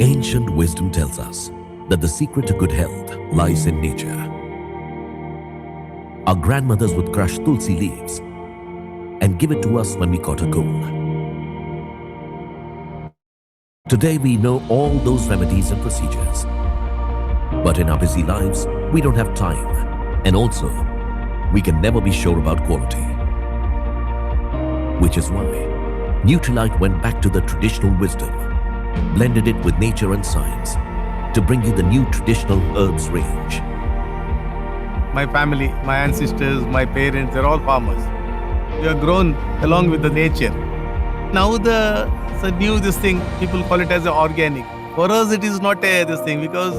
Ancient wisdom tells us that the secret to good health lies in nature. Our grandmothers would crush tulsi leaves and give it to us when we caught a cold. Today we know all those remedies and procedures. But in our busy lives, we don't have time. And also, we can never be sure about quality. Which is why Nutrilite went back to the traditional wisdom, blended it with nature and science to bring you the new traditional herbs range. My family, my ancestors, my parents, they're all farmers. We are grown along with the nature. Now it's a new this thing, people call it as a organic. For us it is not this thing because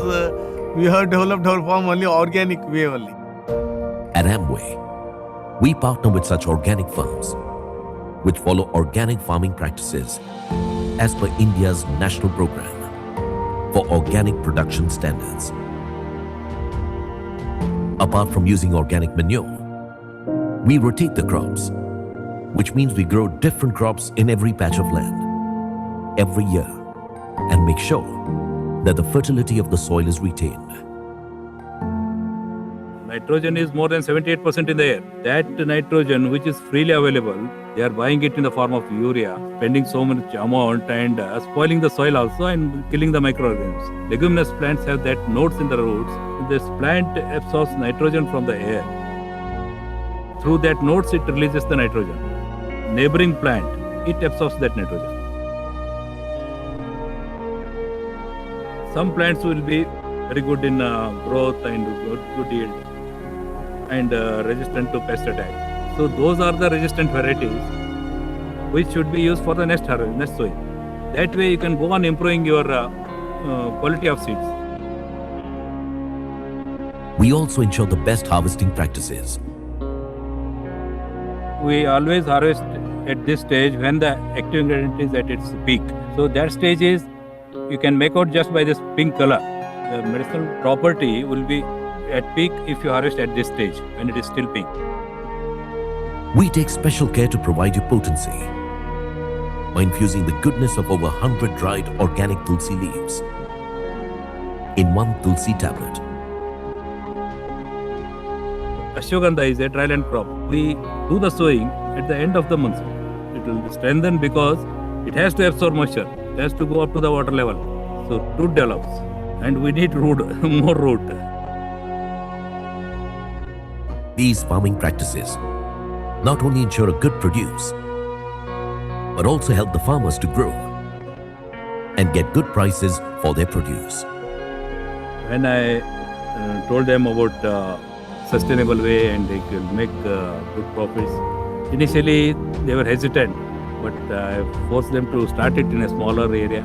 we have developed our farm only organic way only. At Amway, we partner with such organic farms which follow organic farming practices as per India's national program for organic production standards. Apart from using organic manure, we rotate the crops, which means we grow different crops in every patch of land every year and make sure that the fertility of the soil is retained. Nitrogen is more than 78% in the air. That nitrogen, which is freely available, they are buying it in the form of urea, spending so much amount and spoiling the soil also and killing the microorganisms. Leguminous plants have that nodes in the roots. This plant absorbs nitrogen from the air. Through that nodes, it releases the nitrogen. Neighboring plant, it absorbs that nitrogen. Some plants will be very good in growth and good yield and resistant to pest attack. So those are the resistant varieties which should be used for the next harvest, next sowing. That way you can go on improving your quality of seeds. We also ensure the best harvesting practices. We always harvest at this stage when the active ingredient is at its peak. So that stage is, you can make out just by this pink color. The medicinal property will be at peak if you harvest at this stage when it is still pink. We take special care to provide you potency by infusing the goodness of over 100 dried organic tulsi leaves in one tulsi tablet. Ashwagandha is a dryland crop. We do the sowing at the end of the monsoon. It will strengthen because it has to absorb moisture. It has to go up to the water level. So root develops and we need root, more root. These farming practices not only ensure a good produce, but also help the farmers to grow and get good prices for their produce. When I told them about sustainable way and they can make good profits, initially they were hesitant, but I forced them to start it in a smaller area.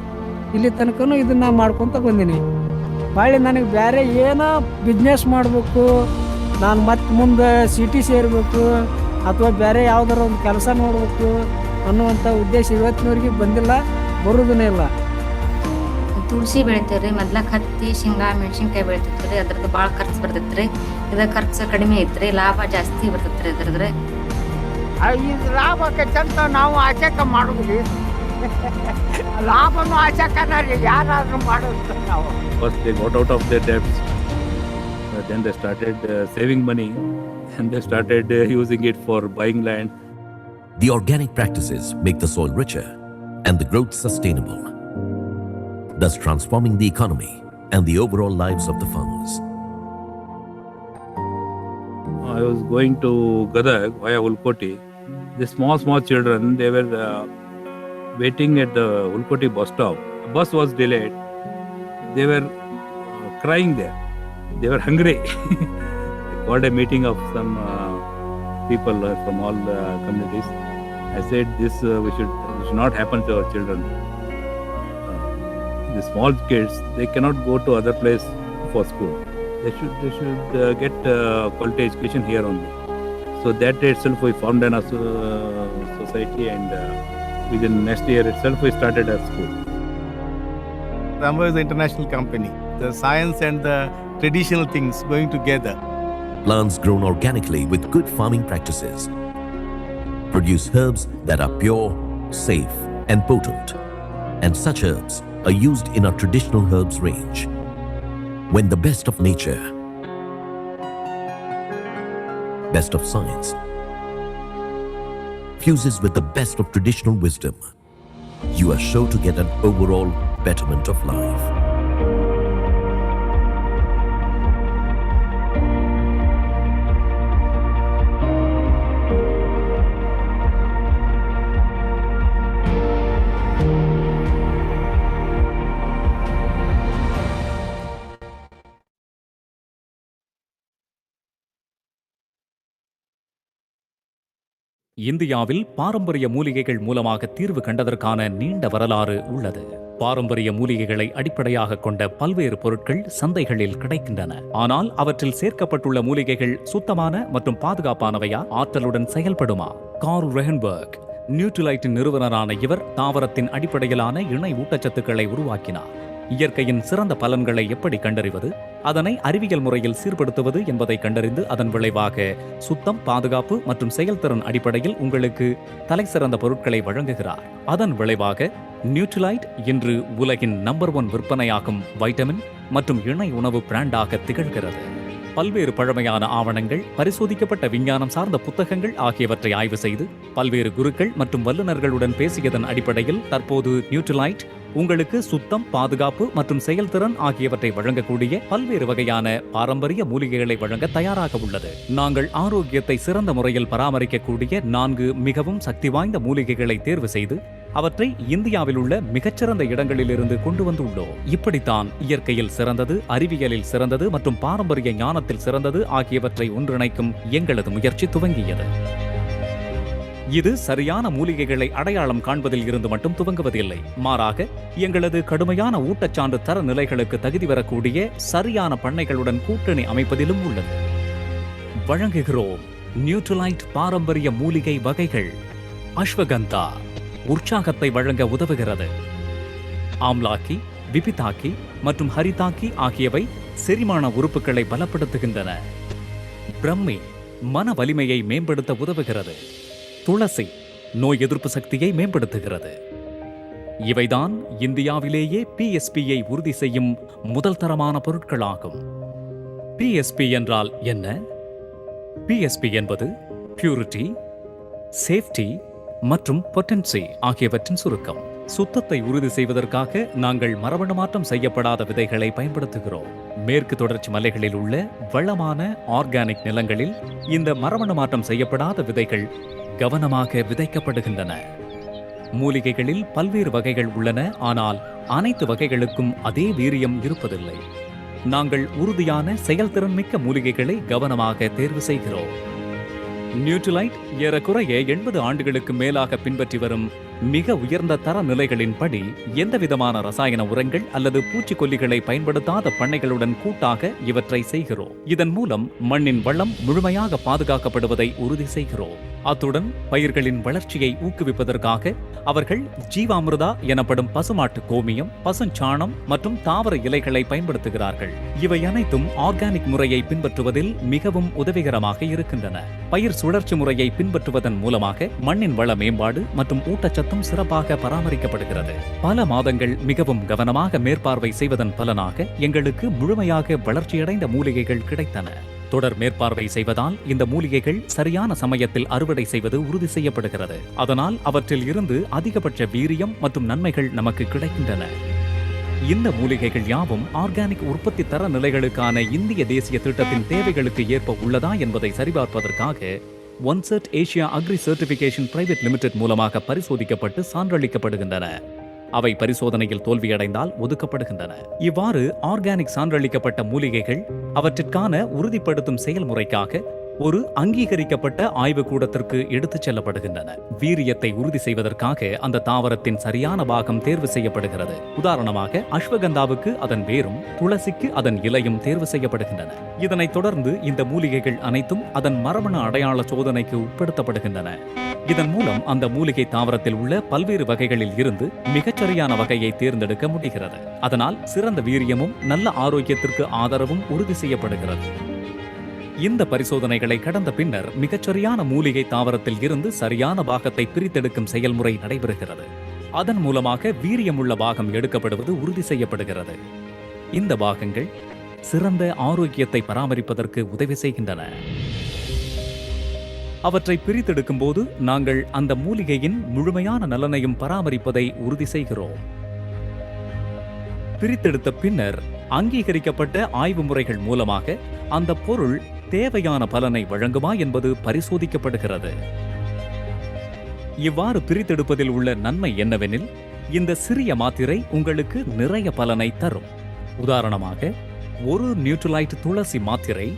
ಇಲ್ಲಿ ತನಕನೂ ಇದನ್ನ ಮಾಡ್ಕೊತ ಬಂದೀನಿ. ಹೊಳ್ಳಿ ನನಗೆ ಬೇರೆ ಏನೋ business ಮಾಡಬೇಕು, ನಾನು ಮತ್ತೆ ಮುಂದೆ ಸಿಟಿ ಸೇರಬೇಕು ಅಥವಾ ಬೇರೆ ಯಾವ್ದಾರ ಒಂದು ಕೆಲಸ ನೋಡಬೇಕು ಅನ್ನುವಂಥ ಉದ್ದೇಶ ಇವತ್ತಿನವರೆಗೆ ಬಂದಿಲ್ಲ, ಬರೋದನ್ನೇ ಇಲ್ಲ. ತುಳಸಿ ಬೆಳಿತೇವೆ ರೀ. ಮೊದ್ಲಕ್ಕೆ ಹತ್ತಿ, ಶೇಂಗಾ, ಮೆಣಸಿನ್ಕಾಯಿ ಬೆಳಿತಿತ್ತು ರೀ. ಅದ್ರದ್ದು ಭಾಳ ಖರ್ಚು ಬರ್ತೈತೆ ರೀ. ಇದು ಖರ್ಚು ಕಡಿಮೆ ಐತ್ರಿ, ಲಾಭ ಜಾಸ್ತಿ ಬರ್ತೈತೆ ರೀ ಅದ್ರದ್ರೆ. ಇದು ಲಾಭಕ್ಕಂತ ನಾವು ಆಚಕ ಮಾಡೋದ್ರಿ. ಲಾಭನೂ ಆಚಕನ ರೀ, ಯಾರಾದ್ರೂ ಮಾಡೋದು ನಾವು. First they got out of their debts, then they started saving money and they started using it for buying land. The organic practices make the soil richer and the growth sustainable, thus transforming the economy and the overall lives of the farmers. I was going to Gadag via Ulkoti. The small children, they were waiting at the Ulkoti bus stop. The bus was delayed. They were crying there. They were hungry. I called a meeting of some people from all the communities. I said this should not happen to our children. The small kids, they cannot go to other place for school. They should get quality education here only. So that itself we formed an society and within next year itself we started a school. Amway is an international company. The science and the traditional things going together. Plants grown organically with good farming practices produce herbs that are pure, safe and potent. And such herbs are used in our traditional herbs range. When the best of nature, best of science, fuses with the best of traditional wisdom, you are sure to get an overall betterment of life. இந்தியாவில் பாரம்பரிய மூலிகைகள் மூலமாக தீர்வு கண்டதற்கான நீண்ட வரலாறு உள்ளது. பாரம்பரிய மூலிகைகளை அடிப்படையாக கொண்ட பல்வேறு பொருட்கள் சந்தைகளில் கிடைக்கின்றன. ஆனால் அவற்றில் சேர்க்கப்பட்டுள்ள மூலிகைகள் சுத்தமான மற்றும் பாதுகாப்பானவையா, ஆற்றலுடன் செயல்படுமா? கார்ல் ரெஹன்பர்க், நியூட்ரிலைட்டின் நிறுவனரான இவர் தாவரத்தின் அடிப்படையிலான இணை ஊட்டச்சத்துக்களை உருவாக்கினார். இயற்கையின் சிறந்த பலன்களை எப்படி கண்டறிவது, அதனை அறிவியல் முறையில் சீர்படுத்துவது என்பதை கண்டறிந்து அதன் விளைவாக சுத்தம், பாதுகாப்பு மற்றும் செயல்திறன் அடிப்படையில் உங்களுக்கு தலைசிறந்த பொருட்களை வழங்குகிறார். அதன் விளைவாக நியூட்ரிலைட் இன்று உலகின் நம்பர் 1 விற்பனையாகும் வைட்டமின் மற்றும் இணை உணவு பிராண்டாக திகழ்கிறது. பல்வேறு பழமையான ஆவணங்கள், பரிசோதிக்கப்பட்ட விஞ்ஞானம் சார்ந்த புத்தகங்கள் ஆகியவற்றை ஆய்வு செய்து பல்வேறு குருக்கள் மற்றும் வல்லுநர்களுடன் பேசியதன் அடிப்படையில் தற்போது நியூட்ரிலைட் உங்களுக்கு சுத்தம், பாதுகாப்பு மற்றும் செயல்திறன் ஆகியவற்றை வழங்கக்கூடிய பல்வேறு வகையான பாரம்பரிய மூலிகைகளை வழங்க தயாராக உள்ளது. நாங்கள் ஆரோக்கியத்தை சிறந்த முறையில் பராமரிக்கக்கூடிய 4 மிகவும் சக்தி வாய்ந்த மூலிகைகளை தேர்வு செய்து அவற்றை இந்தியாவில் உள்ள மிகச்சிறந்த இடங்களிலிருந்து கொண்டு வந்துள்ளோம். இப்படித்தான் இயற்கையில் சிறந்தது, அறிவியலில் சிறந்தது மற்றும் பாரம்பரிய ஞானத்தில் சிறந்தது ஆகியவற்றை ஒன்றிணைக்கும் எங்களது முயற்சி துவங்கியது. இது சரியான மூலிகைகளை அடையாளம் காண்பதில் இருந்து மட்டும் துவங்குவதில்லை. மாறாக எங்களது கடுமையான ஊட்டச்சான்று தர நிலைகளுக்கு தகுதி வரக்கூடிய சரியான பண்ணைகளுடன் கூட்டணி அமைப்பதிலும் உள்ளது. வழங்குகிறோம் நியூட்ரிலைட் பாரம்பரிய மூலிகை வகைகள். அஸ்வகந்தா உற்சாகத்தை வழங்க உதவுகிறது. ஆம்லாக்கி, விபிதாக்கி மற்றும் ஹரிதாக்கி ஆகியவை செரிமான உறுப்புகளை பலப்படுத்துகின்றன. பிரம்மி மன வலிமையை மேம்படுத்த உதவுகிறது. துளசி நோய் எதிர்ப்பு சக்தியை மேம்படுத்துகிறது. இவைதான் இந்தியாவிலேயே PSPயை உறுதி செய்யும் முதல் தரமான பொருட்களாகும். PSP என்றால் என்ன? PSP என்பது பியூரிட்டி, சேஃப்டி மற்றும் பொட்டன்சி ஆகியவற்றின் சுருக்கம். சுத்தத்தை உறுதி செய்வதற்காக நாங்கள் மரபணு மாற்றம் செய்யப்படாத விதைகளை பயன்படுத்துகிறோம். மேற்கு தொடர்ச்சி மலைகளில் உள்ள வளமான ஆர்கானிக் நிலங்களில் இந்த மரபணு மாற்றம் செய்யப்படாத விதைகள் கவனமாக விதைக்கப்படுகின்றன. மூலிகைகளில் பல்வேறு வகைகள் உள்ளன, ஆனால் அனைத்து வகைகளுக்கும் அதே வீரியம் இருப்பதில்லை. நாங்கள் உறுதியான செயல்திறன் மிக்க மூலிகைகளை கவனமாக தேர்வு செய்கிறோம். நியூட்ரிலைட் ஏறக்குறைய 80 ஆண்டுகளுக்கு மேலாக பின்பற்றி வரும் மிக உயர்ந்த தர நிலைகளின்படி எந்தவிதமான ரசாயன உரங்கள் அல்லது பூச்சிக்கொல்லிகளை பயன்படுத்தாத பண்ணைகளுடன் கூட்டாக இவற்றை செய்கிறோம். இதன் மூலம் மண்ணின் வளம் முழுமையாக பாதுகாக்கப்படுவதை உறுதி செய்கிறோம். அத்துடன் பயிர்களின் வளர்ச்சியை ஊக்குவிப்பதற்காக அவர்கள் ஜீவாமிர்தா எனப்படும் பசுமாட்டு கோமியம், பசுஞ்சாணம் மற்றும் தாவர இலைகளை பயன்படுத்துகிறார்கள். இவை அனைத்தும் ஆர்கானிக் முறையை பின்பற்றுவதில் மிகவும் உதவிகரமாக இருக்கின்றன. பயிர் சுழற்சி முறையை பின்பற்றுவதன் மூலமாக மண்ணின் வள மேம்பாடு மற்றும் ஊட்டச்சத்து சிறப்பாக பராமரிக்கப்படுகிறது. பல மாதங்கள் மிகவும் கவனமாக மேற்பார்வை செய்வதன் பலனாக எங்களுக்கு முழுமையாக வளர்ச்சியடைந்த மூலிகைகள் கிடைத்தன. தொடர் மேற்பார்வை செய்வதால் இந்த மூலிகைகள் சரியான சமயத்தில் அறுவடை செய்வது உறுதி செய்யப்படுகிறது. அதனால் அவற்றில் இருந்து அதிகபட்ச வீரியம் மற்றும் நன்மைகள் நமக்கு கிடைக்கின்றன. இந்த மூலிகைகள் யாவும் ஆர்கானிக் உற்பத்தி தர நிலைகளுக்கான இந்திய தேசிய திட்டத்தின் தேவைகளுக்கு ஏற்ப உள்ளதா என்பதை சரிபார்ப்பதற்காக Onecert Asia agri certification private limited மூலமாக பரிசோதிக்கப்பட்டு சான்றளிக்கப்படுகின்றன. அவை பரிசோதனையில் தோல்வியடைந்தால் ஒதுக்கப்படுகின்றன. இவ்வாறு ஆர்கானிக் சான்றளிக்கப்பட்ட மூலிகைகள் அவற்றிற்கான உறுதிப்படுத்தும் செயல்முறைக்காக ஒரு அங்கீகரிக்கப்பட்ட ஆய்வுக்கூடத்திற்கு எடுத்துச் செல்லப்படுகின்றன. வீரியத்தை உறுதி செய்வதற்காக அந்த தாவரத்தின் சரியான பாகம் தேர்வு செய்யப்படுகிறது. உதாரணமாக அஸ்வகந்தாவுக்கு அதன் வேரும், துளசிக்கு அதன் இலையும் தேர்வு செய்யப்படுகின்றன. இதனைத் தொடர்ந்து இந்த மூலிகைகள் அனைத்தும் அதன் மரபணு அடையாள சோதனைக்கு உட்படுத்தப்படுகின்றன. இதன் மூலம் அந்த மூலிகை தாவரத்தில் உள்ள பல்வேறு வகைகளில் இருந்து மிகச்சரியான வகையை தேர்ந்தெடுக்க முடிகிறது. அதனால் சிறந்த வீரியமும் நல்ல ஆரோக்கியத்திற்கு ஆதரவும் உறுதி செய்யப்படுகிறது. இந்த பரிசோதனைகளை கடந்த பின்னர் மிகச்சரியான மூலிகை தாவரத்தில் இருந்து சரியான பாகத்தை பிரித்தெடுக்கும் செயல்முறை நடைபெறுகிறது. அதன் மூலமாக வீரியமுள்ள பாகம் எடுக்கப்படுவது உறுதி செய்யப்படுகிறது. இந்த பாகங்கள் சிறந்த ஆரோக்கியத்தை பராமரிப்பதற்கு உதவி செய்கின்றன. அவற்றை பிரித்தெடுக்கும் போது நாங்கள் அந்த மூலிகையின் முழுமையான நலனையும் பராமரிப்பதை உறுதி செய்கிறோம். பிரித்தெடுத்த பின்னர் அங்கீகரிக்கப்பட்ட ஆய்வு முறைகள் மூலமாக அந்த பொருள் தேவையான பலனை வழங்குமா என்பது பரிசோதிக்கப்படுகிறது. இவ்வாறு பிரித்தெடுப்பதில் உள்ள நன்மை என்னவெனில், இந்த சிறிய மாத்திரை உங்களுக்கு நிறைய பலனை தரும். உதாரணமாக, ஒரு நியூட்ரலைட் துளசி மாத்திரை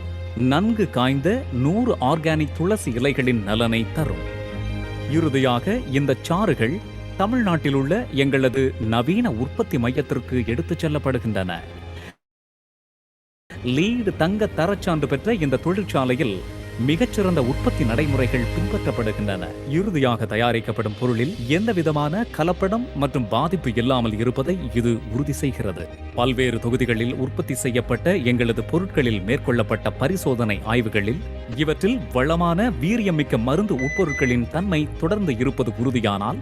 நன்கு காய்ந்த 100 ஆர்கானிக் துளசி இலைகளின் நலனை தரும். இறுதியாக இந்த சாறுகள் தமிழ்நாட்டில் உள்ள எங்களது நவீன உற்பத்தி மையத்திற்கு எடுத்துச் செல்லப்படுகின்றன. லீட் தங்க தரச்சான்று பெற்ற இந்த தொழிற்சாலையில் மிகச்சிறந்த உற்பத்தி நடைமுறைகள் பின்பற்றப்படுகின்றன. இறுதியாக தயாரிக்கப்படும் பொருளில் எந்தவிதமான கலப்படம் மற்றும் பாதிப்பு இல்லாமல் இருப்பதை இது உறுதி செய்கிறது. பல்வேறு தொகுதிகளில் உற்பத்தி செய்யப்பட்ட எங்களது பொருட்களில் மேற்கொள்ளப்பட்ட பரிசோதனை ஆய்வுகளில் இவற்றில் வளமான வீரியமிக்க மருந்து உட்பொருட்களின் தன்மை தொடர்ந்து இருப்பது உறுதியானால்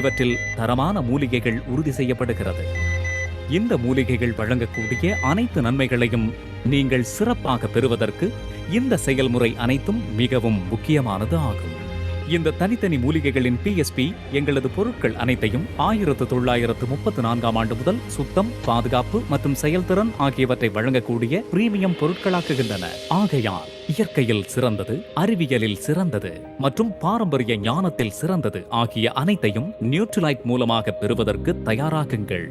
இவற்றில் தரமான மூலிகைகள் உறுதி செய்யப்படுகிறது. இந்த மூலிகைகள் வழங்கக்கூடிய அனைத்து நன்மைகளையும் நீங்கள் சிறப்பாக பெறுவதற்கு இந்த செயல்முறை அனைத்தும் மிகவும் முக்கியமானது ஆகும். இந்த தனித்தனி மூலிகைகளின் PSP எங்களது பொருட்கள் அனைத்தையும் 1934 ஆண்டு முதல் சுத்தம், பாதுகாப்பு மற்றும் செயல்திறன் ஆகியவற்றை வழங்கக்கூடிய பிரீமியம் பொருட்களாக்குகின்றன. ஆகையால் இயற்கையில் சிறந்தது, அறிவியலில் சிறந்தது மற்றும் பாரம்பரிய ஞானத்தில் சிறந்தது ஆகிய அனைத்தையும் நியூட்ரலைட் மூலமாக பெறுவதற்கு தயாராகுங்கள்.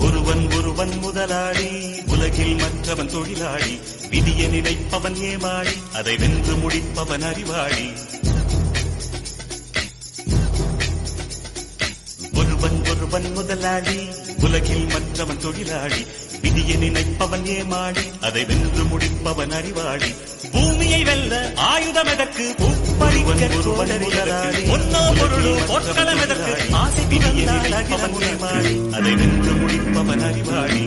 ஒருவன் முதலாளி, உலகில் மற்றவன் தொழிலாளி. விதியை நினைப்பவன் ஏமாளி, அதை வென்று முடிப்பவன் அறிவாளி. ஒருவன் முதலாளி, உலகில் மற்றவன் தொழிலாளி. விதியை நினைப்பவன் ஏமாளி, அதை வென்று முடிப்பவன் அறிவாளி. பூமியை வெல்ல ஆயுதம் எதற்கு, அதை வென்று முடிப்பவன் அறிவாளி.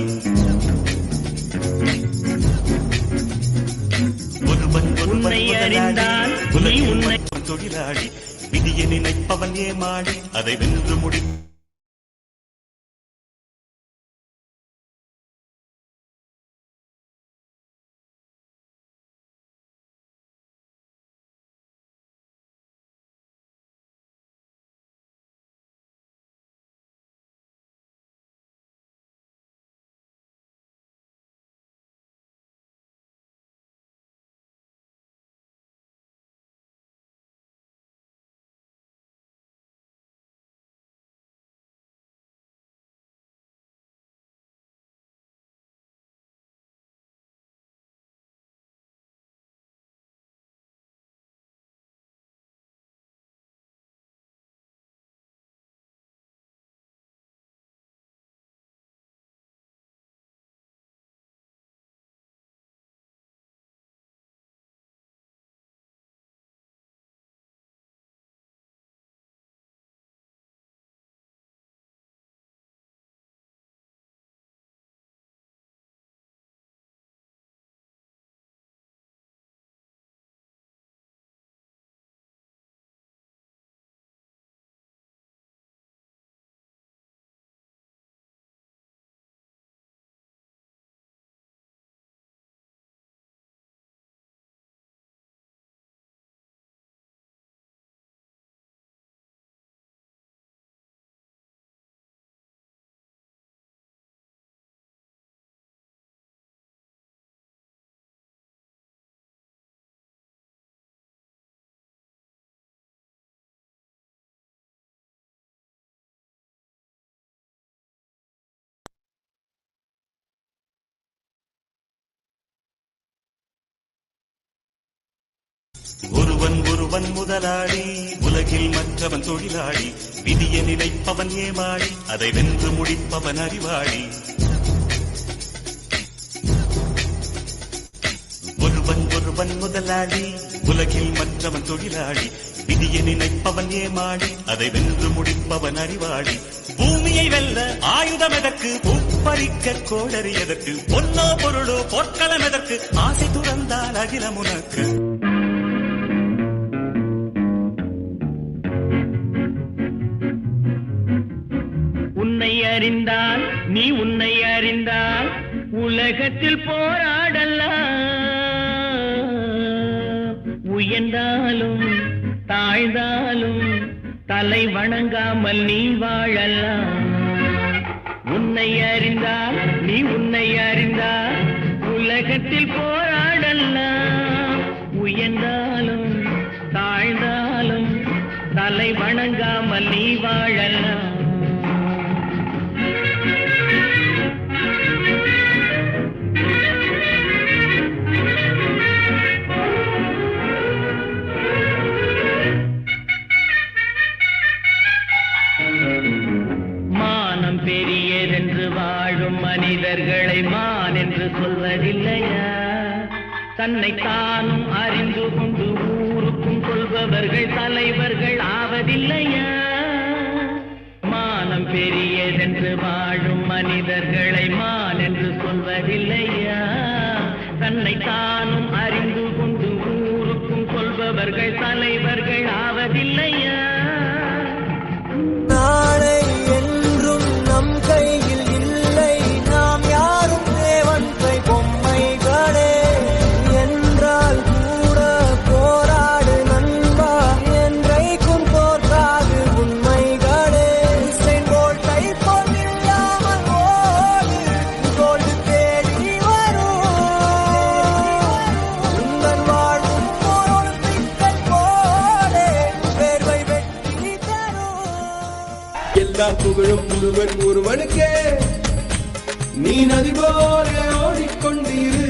ஒருவன் முதலாளி உலகில் மற்றவன் தொழிலாளி விதியை நினைப்பவன் ஏமாளி அதை வென்று முடி ஒருவன் முதலாளி உலகில் மற்றவன் தொழிலாளி விதியை நினைப்பவன் ஏமாளி அதை வென்று முடிப்பவன் அறிவாளி ஒருவன் முதலாளி உலகில் மற்றவன் தொழிலாளி விதியை நினைப்பவன் ஏமாளி அதை வென்று முடிப்பவன் அறிவாளி பூமியை வெல்ல ஆயுதம் எதற்கு பூப்பறிக்க கோடரி எதற்கு பொன்னோ பொருளோ பொற்களம் எதற்கு ஆசை துறந்தால் அகிலம் உனக்கு அறிந்தால் நீ உன்னை அறிந்தால் உலகத்தில் போராடலாம் உயர்ந்தாலும் தாழ்ந்தாலும் தலை வணங்காமல் நீ வாழலாம் உன்னை அறிந்தால் நீ உன்னை அறிந்தால் உலகத்தில் போராடலாம் உயர்ந்தாலும் தாழ்ந்தாலும் தலை வணங்காமல் நீ வாழலாம் மனிதர்களை மான் என்று சொல்வதில்லையா தன்னை தானும் அறிந்து கொண்டு ஊருக்கும் சொல்பவர்கள் தலைவர்கள் ஆவதில்லையா மானம் பெரியதென்று வாழும் மனிதர்களை மான் என்று சொல்வதில்லையா தன்னை தானும் அறிந்து கொண்டு ஊருக்கும் சொல்பவர்கள் தலைவர்கள் ஆவதில்லையா நாளை என்றும் நம் கையில் புகழும் ஒருவனுக்கே நீ நதி போல ஓடிக்கொண்டிரு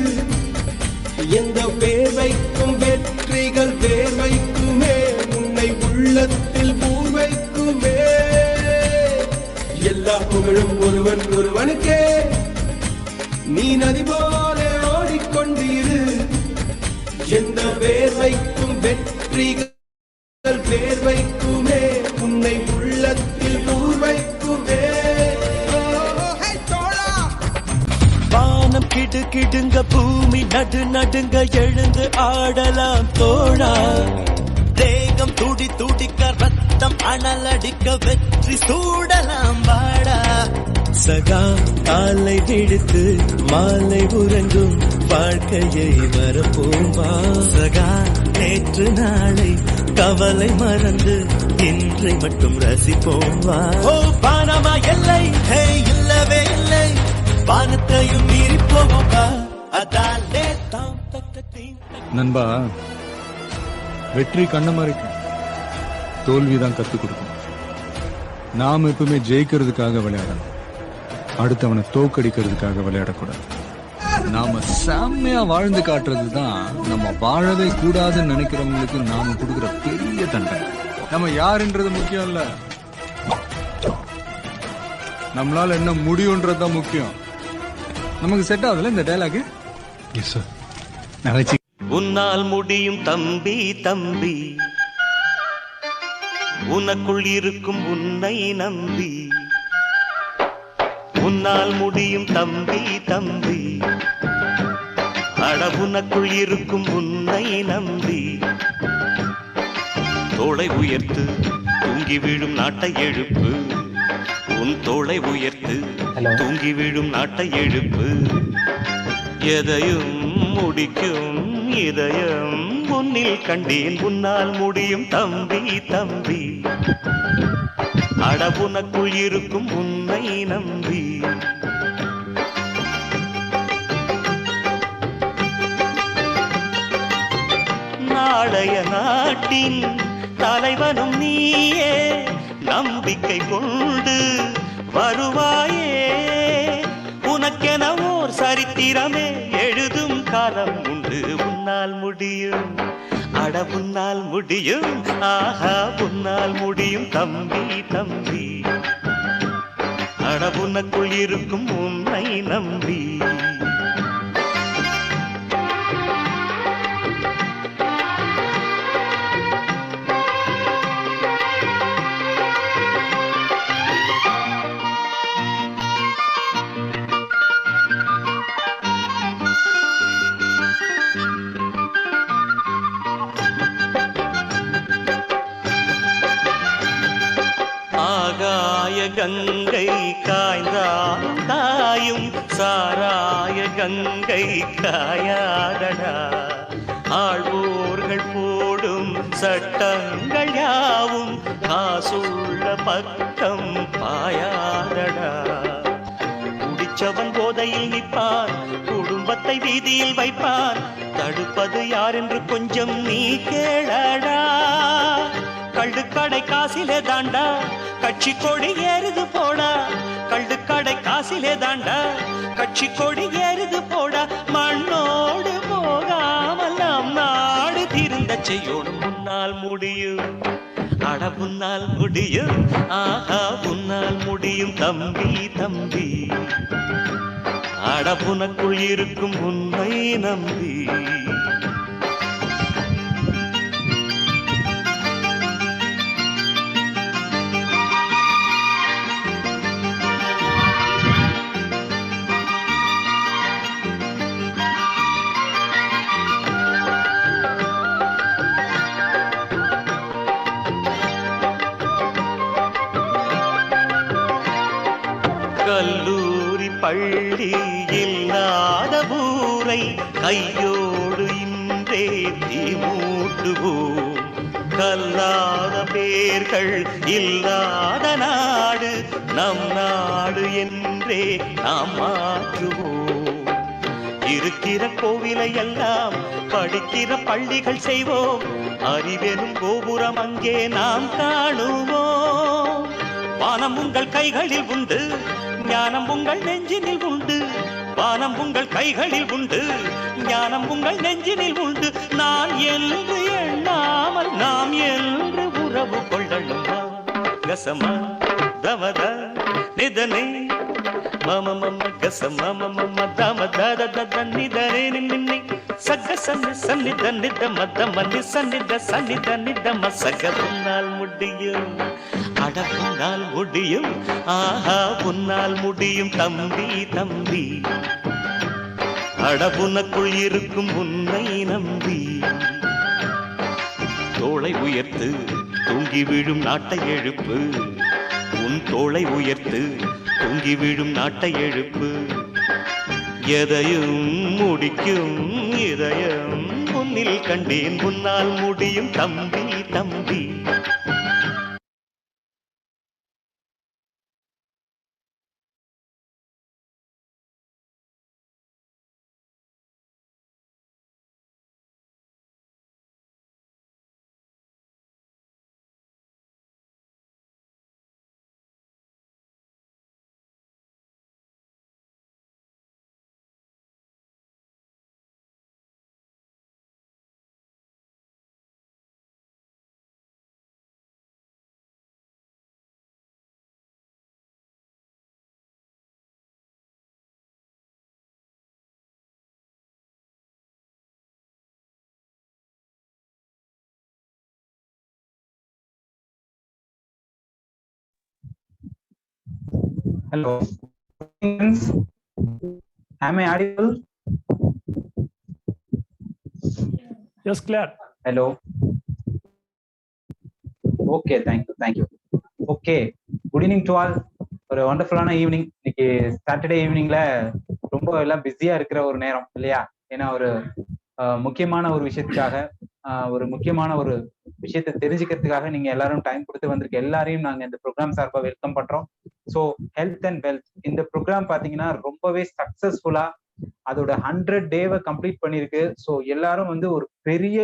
எந்த வேர்வைக்கும் வெற்றிகள் வேர்வைக்குமே உன்னை உள்ளத்தில் பூர்வைக்குமே எல்லா புகழும் ஒருவனுக்கே நீ நதி போல ஓடிக்கொண்டிரு எந்த வேர்வைக்கும் வெற்றிகள் வேர்வைக்குமே உன்னை உள்ளத்தில் பூர்வைக்குமே வானம் திடுக்கிடுங்க பூமி நடு நடுங்க எழுந்து ஆடலாம் தோழா. தேகம் துடி துடிக்க ரத்தம் அனலடிக்க வெற்றி சூடலாம் வாடா. சகா காலை விடுத்து மாலை உறங்கும் வாழ்க்கையை மறப்போமா. சகா நேற்று நாளை கவலை மறந்து இன்றை மட்டும் ரசிப்போம் வா. ஓ பானமா எல்லை ஹே இல்லவே இல்லை, வானத்தையும் மீறி போவோம் வா. அதாலே தாம் தத்தீம். நண்பா, வெற்றி கண்ண மறைக்கும், தோல்விதான் கத்துக் கொடுக்கும். நாம எப்பவுமே ஜெயிக்கிறதுக்காக விளையாடணும், அடுத்தவனை தோக்கடிக்கிறதுக்காக விளையாடக்கூடாது. நாம செம்மையா வாழ்ந்து காட்டுறது தான் நம்ம வாழவே கூடாதுன்னு நினைக்கிறவங்களுக்கு நாம கொடுக்குற பெரிய தண்டனை. நம்ம யாருன்றது முக்கியம் இல்ல, நம்மளால என்ன முடியும்ன்றதுதான் முக்கியம். நமக்கு செட் ஆகுதுல இந்த டயலாக்? எஸ் சார், நான் வச்சு. உன்னால் முடியும் தம்பி தம்பி, உனக்குள் இருக்கும் உன்னை நம்பி. உன்னால் முடியும் தம்பி தம்பி, அட உனக்குள் இருக்கும் உன்னை நம்பி. தோளை உயர்த்து தூங்கி விழும் நாட்டை எழுப்பு, உன் தோளை உயர்த்து தூங்கி விழும் நாட்டை எழுப்பு. எதையும் முடிக்கும் இதயம் உன்னில் கண்டேன், உன்னால் முடியும் தம்பி தம்பி. அட உனக்குள் இருக்கும் உன்னை நம்பி. நாளைய நாட்டின் தலைவனும் நீயே, நம்பிக்கை கொண்டு வருவாயே. உனக்கென ஓர் சரித்திரமே எழுதும் காலம் உண்டு, உன்னால் முடியும், அட உன்னால் முடியும், ஆஹா உன்னால் முடியும் தம்பி தம்பி. அட உனக்குள் இருக்கும் உன்னை நம்பி. ஆகாய கங்கை காய்ந்தால் தாயும், சாராய கங்கை காயாதடா. ஆழ்வோர்கள் போடும் சட்டங்கள் யாவும் காசுள்ள பக்கம் பாயாதடா. குடிச்சவன் போதையில் நிற்பான், குடும்பத்தை வீதியில் வைப்பான். தடுப்பது யார் என்று கொஞ்சம் நீ கேளடா. கள்ளுக்கடை காசிலே தாண்டா கட்சி கொடி ஏறுது போடா. கள்ளுக்கடை காசிலே தாண்டா கட்சி கொடி ஏறுது போடா. மண்ணோடு போகாமல் நம் நாடு திருந்த செய்யோடும். முன்னால் முடியும், அட முன்னால் முடியும், ஆஹா முன்னால் முடியும் தம்பி தம்பி. அட உனக்குள் இருக்கும் உன்னை நம்பி. கல்லூரி பள்ளி இல்லாத ஊரை கையோடு இன்றே தீமூட்டுவோம். கல்லாத பேர்கள் இல்லாத நாடு நம் நாடு என்றே நாம் மாற்றுவோம். இருக்கிற கோவிலை எல்லாம் படிக்கிற பள்ளிகள் செய்வோம். அறிவெனும் கோபுரம் அங்கே நாம் காணுவோம். வானம் உங்கள் கைகளில் உண்டு, ஞானம் உங்கள் நெஞ்சினில் உண்டு. வானம் உங்கள் கைகளில் உண்டு, ஞானம் உங்கள் நெஞ்சினில் உண்டு. நான் என்று எண்ணாமல் நாம் என்று உறவு கொள்ளணும். கசமா தமத நிதனே மம மம கசம மம தம தத தத நிதனே நின்னி சக சன்னி சன்னித நித மத மன்னி சன்னித சன்னித நித மசக. உன்னால் முடியும், அட உன்னால் முடியும், ஆஹா உன்னால் முடியும் தம்பி தம்பி. அடபுனக்குள் இருக்கும் உன்னை நம்பி தோளை உயர்த்து தூங்கி விழும் நாட்டை எழுப்பு உன் தோளை உயர்த்து தூங்கி விழும் நாட்டை எழுப்பு எதையும் முடிக்கும் இதயம் உன்னில் கண்டேன் உன்னால் முடியும் தம்பி தம்பி. Hello. Am I audible? Yes, clear. Hello. Okay, thank you. Okay, good evening to all. ஒரு வண்டர்ஃபுல்லான ஈவினிங். இன்னைக்கு சாட்டர்டே ஈவினிங்ல ரொம்ப எல்லாம் பிஸியா இருக்கிற ஒரு நேரம் இல்லையா? ஏன்னா ஒரு முக்கியமான ஒரு விஷயத்துக்காக ஒரு முக்கியமான ஒரு விஷயத்தை தெரிஞ்சுக்கிறதுக்காக நீங்க எல்லாரும் டைம் கொடுத்து வந்திருக்க எல்லாரையும் நாங்க இந்த ப்ரோக்ராம் சார்பா வெல்கம் பண்றோம். ஸோ ஹெல்த் அண்ட் வெல்த் இந்த ப்ரோக்ராம் பாத்தீங்கன்னா ரொம்பவே சக்சஸ்ஃபுல்லா அதோட 100 டேவை கம்ப்ளீட் பண்ணிருக்கு. ஸோ எல்லாரும் வந்து ஒரு பெரிய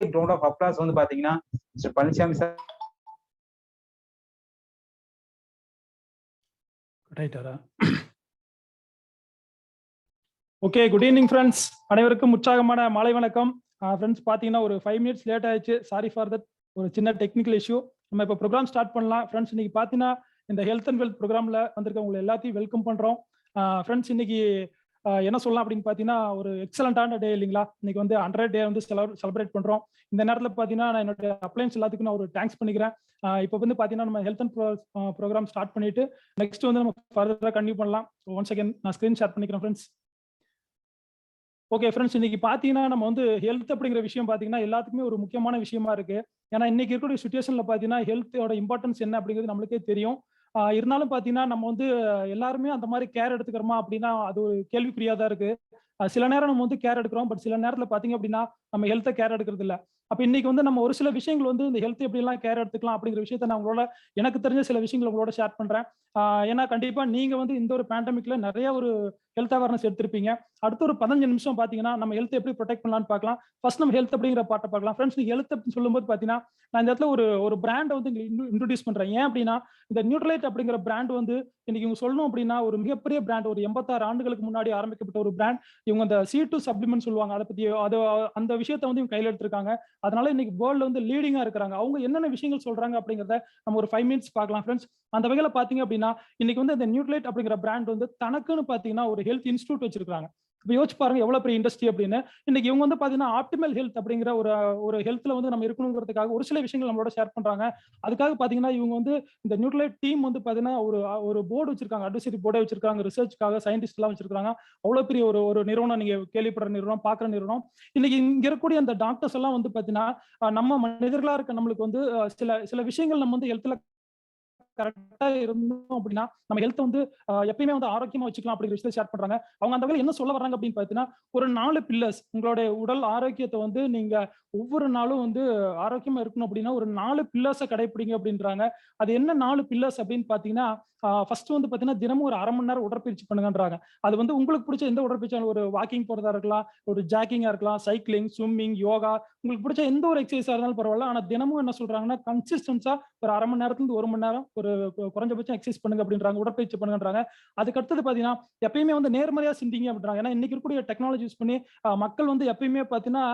ரவுண்ட் ஆஃப் அப்ளாஸ் வந்து பாத்தீங்கன்னா mister Palanisamy sir. Okay, good evening friends. அனைவருக்கும் உற்சாகமான மாலை வணக்கம். ஃப்ரெண்ட்ஸ் பார்த்தீங்கன்னா ஒரு 5 மினிட்ஸ் லேட் ஆயிடுச்சு. Sorry for that. ஒரு சின்ன டெக்னிக்கல் இஷ்யூ. நம்ம இப்போ ப்ரோக்ராம் ஸ்டார்ட் பண்ணலாம். ஃப்ரெண்ட்ஸ் இன்னைக்கு பார்த்தீங்கன்னா இந்த ஹெல்த் அண்ட் வெல்த் ப்ரோக்ராமில் வந்திருக்க உங்களை எல்லாத்தையும் வெல்கம் பண்ணுறோம். ஃப்ரெண்ட்ஸ் இன்னைக்கு என்ன சொல்லலாம் அப்படின்னு பார்த்தீங்கன்னா ஒரு எக்ஸலண்டான டே இல்லைங்களா? இன்னைக்கு வந்து 100 டே வந்து செலிப்ரேட் பண்ணுறோம். இந்த நேரத்தில் பார்த்தீங்கன்னா நான் என்னோட அப்ளைன்ஸ் எல்லாத்துக்கும் நான் ஒரு தேங்க்ஸ் பண்ணிக்கிறேன். இப்போ வந்து பார்த்தீங்கன்னா நம்ம ஹெல்த் அண்ட் ப்ரோக்ராம் ஸ்டார்ட் பண்ணிட்டு நெக்ஸ்ட் வந்து நம்ம ஃபர்தராக கண்டினியூ பண்ணலாம். ஒன்ஸ் அகேன் நான் ஸ்க்ரீன் ஷேர் பண்ணிக்கிறேன் ஃப்ரெண்ட்ஸ். ஓகே ஃப்ரெண்ட்ஸ், இன்னைக்கு பார்த்தீங்கன்னா நம்ம வந்து ஹெல்த் அப்படிங்கிற விஷயம் பார்த்தீங்கன்னா எல்லாத்துக்குமே ஒரு முக்கியமான விஷயமா இருக்கு. ஏன்னா இன்னைக்கு இருக்கக்கூடிய சுச்சுவேஷன்ல பார்த்தீங்கன்னா ஹெல்த்தோட இம்பார்ட்டன்ஸ் என்ன அப்படிங்கிறது நம்மளுக்கே தெரியும். இருந்தாலும் பார்த்தீங்கன்னா நம்ம வந்து எல்லாருமே அந்த மாதிரி கேர் எடுத்துக்கிறோமா அப்படின்னா அது ஒரு கேள்விக்குறியா தான் இருக்கு. சில நேரம் நம்ம வந்து கேர் எடுக்கிறோம், பட் சில நேரத்தில் பார்த்தீங்க அப்படின்னா நம்ம ஹெல்த்தை கேர் எடுக்கிறது இல்லை. அப்போ இன்னைக்கு வந்து நம்ம ஒரு சில விஷயங்கள் வந்து இந்த ஹெல்த் எப்படிலாம் கேர் எடுத்துக்கலாம் அப்படிங்கிற விஷயத்த நான் உங்களோட எனக்கு தெரிஞ்ச சில விஷயங்கள் உங்களோட ஷேர் பண்றேன். ஏன்னா கண்டிப்பா நீங்க வந்து இந்த ஒரு பேண்டமிக்ல நிறைய ஒரு ஹெல்த் அவேர்னஸ் எடுத்திருப்பீங்க. அடுத்த ஒரு 15 நிமிஷம் பாத்தீங்கன்னா நம்ம ஹெல்த் எப்படி ப்ரொடெக்ட் பண்ணலாம்னு பார்க்கலாம். ஃபர்ஸ்ட் நம்ம ஹெல்த் அப்படிங்கிற பாட்டை பார்க்கலாம். ஃப்ரெண்ட்ஸ், நீங்க ஹெல்த் அப்படின்னு சொல்லும்போது பாத்தீங்கன்னா நான் இந்த இடத்துல ஒரு பிராண்டை வந்து இன்ட்ரோடியூஸ் பண்றேன். ஏன் அப்படின்னா இந்த நியூட்ரலைட் அப்படிங்கிற பிராண்ட் வந்து இன்னைக்கு இவங்க சொல்லணும் அப்படின்னா ஒரு மிகப்பெரிய பிராண்ட். ஒரு 86 ஆண்டுகளுக்கு முன்னாடி ஆரம்பிக்கப்பட்ட ஒரு பிராண்ட். இவங்க அந்த C2 சப்ளிமெண்ட் சொல்லுவாங்க. அதை பத்தி அந்த விஷயத்தை வந்து இவங்க கையில் எடுத்திருக்காங்க. அதனால இன்னைக்கு வேர்ல்ட்ல வந்து லீடிங்கா இருக்கிறாங்க. அவங்க என்னென்ன விஷயங்கள் சொல்றாங்க அப்படிங்கிறத நம்ம ஒரு 5 மினிட்ஸ் பார்க்கலாம் ஃப்ரெண்ட்ஸ். அந்த வகையில பாத்தீங்க அப்படின்னா இன்னைக்கு வந்து இந்த நியூட்ரலைட் அப்படிங்கிற பிராண்ட் வந்து தனக்குன்னு பாத்தீங்கன்னா ஒரு ஹெல்த் இன்ஸ்டிடியூட் வச்சிருக்காங்க. இப்போ யோசிச்சு பாருங்க எவ்வளவு பெரிய இண்டஸ்ட்ரி அப்படின்னு. இன்னைக்கு இவங்க வந்து பாத்தீங்கன்னா ஆப்டிமல் ஹெல்த் அப்படிங்கிற ஒரு ஹெல்த்ல வந்து நம்ம இருக்கணுங்கிறதுக்காக ஒரு சில விஷயங்கள் நம்மளோட ஷேர் பண்றாங்க. அதுக்காக பாத்தீங்கன்னா இவங்க வந்து இந்த நியூட்ரலைட் டீம் வந்து பாத்தீங்கன்னா ஒரு போர்டு வச்சிருக்காங்க. அட்வைசரி போர்டே வச்சிருக்காங்க. ரிசர்ச்காக சயின்டிஸ்ட் எல்லாம் வச்சிருக்காங்க. அவ்வளவு பெரிய ஒரு நிறுவனம், நீங்க கேள்விப்படுற நிறுவனம், பாக்குற நிறுவனம். இன்னைக்கு இங்க இருக்கக்கூடிய அந்த டாக்டர்ஸ் எல்லாம் வந்து பாத்தீங்கன்னா நம்ம மனிதர்களா இருக்க நம்மளுக்கு வந்து சில விஷயங்கள் நம்ம வந்து ஹெல்த்ல கரெக்டா இருந்தோம் அப்படின்னா நம்ம ஹெல்த் வந்து எப்பயுமே வந்து ஆரோக்கியமா வச்சுக்கலாம் அப்படிங்கிற விஷயத்தை ஷேர் பண்றாங்க. அவங்க அந்த வகையில் என்ன சொல்ல வர்றாங்க அப்படின்னு பாத்தீங்கன்னா ஒரு 4 பில்லர்ஸ். உங்களுடைய உடல் ஆரோக்கியத்தை வந்து நீங்க ஒவ்வொரு நாளும் வந்து ஆரோக்கியமா இருக்கணும் அப்படின்னா ஒரு 4 பில்லர்ஸை கடைபிடிங்க அப்படின்றாங்க. அது என்ன 4 பில்லர்ஸ் அப்படின்னு பாத்தீங்கன்னா ஃபர்ஸ்ட் வந்து பாத்தீங்கன்னா தினமும் ஒரு 1/2 மணி நேரம் உடற்பயிற்சி பண்ணுங்கன்றாங்க. அது வந்து உங்களுக்கு பிடிச்ச எந்த உடற்பயிற்சியாலும் ஒரு வாக்கிங் போறதா இருக்கலாம், ஒரு ஜாக்கிங்கா இருக்கலாம், சைக்கிளிங், ஸ்விம்மிங், யோகா, உங்களுக்கு பிடிச்ச எந்த ஒரு எக்ஸசைஸா இருந்தாலும் பரவாயில்ல. ஆனா தினமும் என்ன சொல்றாங்கன்னா கன்சிஸ்டன்ஸா ஒரு 1/2 மணி நேரத்துல இருந்து 1 மணி நேரம் ஒரு குறைஞ்சபட்சம் எக்ஸசைஸ் பண்ணுங்க அப்படின்றாங்க, உடற்பயிற்சி பண்ணுங்கன்றாங்க. அதுக்கு அடுத்தது பாத்தீங்கன்னா எப்பயுமே வந்து நேர்மறையா சிந்திங்க அப்படின்றாங்க. ஏன்னா இன்னைக்கு இருக்கக்கூடிய டெக்னாலஜி யூஸ் பண்ணி மக்கள் வந்து எப்பயுமே பாத்தீங்கன்னா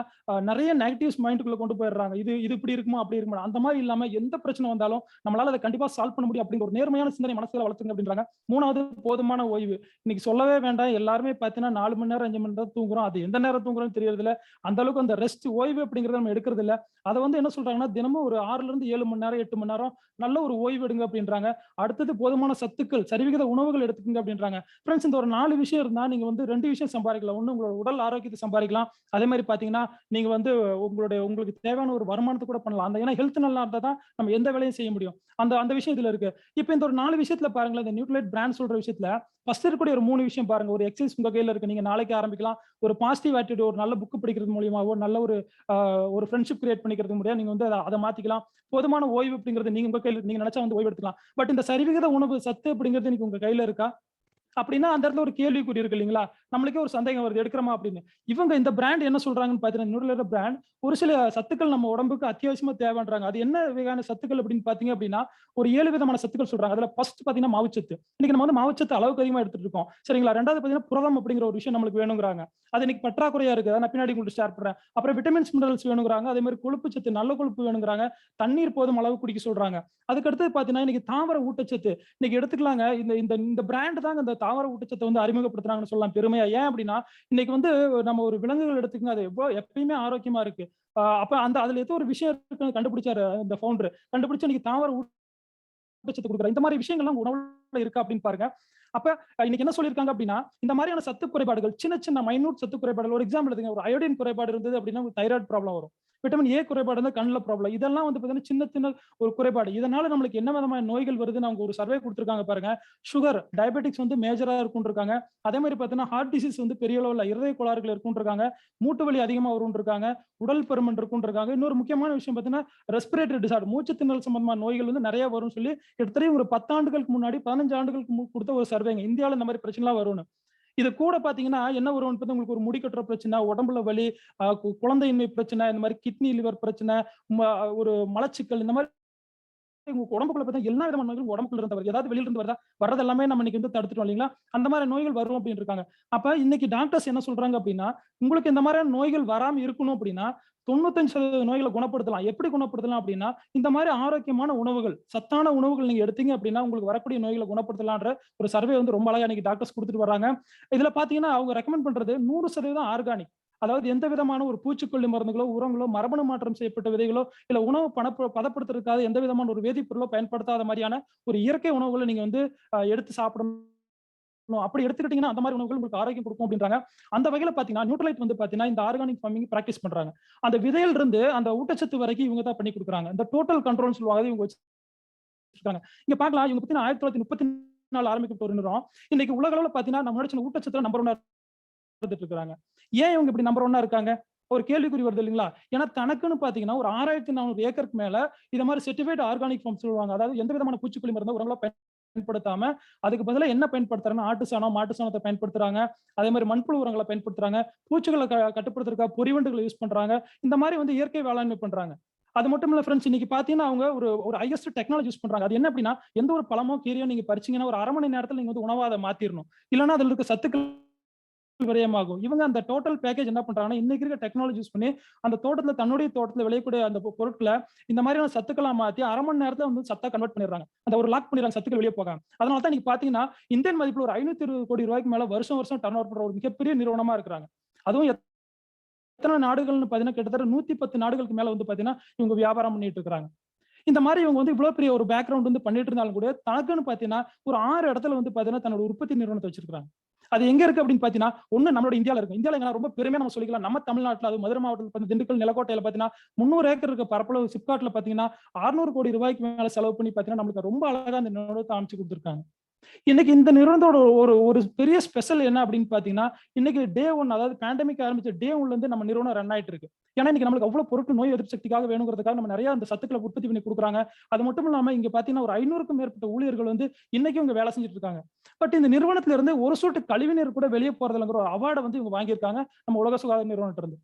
நிறைய நெகட்டிவ்ஸ் மைண்டுக்குள்ள கொண்டு போயிடுறாங்க. இது இப்படி இருக்குமா அப்படி இருக்குமா, அந்த மாதிரி இல்லாம எந்த பிரச்சனை வந்தாலும் நம்மளால அதை கண்டிப்பா சால்வ் பண்ண முடியும் அப்படிங்கிற ஒரு நேர்மையான சிந்தனை மனசுல வளர்த்துங்க அப்படின்றாங்க. 3வது போதுமான ஓய்வு. இன்னைக்கு சொல்லவே வேண்டாம், எல்லாருமே பாத்தீங்கன்னா 4 மணி நேரம் 5 மணி நேரம் தூங்குறோம். அது எந்த நேரம் தூங்குறோம்னு தெரியறதில்ல. அந்த அளவுக்கு அந்த ரெஸ்ட் ஓய்வு அப்படிங்கறத நம்ம எடுக்கிறது இல்ல. அதை வந்து என்ன சொல்றாங்கன்னா தினமும் ஒரு 6ல இருந்து 7 மணி நேரம் 8 மணி நேரம் நல்ல ஒரு ஓய்வு எடுங்க அப்படின்றாங்க. அடுத்தது போதுமான சத்துக்கள் சரிவிகித உணவுகள் எடுத்துக்கங்க அப்படின்றாங்க. ஃப்ரெண்ட்ஸ், இந்த ஒரு 4 விஷயம் இருந்தா நீங்க வந்து 2 விஷயம் சம்பாதிக்கலாம். ஒண்ணு உங்களோட உடல் ஆரோக்கியத்தை சம்பாதிக்கலாம். அதே மாதிரி பாத்தீங்கன்னா நீங்க வந்து உங்களுக்கு தேவையான ஒரு வருமானத்தை கூட பண்ணலாம். அந்த ஏன்னா ஹெல்த் நல்லா இருந்தா தான் நம்ம எந்த வேலையும் செய்ய முடியும். அந்த அந்த விஷயம் இதுல இருக்கு. இப்ப இந்த ஒரு 4 விஷயத்துல பாருங்களேன், இந்த நியூட்ரிலைட் பிராண்ட் சொல்ற விஷயத்துல ஃபர்ஸ்ட் இருக்கக்கூடிய ஒரு 3 விஷயம் பாருங்க. ஒரு எக்ஸசைஸ் உங்க கையில இருக்கு. நீங்க நாளைக்கு ஆரம்பிக்கலாம். ஒரு பாசிட்டிவ் ஆட்டிடியூட், ஒரு நல்ல புக் படிக்கிறது மூலியமாவோ, நல்ல ஒரு ஃப்ரெண்ட்ஷிப் கிரியேட் பண்ணிக்கிறது முடியாது. நீங்க வந்து அதை மாத்திக்கலாம். போதுமான ஓய்வு அப்படிங்கிறது நீங்க உங்க கையில நீங்க நினைச்சா வந்து ஓய்வு எடுத்துக்கலாம். பட் இந்த சரிவிகித உணவு சத்து அப்படிங்கிறது இன்னைக்கு உங்க கையில இருக்கா? அப்படின்னா அந்த இடத்துல ஒரு கேள்விக்குறி இருக்கு இல்லைங்களா? நம்மளுக்கே ஒரு சந்தேகம் வருது, எடுக்கிறோமா அப்படின்னு. இவங்க இந்த பிராண்ட் என்ன சொல்றாங்கன்னு பாத்தீங்கன்னா, நியூட்ரிலைட் பிராண்ட் ஒரு சில சத்துக்கள் நம்ம உடம்புக்கு அத்தியாவசியமா தேவைன்றாங்க. அது என்ன வகையான சத்துக்கள் அப்படின்னு பாத்தீங்க அப்படின்னா, ஒரு 7 விதமான சத்துக்கள் சொல்றாங்க. அதுல ஃபர்ஸ்ட் பாத்தீங்கன்னா மாவுச்சத்து. இன்னைக்கு நம்ம வந்து மாவுச்சத்து அளவுக்கு அதிகமா எடுத்துட்டு இருக்கோம், சரிங்களா? ரெண்டாவது பாத்தீங்கன்னா புரதம் அப்படிங்கிற ஒரு விஷயம் நம்மளுக்கு வேணுங்கிறாங்க. அது இன்னைக்கு பற்றாக்குறையா இருக்கு. அதை நான் பின்னாடி உங்களுக்கு ஷேர் பண்றேன். அப்புறம் விட்டமின்ஸ் மினரல்ஸ் வேணுங்கிறாங்க. அதே மாதிரி கொழுப்பு சத்து, நல்ல கொழுப்பு வேணுங்கிறாங்க. தண்ணீர் போதும் அளவு குடிக்க சொல்றாங்க. அதுக்கு அடுத்து பாத்தீங்கன்னா இன்னைக்கு தாவர ஊட்டச்சத்து இன்னைக்கு எடுத்துக்கலாங்க. இந்த இந்த இந்த பிராண்ட் தாங்க இந்த தாவர ஊட்டச்சத்தை வந்து அறிமுகப்படுத்துறாங்கன்னு சொல்லலாம் பெருமையா. ஏன் அப்படின்னா இன்னைக்கு வந்து நம்ம ஒரு விலங்குகள் எடுத்துக்கங்க, அது எப்பயுமே ஆரோக்கியமா இருக்கு. அப்ப அதுல ஏதோ ஒரு விஷயம் இருக்குன்னு கண்டுபிடிச்சாரு இந்த ஃபவுண்டர். கண்டுபிடிச்சு இன்னைக்கு தாவர ஊட்டச்சத்து கொடுக்குறாரு. இந்த மாதிரி விஷயங்கள்லாம் உணவுல இருக்கா அப்படின்னு பாருங்க. அப்ப இன்னைக்கு என்ன சொல்லியிருக்காங்க அப்படின்னா, இந்த மாதிரியான சத்து குறைபாடுகள், சின்ன சின்ன மைனூட் சத்து குறைபாடுகள், ஒரு எக்ஸாம்பிள் எடுத்துங்க. ஒரு அயோடின் குறைபாடு இருந்தது அப்படின்னா தைராய்டு ப்ராப்ளம் வரும். விட்டமின் ஏ குறைபாடு இருந்தா கண்ணுல ப்ராப்ளம். இதெல்லாம் வந்து பாத்தீங்கன்னா சின்ன சின்ன ஒரு குறைபாடு. இதனால நம்மளுக்கு என்ன விதமான நோய்கள் வருதுன்னு அவங்க ஒரு சர்வே கொடுத்திருக்காங்க பாருங்க. சுகர், டயபெட்டிக்ஸ் வந்து மேஜரா இருக்கும்னு இருக்காங்க. அதே மாதிரி பாத்தீங்கன்னா ஹார்ட் டிசீஸ் வந்து பெரிய அளவுல இருதய கோளாறுகள் இருக்கும்னு இருக்காங்க. மூட்டு வலி அதிகமா வரும்னு இருக்காங்க. உடல் பருமன் இருக்கும்னு இருக்காங்க. இன்னொரு முக்கியமான விஷயம் பாத்தீங்கன்னா ரெஸ்பிரேட்டரி டிசார்டர், மூச்சு திணறல் சம்பந்தமான நோய்கள் வந்து நிறைய வரும்னு சொல்லி கிட்டத்தட்ட ஒரு 10 ஆண்டுகளுக்கு முன்னாடி 15 ஆண்டுகளுக்கு கொடுத்த ஒரு சர்வேங்க. இந்தியாவில் இந்த மாதிரி பிரச்சனை எல்லாம் வரும்னு. இது கூட பாத்தீங்கன்னா என்ன வரும், உங்களுக்கு ஒரு முடி கட்டுற பிரச்சனை, உடம்புல வலி, குழந்தையின்மை பிரச்சனை, இந்த மாதிரி கிட்னி லிவர் பிரச்சனை, ஒரு மலச்சிக்கல், இந்த மாதிரி உங்க உடம்புக்குள்ள பார்த்தா எல்லா விதமான நோய்களும் உடம்புக்குள்ள இருந்து வருது. ஏதாவது வெளியில இருந்து வருதா? வர்றது எல்லாமே நம்ம இன்னைக்கு வந்து தடுத்துட்டோம் இல்லைங்களா? அந்த மாதிரி நோய்கள் வரும் அப்படின்னு இருக்காங்க. அப்ப இன்னைக்கு டாக்டர்ஸ் என்ன சொல்றாங்க அப்படின்னா, உங்களுக்கு இந்த மாதிரியான நோய்கள் வராம இருக்கணும் அப்படின்னா 95% நோய்களை குணப்படுத்தலாம். எப்படி குணப்படுத்தலாம் அப்படின்னா, இந்த மாதிரி ஆரோக்கியமான உணவுகள், சத்தான உணவுகள் நீங்க எடுத்தீங்க அப்படின்னா உங்களுக்கு வரக்கூடிய நோய்களை குணப்படுத்தலான்ற ஒரு சர்வே வந்து ரொம்ப அழகா இன்னைக்கு டாக்டர்ஸ் கொடுத்துட்டு வராங்க. இதுல பாத்தீங்கன்னா அவங்க ரெக்கமெண்ட் பண்றது 100% ஆர்கானிக். அதாவது எந்த விதமான ஒரு பூச்சிக்கொல்லி மருந்துகளோ, உரங்களோ, மரபணு மாற்றம் செய்யப்பட்ட விதைகளோ, இல்ல உணவு பதப்படுத்துறதுக்காக எந்த விதமான ஒரு வேதிப்பொருளோ பயன்படுத்தாத மாதிரியான ஒரு இயற்கை உணவுகளை நீங்க வந்து எடுத்து சாப்பிடணும். அப்படி எடுத்துக்கிட்டீங்கன்னா அந்த மாதிரி உணவுகள் உங்களுக்கு ஆரோக்கியம் கொடுக்கும் அப்படின்றாங்க. அந்த வகையில பாத்தீங்கன்னா நியூட்ரிலைட் வந்து பாத்தீங்கன்னா இந்த ஆர்கானிக் ஃபார்மிங் பிராக்டிஸ் பண்றாங்க. அந்த விதையில இருந்து அந்த ஊட்டச்சத்து வரைக்கும் இவங்க தான் பண்ணி கொடுக்குறாங்க. இந்த டோட்டல் கண்ட்ரோல் சொல்லுவாங்க இவங்க வச்சிருக்காங்க. இங்க பாக்கலாம், இவங்க பாத்தீங்கன்னா 1934 ஆரம்பிக்கப்பட்ட ஒரு நிறுவனம் இன்னைக்கு உலக அளவுல பாத்தீங்கன்னா நம்ம ஊட்டச்சத்துல நம்பர் 1 இருந்துட்டு இருக்காங்க. ஏன் இவங்க இப்படி நம்பர் 1 இருக்காங்க? ஒரு கேள்விக்குறி வருது இல்லைங்களா? ஏன்னா தனக்குன்னு பாத்தீங்கன்னா ஒரு 6400 ஏக்கருக்கு மேல இத மாதிரி சர்டிஃபைட் ஆர்கானிக் ஃபார்ம் சொல்லுவாங்க. அதாவது எந்த விதமான பூச்சிக்கொல்லி மருந்து உரங்களோ பயன்படுத்தாம அதுக்கு பதிலா என்ன பயன்படுத்துறாங்கன்னா ஆட்டு சாணம், மாட்டு சாணத்தை பயன்படுத்துறாங்க. அதே மாதிரி மண்புழு உரங்களை பயன்படுத்துறாங்க. பூச்சிகளை கட்டுப்படுத்துறதுக்காக பொறிவண்டுகளை யூஸ் பண்றாங்க. இந்த மாதிரி வந்து இயற்கை வேளாண்மை பண்றாங்க. அது மட்டும் இல்ல ஃப்ரெண்ட்ஸ், இன்னைக்கு பாத்தீங்கன்னா அவங்க ஒரு ஹையஸ்ட் டெக்னாலஜி யூஸ் பண்றாங்க. அது என்ன அப்படின்னா, எந்த ஒரு பழமோ கீரையோ நீங்க பறிச்சீங்கன்னா ஒரு 1/2 மணி நேரத்துல நீங்க வந்து உணவா அதை மாத்திரணும். இல்லைன்னா அதுல இருக்க சத்துக்கள் விரயமாகும். இவங்க அந்த டோட்டல் பேக்கேஜ் என்ன பண்றாங்கன்னா, இன்னைக்கு இருக்க டெக்னாலஜி யூஸ் பண்ணி அந்த தோட்டத்துல தன்னுடைய தோட்டத்துல விளையக்கூடிய அந்த பொருட்களை இந்த மாதிரியான சத்துக்களா மாத்தி 1/2 மணி நேரத்துல வந்து சத்தா கன்வெர்ட் பண்ணிடுறாங்க. அந்த ஒரு லாக் பண்ணிடுறாங்க, சத்துக்கள் வெளியே போகாம. அதனால தான் நீங்க பாத்தீங்கன்னா இந்தியன் மதிப்புல ஒரு 520 கோடி ரூபாய்க்கு மேல வருஷம் வருஷம் டர்ன் ஓவர் பண்ற ஒரு மிகப்பெரிய நிறுவனமா இருக்கிறாங்க. அதுவும் எத்தனை நாடுகள்னு பாத்தீங்கன்னா கிட்டத்தட்ட 110 நாடுகளுக்கு மேல வந்து பாத்தீங்கன்னா இவங்க வியாபாரம் பண்ணிட்டு இருக்காங்க. இந்த மாதிரி இவங்க வந்து இவ்வளவு பெரிய ஒரு பேக்ரவுண்ட் வந்து பண்ணிட்டு இருந்தாலும் கூட தனக்குன்னு பாத்தீங்கன்னா ஒரு 6 இடத்துல வந்து பாத்தீங்கன்னா தன்னோட உற்பத்தி நிறுவனத்தை வச்சிருக்காங்க. அது எங்க இருக்கு அப்படின்னு பாத்தீங்கன்னா, ஒண்ணு நம்மளோட இந்தியால இருக்கு. இந்தியால ரொம்ப பெருமையா நம்ம சொல்லிக்கலாம். நம்ம தமிழ்நாட்டுல, அது மதுரை மாவட்டத்தில் திண்டுக்கல், நிலக்கோட்டையில பாத்தீங்கன்னா 300 ஏக்கர் இருக்க பரப்பளவு சிப்காட்ல பாத்தீங்கன்னா 600 கோடி ரூபாய்க்கு மேல செலவு பண்ணி பாத்தீங்கன்னா நம்மளுக்கு ரொம்ப அழகா அந்த நிறுவனத்தை அமைச்சு கொடுத்துருக்காங்க. இன்னைக்கு இந்த நிறுவனத்தோட ஒரு பெரிய ஸ்பெஷல் என்ன அப்படின்னு பாத்தீங்கன்னா, இன்னைக்கு டே 1, அதாவது பேண்டமிக் ஆரம்பிச்ச டே 1ல இருந்து நம்ம நிறுவனம் ரன் ஆயிட்டு இருக்கு. ஏன்னா இன்னைக்கு நம்மளுக்கு அவ்வளவு பொருட்கள் நோய் எதிர்ப்பு சக்திக்காக வேணுங்கிறதுக்காக நம்ம நிறைய அந்த சத்துக்களை உற்பத்தி பண்ணி கொடுக்குறாங்க. அது மட்டும் இல்லாம இங்க பாத்தீங்கன்னா ஒரு 500க்கும் மேற்பட்ட ஊழியர்கள் வந்து இன்னைக்கும் இங்க வேலை செஞ்சுட்டு இருக்காங்க. பட் இந்த நிறுவனத்துல இருந்து ஒரு சொட்டு கழிவுநீர் கூட வெளியே போறதுங்கிற ஒரு அவார்டை வந்து இவங்க வாங்கியிருக்காங்க நம்ம உலக சுகாதார நிறுவனத்துல இருந்து.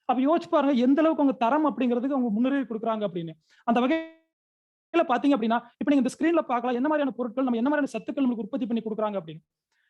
அப்ப யோசிச்சு பாருங்க எந்த அளவுக்கு அவங்க தரம் அப்படிங்கிறதுக்கு அவங்க முன்னுரிமை கொடுக்குறாங்க அப்படின்னு. அந்த வகையில பாத்தீங்க அப்படின்னா, இப்ப நீங்க இந்த ஸ்கிரீன்ல பார்க்கலாம் என்ன மாதிரியான பொருட்கள், நம்ம என்ன மாதிரியான சத்துக்கள் நமக்கு உற்பத்தி பண்ணி கொடுக்குறாங்க அப்படின்னு.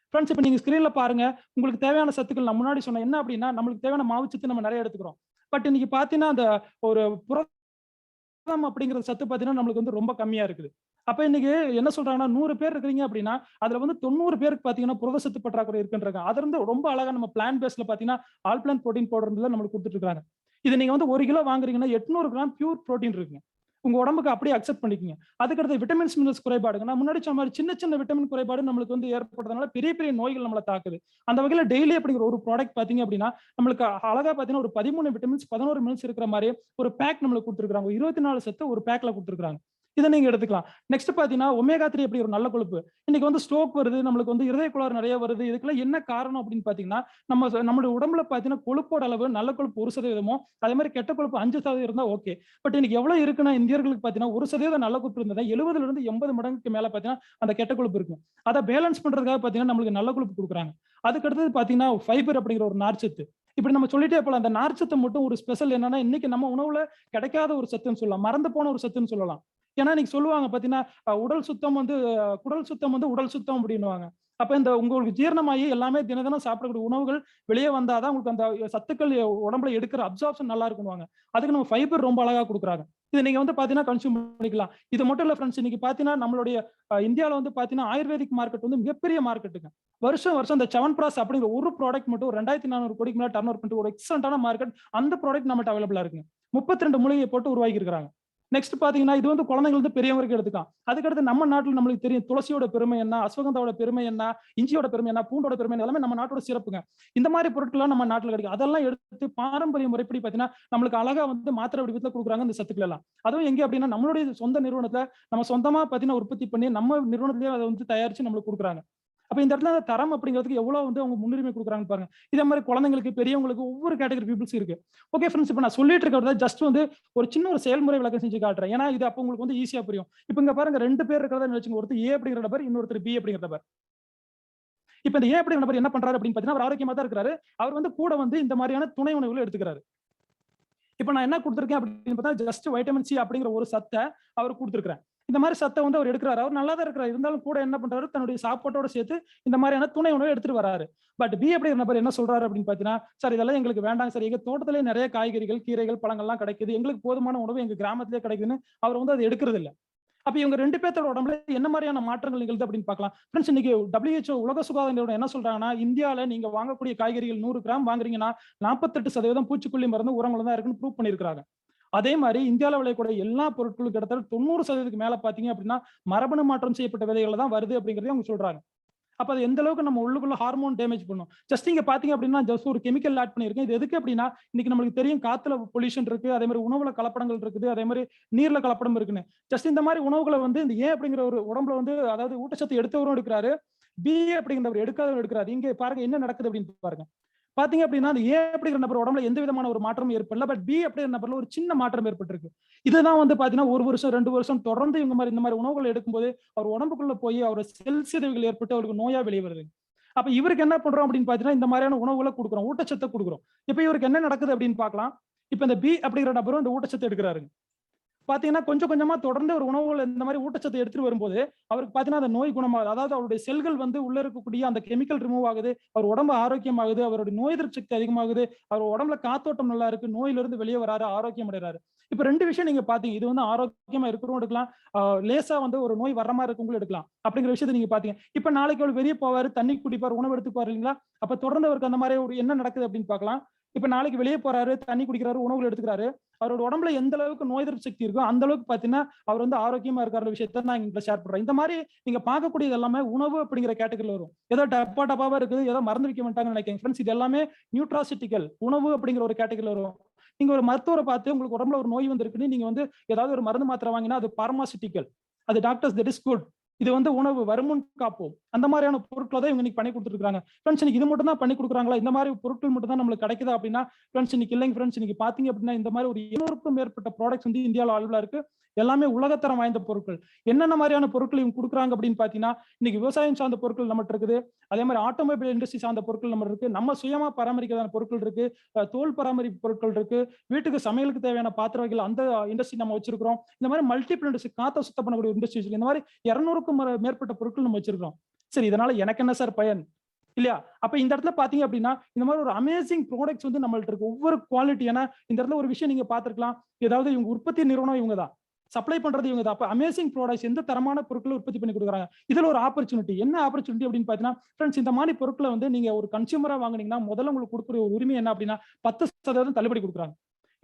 ஃப்ரெண்ட்ஸ், இப்ப நீங்க ஸ்கிரீன்ல பாருங்க, உங்களுக்கு தேவையான சத்துக்கள் நான் முன்னாடி சொன்ன என்ன அப்படின்னா, நம்மளுக்கு தேவையான மாவுச்சத்து நம்ம நிறைய எடுத்துக்கிறோம். பட் இன்னைக்கு பாத்தீங்கன்னா அந்த ஒரு புரதம் அப்படிங்கிற சத்து பாத்தீங்கன்னா நம்மளுக்கு வந்து ரொம்ப கம்மியா இருக்குது. அப்ப இன்னைக்கு என்ன சொல்றாங்கன்னா 100 பேர் இருக்கீங்க அப்படின்னா அதுல வந்து 90 பேருக்கு பாத்தீங்கன்னா புரத சத்து பற்றாக்குறை இருக்குன்றாங்க. அது இருந்து ரொம்ப அழகா நம்ம பிளான் பேஸ்ல பாத்தீங்கன்னா ஆல் பிளான் புரோட்டீன் பவுடர் நம்மளுக்கு கொடுத்துட்டு இருக்காங்க. இது நீங்க வந்து 1 கிலோ வாங்குறீங்கன்னா 800 கிராம் பியூர் புரோட்டீன் இருக்குங்க. உங்க உடம்புக்கு அப்படியே அக்செப்ட் பண்ணிக்கங்க. அதுக்கடுத்து விட்டமின்ஸ் மினரல்ஸ் குறைபாடுங்க. நான் முன்னாடி சொன்ன மாதிரி சின்ன சின்ன விட்டமின் குறைபாடு நம்மளுக்கு வந்து ஏற்படுறதுனால பெரிய பெரிய நோய்கள் நம்மளை தாக்குது. அந்த வகையில டெய்லி அப்படிங்கிற ஒரு ப்ராடக்ட் பாத்தீங்க அப்படின்னா நம்மளுக்கு அழகா பாத்தீங்கன்னா ஒரு 13 விட்டமின்ஸ் 11 மினரல்ஸ் இருக்கிற மாதிரி ஒரு பேக் நம்மளுக்கு கொடுத்துருக்காங்க. 24 சத்து ஒரு பேக்ல கொடுத்துருக்காங்க. இதை நீங்க எடுத்துக்கலாம். நெக்ஸ்ட் பாத்தீங்கன்னா ஒமேகா 3 அப்படி ஒரு நல்ல கொழுப்பு. இன்னைக்கு வந்து ஸ்ட்ரோக் வருது, நம்மளுக்கு வந்து இருதய கோளாறு நிறைய வருது. இதுக்கெல்லாம் என்ன காரணம் அப்படின்னு பாத்தீங்கன்னா நம்மளுடைய உடம்புல பாத்தீங்கன்னா கொழுப்போட அளவு நல்ல கொழுப்பு 1% அதே மாதிரி கெட்ட கொழுப்பு 5% இருந்தா ஓகே. பட் இன்னைக்கு எவ்வளவு இருக்குன்னா இந்தியர்களுக்கு பாத்தீங்கன்னா 1% நல்ல கொழுப்பு இருந்தா 70 இருந்து 80 மடங்குக்கு மேல பாத்தீங்கன்னா அந்த கெட்ட கொழுப்பு இருக்கு. அதை பேலன்ஸ் பண்றதுக்காக பாத்தீங்கன்னா நம்மளுக்கு நல்ல கொழுப்பு கொடுக்குறாங்க. அதுக்கு அடுத்தது பாத்தீங்கன்னா ஃபைபர் அப்படிங்கிற ஒரு நார்ச்சத்து. இப்படி நம்ம சொல்லிட்டே போலாம். அந்த நார்ச்சத்தை மட்டும் ஒரு ஸ்பெஷல் என்னன்னா இன்னைக்கு நம்ம உணவுல கிடைக்காத ஒரு சத்துன்னு சொல்லலாம், மறந்து போன ஒரு சத்துன்னு சொல்லலாம். ஏன்னா நீங்க சொல்லுவாங்க பாத்தீங்கன்னா குடல் சுத்தம் வந்து உடல் சுத்தம் அப்படின்னுவாங்க. அப்ப இந்த உங்களுக்கு ஜீரணமாகி எல்லாமே தினம் சாப்பிடக்கூடிய உணவுகள் வெளியே வந்தாதான் உங்களுக்கு அந்த சத்துக்கள் உடம்புல எடுக்கிற அப்சார்ப்ஷன் நல்லா இருக்குவாங்க. அதுக்கு நம்ம ஃபைபர் ரொம்ப அழகா கொடுக்குறாங்க. இது நீங்க வந்து பாத்தீங்கன்னா கன்சியூம் பண்ணிக்கலாம். இது மட்டும் இல்ல ஃப்ரெண்ட்ஸ், இன்னைக்கு பாத்தீங்கன்னா நம்மளுடைய இந்தியாவில வந்து பாத்தீங்கன்னா ஆயுர்வேதிக் மார்க்கெட் வந்து மிகப்பெரிய மார்க்கெட்டுங்க. வருஷம் இந்த செவன்பிராஸ் அப்படிங்கிற ஒரு ப்ராடக்ட் மட்டும் 2400 கோடிக்கு மேல டர்ன் ஓவர் பண்ணிட்டு ஒரு எக்ஸலண்டான மார்க்கெட். அந்த ப்ராடக்ட் நம்மகிட்ட அவைலபிளா இருக்குங்க. 32 மூலிகையை போட்டு உருவாக்கி இருக்காங்க. நெக்ஸ்ட் பாத்தீங்கன்னா இது வந்து குழந்தைகள் வந்து பெரியவங்களுக்கு எடுத்துக்கலாம். அதுக்கடுத்து நம்ம நாட்டுல நம்மளுக்கு தெரியும் துளசியோட பெருமை என்ன, அஸ்வகந்தாவோட பெருமை என்ன, இஞ்சியோட பெருமை என்ன, பூண்டோட பெருமை என்ன, எல்லாமே நம்ம நாட்டோட சிறப்புங்க. இந்த மாதிரி பொருட்கள் நம்ம நாட்டுல கிடைக்கும். அதெல்லாம் எடுத்து பாரம்பரிய முறைப்படி பாத்தீங்கன்னா நம்மளுக்கு அழகா வந்து மாத்திரை வடிவத்துல கொடுக்குறாங்க இந்த சத்துக்கள் எல்லாம். அதுவும் எங்க அப்படின்னா நம்மளுடைய சொந்த நிறுவனத்துல நம்ம சொந்தமா பாத்தீங்கன்னா உற்பத்தி பண்ணி நம்ம நிறுவனத்திலேயே அதை வந்து தயாரிச்சு நம்மளுக்கு கொடுக்குறாங்க. அப்ப இந்த இடத்துல தரம் அப்படிங்கிறதுக்கு எவ்வளவு வந்து அவங்க முன்னுரிமை கொடுக்குறாங்க பாருங்க. இதே மாதிரி குழந்தைங்களுக்கு பெரியவங்களுக்கு ஒவ்வொரு கேட்டகரி பீப்புள்ஸ் இருக்கு. ஓகே ஃப்ரெண்ட்ஸ், இப்ப நான் சொல்லிட்டு இருக்கிறத ஜஸ்ட் வந்து ஒரு சின்ன ஒரு செயல்முறை விளக்கம் செஞ்சு காட்டுறேன். ஏன்னா இது அப்ப உங்களுக்கு வந்து ஈஸியா புரியும். இப்ப இங்க பாருங்க 2 பேர் இருக்கிறத நினைச்சுங்க. ஒருத்தர் ஏ அப்படிங்கிற நபர், இன்னொருத்தர் பி அப்படிங்கிற நபர். இப்ப இந்த ஏ அப்படிங்கிற நபர் என்ன பண்றாரு அப்படின்னு பாத்தீங்கன்னா அவர் ஆரோக்கியமா தான் இருக்கிறாரு. அவர் வந்து கூட வந்து இந்த மாதிரியான துணை உணவுகளை எடுத்துக்கிறாரு. இப்ப நான் என்ன கொடுத்துருக்கேன் அப்படின்னு பார்த்தா ஜஸ்ட் வைட்டமின் சி அப்படிங்கிற ஒரு சத்தை அவர் கொடுத்துருக்கிறேன். இந்த மாதிரி சத்தை வந்து அவர் எடுக்கிறாரு. அவர் நல்லா தான் இருக்கிறார். இருந்தாலும் கூட என்ன பண்றாரு, தன்னுடைய சாப்பாட்டோட சேர்த்து இந்த மாதிரியான துணை உணவை எடுத்துட்டு வராரு. பட் பி அப்படிங்கிற நபர் என்ன சொல்றாரு அப்படின்னு பாத்தீங்கன்னா, சார் இதெல்லாம் எங்களுக்கு வேண்டாம் சார், எங்க தோட்டத்திலேயே நிறைய காய்கறிகள் கீரைகள் பழங்கள்லாம் கிடைக்குது, எங்களுக்கு போதுமான உணவு எங்க கிராமத்திலே கிடைக்குதுன்னு அவர் வந்து அதை எடுக்கிறது இல்லை. அப்ப இவங்க 2 பேர்த்தோட உடம்புல என்ன மாதிரியான மாற்றங்கள் நிகழ்து அப்படின்னு பார்க்கலாம். ஃப்ரெண்ட்ஸ், இன்னைக்கு WHO உலக சுகாதார நிறுவனம் என்ன சொல்றாங்கன்னா, இந்தியாவில நீங்க வாங்கக்கூடிய காய்கறிகள் 100 கிராம் வாங்குறீங்கன்னா 48% பூச்சிக்கொல்லி மருந்து உரங்கள் தான் இருக்குன்னு ப்ரூவ் பண்ணியிருக்காங்க. அதே மாதிரி இந்தியாவில் விளையக்கூடிய எல்லா பொருட்களும் கிட்டத்தட்ட 90% மேல பாத்தீங்க அப்படின்னா மரபணு மாற்றம் செய்யப்பட்ட விதைகள் தான் வருது அப்படிங்கறதையும் அவங்க சொல்றாங்க. அப்ப அது எந்த அளவுக்கு நம்ம உள்ளுக்குள்ள ஹார்மோன் டேமேஜ் பண்ணும். ஜஸ்ட் இங்க பாத்தீங்க அப்படின்னா ஜஸ்ட் ஒரு கெமிக்கல் ஆட் பண்ணிருக்கேன். இது எதுக்கு அப்படின்னா இன்னைக்கு நம்மளுக்கு தெரியும் காத்துல பொல்யூஷன் இருக்கு, அதே மாதிரி உணவுல கலப்படங்கள் இருக்குது, அதே மாதிரி நீர்ல கலப்படம் இருக்குன்னு. ஜஸ்ட் இந்த மாதிரி உணவுகளை வந்து இந்த ஏ அப்படிங்கிற ஒரு உடம்புல வந்து அதாவது ஊட்டச்சத்து எடுத்தவரும் எடுக்கிறாரு, பி அப்படிங்கிறவர் எடுக்காதவரும் எடுக்கிறாரு. இங்க பாருங்க என்ன நடக்குது அப்படின்னு பாருங்க. பாத்தீங்க அப்படின்னா அந்த ஏ அப்படிங்கிற நபர் உடம்புல எந்த விதமான ஒரு மாற்றமும் ஏற்படல. பட் பி அப்படிங்கிற நபர்ல ஒரு சின்ன மாற்றம் ஏற்பட்டிருக்கு. இதுதான் வந்து பாத்தீங்கன்னா 1 வருஷம் 2 வருஷம் தொடர்ந்து இந்த மாதிரி உணவுகள் எடுக்கும்போது அவர் உடம்புக்குள்ள போய் அவர் செல் சிதைவுகள் ஏற்பட்டு அவருக்கு நோயா வெளியே வருது. அப்ப இவருக்கு என்ன பண்றோம் அப்படின்னு பாத்தீங்கன்னா இந்த மாதிரியான உணவுகளை கொடுக்குறோம், ஊட்டச்சத்தை கொடுக்குறோம். இப்ப இவருக்கு என்ன நடக்குது அப்படின்னு பார்க்கலாம். இப்ப இந்த பி அப்படிங்கிற நபரும் இந்த ஊட்டச்சத்தை எடுக்கிறாரு. பாத்தீங்கன்னா கொஞ்சம் கொஞ்சமா தொடர்ந்து ஒரு உணவுகள் இந்த மாதிரி ஊட்டச்சத்தை எடுத்துட்டு வரும்போது அவருக்கு பாத்தீங்கன்னா அந்த நோய் குணமாகுது. அதாவது அவருடைய செல்கள் வந்து உள்ள இருக்கக்கூடிய அந்த கெமிக்கல் ரிமூவ் ஆகுது, அவர் உடம்பு ஆரோக்கியமாகுது, அவருடைய நோய் எதிர்ப்பு சக்தி அதிகமாகுது, அவர் உடம்புல காத்தோட்டம் நல்லா இருக்கு, நோயிலிருந்து வெளியே வராரு, ஆரோக்கியம் அடைறாரு. இப்ப 2 விஷயம் நீங்க பாத்தீங்க. இது வந்து ஆரோக்கியமா இருக்கிறவங்க எடுக்கலாம், லேசா வந்து ஒரு நோய் வர மாதிரி இருக்கவங்களும் எடுக்கலாம் அப்படிங்கிற விஷயத்தை நீங்க பாத்தீங்க. இப்ப நாளைக்கு அவர் வெளியே போவாரு, தண்ணி குடிப்பார், உணவு எடுத்துப்பாரு இல்லைங்களா? அப்ப தொடர்ந்து அவருக்கு அந்த மாதிரி ஒரு என்ன நடக்குது அப்படின்னு பார்க்கலாம். இப்ப நாளைக்கு வெளியே போறாரு, தண்ணி குடிக்கிறாரு, உணவுகள் எடுத்துக்கிறாரு, அவரோட உடம்புல எந்த அளவுக்கு நோய் எதிர்ப்பு சக்தி இருக்கோ அந்த அளவுக்கு பாத்தீங்கன்னா அவர் வந்து ஆரோக்கியமா இருக்கிற விஷயத்த நான் இங்க ஷேர் பண்றேன். இந்த மாதிரி நீங்க பார்க்கக்கூடியது எல்லாமே உணவு அப்படிங்கிற கேட்டகரியில வரும். ஏதோ டப்பாவா இருக்குது, ஏதோ மறந்து வைக்க மாட்டாங்கன்னு நினைக்கிறேன் ஃப்ரெண்ட்ஸ். இது எல்லாமே நியூட்ராசிட்டிக்கல் உணவு அப்படிங்கிற ஒரு கேட்டகரியில வரும். நீங்க ஒரு மருத்துவரை பார்த்து உங்களுக்கு உடம்புல ஒரு நோய் வந்திருக்குன்னு நீங்க வந்து ஏதாவது ஒரு மருந்து மாத்திரை வாங்கினா அது பார்மாசிட்டிக்கல், அது டாக்டர்ஸ் தட் இஸ் குட். இது வந்து உணவு வருமுன் காப்போம் அந்த மாதிரியான பொருட்களை தான் இவங்க இன்னைக்கு பண்ணி கொடுத்துருக்காங்க. ஃப்ரெண்ட்ஸ், இன்னைக்கு இது மட்டும் தான் பண்ணி கொடுக்குறாங்களா, இந்த மாதிரி பொருட்கள் மட்டும் தான் நம்மளுக்கு கிடைக்குதா அப்படின்னா ஃப்ரெண்ட்ஸ் இன்னைக்கு இல்லைங்க ஃப்ரெண்ட்ஸ். இன்னைக்கு பாத்தீங்க அப்படின்னா இந்த மாதிரி ஒரு 200க்கும் மேற்பட்ட ப்ராடக்ட்ஸ் வந்து இந்தியாவில் அவைலபிளா இருக்கு. எல்லாமே உலகத்தரம் வாய்ந்த பொருட்கள். என்னென்ன மாதிரியான பொருட்கள் இவங்க கொடுக்குறாங்க அப்படின்னு பாத்தீங்கன்னா இன்னைக்கு விவசாயம் சார்ந்த பொருட்கள் நம்மகிட்ட இருக்குது, அதே மாதிரி ஆட்டோமொபைல் இண்டஸ்ட்ரி சார்ந்த பொருட்கள் நம்ம இருக்கு, நம்ம சுயமா பராமரிக்கிறதான பொருட்கள் இருக்கு, தோல் பராமரிப்பு பொருட்கள் இருக்கு, வீட்டுக்கு சமையலுக்கு தேவையான பாத்திர வகைகள் அந்த இண்டஸ்ட்ரி நம்ம வச்சிருக்கிறோம். இந்த மாதிரி மல்டிபிள் இண்டஸ்ட்ரி, காத்த சுத்தம் பண்ணக்கூடிய இண்டஸ்ட்ரி, இந்த மாதிரி 200க்கும் மேற்பட்ட பொருட்கள் நம்ம வச்சிருக்கிறோம். சரி, இதனால எனக்கு என்ன சார் பயன் இல்லையா? அப்ப இந்த இடத்துல பாத்தீங்க அப்படின்னா இந்த மாதிரி ஒரு அமேசிங் ப்ராடக்ட்ஸ் வந்து நம்மள்ட்ட இருக்கு, ஒவ்வொரு குவாலிட்டி. ஏன்னா இந்த இடத்துல ஒரு விஷயம் நீங்க பாத்துருக்கலாம், ஏதாவது இவங்க உற்பத்தி நிறுவனம் இவங்க தான், சப்ளை பண்றது இவங்க தான். அப்ப அமேசிங் ப்ராடக்ட்ஸ், எந்த தரமான பொருட்களை உற்பத்தி பண்ணி கொடுக்குறாங்க. இதுல ஒரு ஆப்பர்ச்சுனிட்டி என்ன ஆப்பர்ச்சுனிட்டி அப்படின்னு பாத்தீங்கன்னா ஃப்ரெண்ட்ஸ், இந்த மாதிரி பொருட்களை வந்து நீங்க ஒரு கன்சியூமரா வாங்குனீங்கன்னா முதல்ல உங்களுக்கு கொடுக்குற ஒரு உரிமை என்ன அப்படின்னா 10% தள்ளுபடி கொடுக்குறாங்க.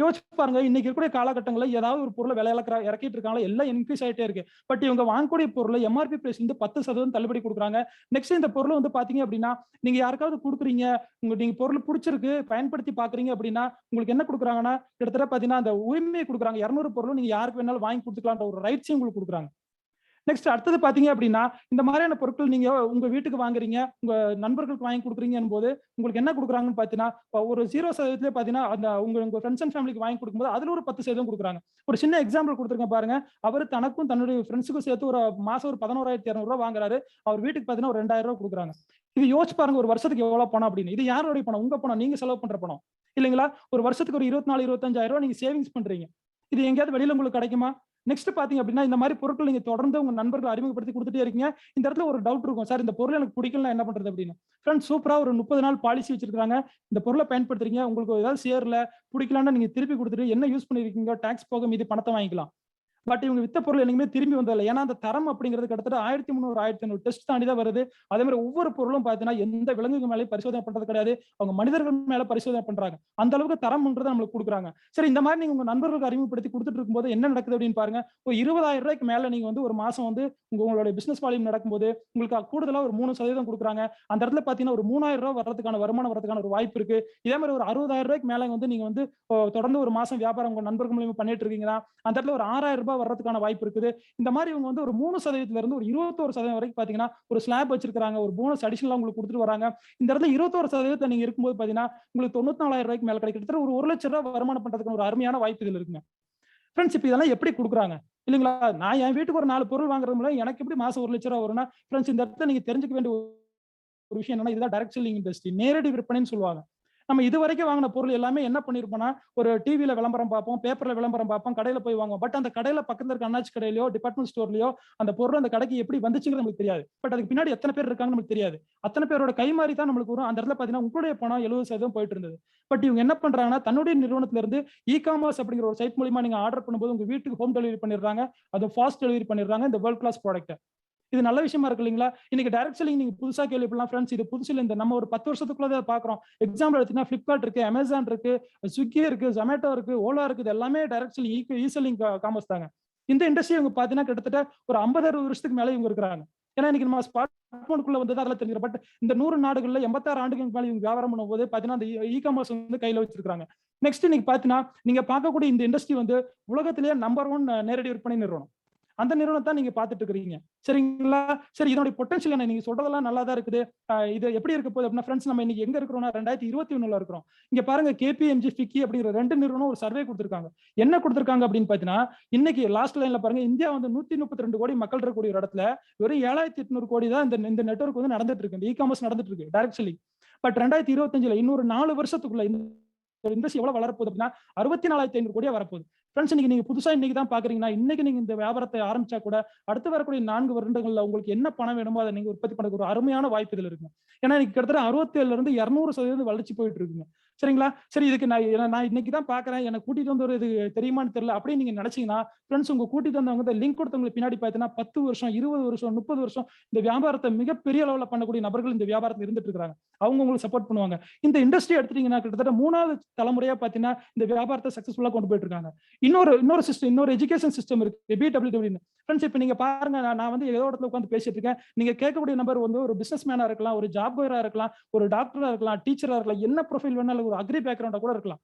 யோசிச்சு பாருங்க, இன்னைக்கு இருக்கக்கூடிய காலகட்டங்களில் ஏதாவது ஒரு பொருளை விலை இறக்கிட்டு இருக்காங்க, எல்லாம் இன்க்ரீஸ் ஆயிட்டே இருக்கு. பட் இவங்க வாங்கக்கூடிய பொருளை எம்ஆர்பி பிரைஸ் வந்து 10% தள்ளுபடி கொடுக்குறாங்க. நெக்ஸ்ட் இந்த பொருள் வந்து பாத்தீங்க அப்படின்னா, நீங்க யாருக்காவது கொடுக்குறீங்க, நீங்க பொருள் பிடிச்சிருக்கு பயன்படுத்தி பாக்குறீங்க அப்படின்னா உங்களுக்கு என்ன கொடுக்குறாங்கன்னா, கிட்டத்தட்ட பாத்தீங்கன்னா அந்த உரிமையை கொடுக்குறாங்க. 200 பொருளும் நீங்க யாருக்கு வேணாலும் வாங்கி கொடுத்துக்கலான்ற ஒரு ரைட்ஸையும் உங்களுக்கு கொடுக்குறாங்க. நெக்ஸ்ட் அடுத்தது பாத்தீங்க அப்படின்னா, இந்த மாதிரியான பொருட்கள் நீங்க உங்க வீட்டுக்கு வாங்குறீங்க, உங்க நண்பர்களுக்கு வாங்கி கொடுக்குறீங்கன்னு போது உங்களுக்கு என்ன கொடுக்குறாங்கன்னு பாத்தீங்கன்னா, ஒரு 0% பாத்தீங்கன்னா அந்த உங்க ஃப்ரெண்ட்ஸ் அண்ட் ஃபேமிலிக்கு வாங்கி கொடுக்கும்போது அதுல ஒரு 10% கொடுக்குறாங்க. ஒரு சின்ன எக்ஸாம்பிள் கொடுத்துருக்கேன் பாருங்க. அவர் தனக்கும் தன்னுடைய ஃப்ரெண்ட்ஸுக்கும் சேர்த்து ஒரு மாசம் ஒரு 11,200 வாங்குறாரு. அவர் வீட்டுக்கு பாத்தீங்கன்னா ஒரு 2,000 கொடுக்குறாங்க. இது யோசிச்சு பாருங்க, ஒரு வருஷத்துக்கு எவ்வளவு பணம் அப்படின்னு. இது யாருடைய பணம்? உங்க பணம், நீங்க செலவு பண்ற பணம் இல்லைங்களா? ஒரு வருஷத்துக்கு ஒரு 24,000-25,000 நீங்க சேவிங்ஸ் பண்றீங்க. இது எங்கேயாவது வெளியில உங்களுக்கு கிடைக்குமா? நெக்ஸ்ட் பாத்தீங்க அப்படின்னா, இந்த மாதிரி பொருட்கள் நீங்க தொடர்ந்து உங்க நண்பர்கள் அறிமுகப்படுத்தி கொடுத்துட்டே இருக்கீங்க. இந்த இடத்துல ஒரு டவுட் இருக்கும், சார் இந்த பொருள் எனக்கு பிடிக்கல என்ன பண்றது அப்படின்னு. ஃப்ரெண்ட்ஸ், சூப்பரா ஒரு 30 நாள் பாலிசி வச்சிருக்காங்க. இந்த பொருளை பயன்படுத்துறீங்க, உங்களுக்கு ஏதாவது சேரல பிடிக்கலன்னா நீங்க திருப்பி கொடுத்துட்டு என்ன யூஸ் பண்ணிருக்கீங்க டாக்ஸ் போக மீதி பணத்தை வாங்கிக்கலாம். பட் இவங்க வித்த பொருள் என்னைக்குமே திரும்பி வந்ததில்லை. ஏன்னா அந்த தரம் அப்படிங்கிறது கிட்டத்தட்ட 1300 1500 டெஸ்ட் தாண்டி தான் வருது. அதே மாதிரி ஒவ்வொரு பொருளும் பார்த்தீங்கன்னா எந்த விலங்குகள் மேலே பரிசோதனை பண்றது கிடையாது, அவங்க மனிதர்கள் மேல பரிசோதனை பண்றாங்க. அந்த அளவுக்கு தரம்ன்றது நம்மளுக்கு கொடுக்குறாங்க. சரி, இந்த மாதிரி நீங்க உங்க நண்பர்களுக்கு அறிமுகப்படுத்தி கொடுத்துட்டு இருக்கும்போது என்ன நடக்குது அப்படின்னு பாருங்க. ஒரு 20,000 ரூபாய்க்கு மேல நீங்க வந்து ஒரு மாசம் வந்து உங்களுடைய பிசினஸ் வால்யூம் நடக்கும்போது உங்களுக்கு கூடுதலா ஒரு 3% கொடுக்குறாங்க. அந்த இடத்துல பாத்தீங்கன்னா ஒரு 3,000 ரூபாய் வர்றதுக்கான வருமானம் வர்றதுக்கான ஒரு வாய்ப்பு இருக்கு. இதே மாதிரி ஒரு 60,000 ரூபாய்க்கு மேல வந்து நீங்க வந்து தொடர்ந்து ஒரு மாசம் வியாபாரம் உங்க நண்பர்கள் மூலியமா பண்ணிட்டு இருக்கீங்கன்னா அந்த இடத்துல ஒரு 6,000 ரூபாய் வர்றதுக்கான வாய்ப்பு இருக்குது. இந்த மாதிரி இவங்க வந்து ஒரு 3% இருந்து ஒரு 21% வரைக்கும் பாத்தீங்கன்னா ஒரு ஸ்லாப் வச்சிருக்காங்க. ஒரு போனஸ் அடிஷனலா உங்களுக்கு கொடுத்துட்டு வராங்க. இந்த இடத்துல 21% நீங்க இருக்கும்போது பாத்தீங்கன்னா உங்களுக்கு 94,000 ரூபாய்க்கு மேல கிடைக்கிற ஒரு 1,00,000 ரூபாய் வருமானம் பண்றதுக்கு ஒரு அருமையான வாய்ப்பு இதுல இருக்குங்க. ஃப்ரெண்ட்ஸ், இப்ப இதெல்லாம் எப்படி கொடுக்குறாங்க இல்லைங்களா? நான் என் வீட்டுக்கு ஒரு 4 பொருள் வாங்குறது மூலம் எனக்கு எப்படி மாசம் 1,00,000 ரூபாய் வரும்னா, ஃப்ரெண்ட்ஸ் இந்த இடத்துல நீங்க தெரிஞ்சுக்க வேண்டிய ஒரு விஷயம் என்னன்னா, இதுதான் டைரக்ட் செல்லிங் இண்டஸ்ட்ரி, நேரடி விற்பனைன்னு சொல்லுவாங்க. நம்ம இது வரைக்கும் வாங்கின பொருள் எல்லாமே என்ன பண்ணிருப்போம்னா, ஒரு டிவில விளம்பரம் பார்ப்போம், பேப்பர்ல விளம்பரம் பார்ப்போம், கடையில போய் வாங்குவோம். பட் அந்த கடையில பக்கத்துல இருக்க அண்ணாச்சி கடையிலயோ டிபார்ட்மெண்ட் ஸ்டோர்லயோ அந்த பொருள் அந்த கடைக்கு எப்படி வந்துச்சுங்கிறது நமக்கு தெரியாது. பட் அதுக்கு பின்னாடி எத்தனை பேர் இருக்காங்கன்னு நமக்கு தெரியாது. அத்தனை பேரோட கைமாறி தான் நம்மளுக்கு வரும். அந்த இடத்துல பாத்தீங்கன்னா உங்களுடைய பணம் 70% போயிட்டு இருந்தது. பட் இவங்க என்ன பண்றாங்கன்னா, தன்னுடைய நிறுவனத்துல இருந்து இ-காமர்ஸ் அப்படிங்கிற ஒரு சைட் மூலமா நீங்க ஆர்டர் பண்ணும்போது உங்க வீட்டுக்கு ஹோம் டெலிவரி பண்ணிடுறாங்க. அது ஃபாஸ்ட் டெலிவரி பண்ணிடுறாங்க. இந்த வேர்ல்ட் கிளாஸ் ப்ராடக்ட். இது நல்ல விஷயமா இருக்கு இல்லைங்களா? இன்னைக்கு டைரக்ட் செல்லிங் நீங்க புதுசா கேள்விப்படலாம் ஃப்ரெண்ட்ஸ். இது புதுசு இல்ல, இந்த நம்ம ஒரு 10 வருஷத்துக்குள்ள பாக்குறோம். எக்ஸாம்பிள் எடுத்தீங்கன்னா Flipkart இருக்கு, Amazon இருக்கு, Swiggy இருக்கு, Zomato இருக்கு, Ola இருக்கு. இது எல்லாமே டைரக்ட் செல்லிங், இ செல்லிங் காமர்ஸ் தாங்க. இந்த இண்டஸ்ட்ரி இவங்க பாத்தீங்கன்னா கிட்டத்தட்ட ஒரு 50-60 வருஷத்துக்கு மேல இவங்க இருக்கிறாங்க. ஏன்னா இன்னைக்கு நம்ம ஸ்மார்ட் போனுக்குள்ள வந்து அதில் தெரிஞ்சிடும். பட் இந்த 100 நாடுகள்ல 86 ஆண்டுகளுக்கு மேல இவங்க வியாபாரம் பண்ணும்போது பாத்தீங்கன்னா அந்த இ-காமர்ஸ் வந்து கையில வச்சிருக்காங்க. நெக்ஸ்ட் நீங்க பாத்தீங்கன்னா நீங்க பார்க்கக்கூடிய இந்த இண்டஸ்ட்ரி வந்து உலகத்திலேயே நம்பர் 1 நேரடி விற்பனை நிறுவனம். அந்த நிறுவனத்தை நீங்க பாத்துட்டு இருக்கீங்க சரிங்களா? சரி, இதனுடைய பொட்டன்ஷியல் என்ன? நீங்க சொல்றதெல்லாம் நல்லா தான் இருக்குது. இது எப்படி இருக்க போகுது அப்படின்னா ஃப்ரெண்ட்ஸ், நம்ம இன்னைக்கு எங்க இருக்கிறோம்னா 2021 இருக்கிறோம். இங்க பாருங்க, KPMG, FICCI அப்படிங்கிற 2 நிறுவனம் ஒரு சர்வே கொடுத்திருக்காங்க. என்ன கொடுத்திருக்காங்க அப்படின்னு பாத்தீங்கன்னா, இன்னைக்கு லாஸ்ட் லைன்ல பாருங்க, இந்தியா வந்து 132 கோடி மக்கள் இருக்கக்கூடிய ஒரு இடத்துல வெறும் 7,800 கோடி தான் இந்த நெட்வொர்க் வந்து நடந்துட்டு இருக்கு, இந்த இ-காமர்ஸ் நடந்துட்டு இருக்கு, டைரக்ட் செல்லிங். பட் 2025 இன்னொரு 4 வருஷத்துக்குள்ள இண்டஸ்ட்ரி எவ்வளவு வளரப்போகுது அப்படின்னா 64,500 கோடியா வரப்போகுது. ஃப்ரெண்ட்ஸ், நீங்க புதுசா இன்னைக்கு தான் பாக்குறீங்கன்னா, இன்னைக்கு நீங்க இந்த வியாபாரத்தை ஆரம்பிச்சா கூட அடுத்து வரக்கூடிய 4 வருடங்கள்ல உங்களுக்கு என்ன பணம் வேணுமோ அதை நீங்க உற்பத்தி பண்ண ஒரு அருமையான வாய்ப்பு இதுல இருக்கு. ஏன்னா இன்னைக்கு கிட்டத்தட்ட 67 இருந்து 200% வளர்ச்சி போயிட்டு இருக்குங்க. சரிங்களா? சரி, இதுக்கு நான் இன்னைக்கு தான் பாக்குறேன், எனக்கு கூட்டிட்டு வந்து இது தெரியுமான்னு தெரியல அப்படின்னு நீங்க நினைச்சீங்கன்னா ஃப்ரெண்ட்ஸ், உங்க கூட்டிட்டு வந்தவங்க லிங்க் கொடுத்தவங்களுக்கு பின்னாடி பாத்தீங்கன்னா 10 வருஷம் 20 வருஷம் 30 வருஷம் இந்த வியாபாரத்தை மிகப்பெரிய அளவுல பண்ணக்கூடிய நபர்கள் இந்த வியாபாரத்தில் இருந்துட்டு இருக்காங்க. அவங்க உங்களுக்கு சப்போர்ட் பண்ணுவாங்க. இந்த இண்டஸ்ட்ரி எடுத்துட்டீங்கன்னா கிட்டத்தட்ட 3வது தலைமுறையா பாத்தீங்கன்னா இந்த வியாபாரத்தை சக்சஸ்ஃபுல்லா கொண்டு போயிட்டு இருக்காங்க. இன்னொரு சிஸ்டம், இன்னொரு எஜுகேஷன் சிஸ்டம் இருக்கு, BWW. ஃப்ரெண்ட்ஸ், இப்ப நீங்க பாருங்க, நான் வந்து ஏதோ இடத்துல உட்காந்து பேசிட்டு இருக்கேன். நீங்க கேட்கக்கூடிய நபர் வந்து ஒரு பிசினஸ் மேனா இருக்கலாம், ஒரு ஜாப் கோயரா இருக்கலாம், ஒரு டாக்டரா இருக்கலாம், டீச்சரா இருக்கலாம், என்ன ப்ரொஃபைல் வேணாலும், ஒரு அக்ரி பேக்ரவுண்டா கூட இருக்கலாம்.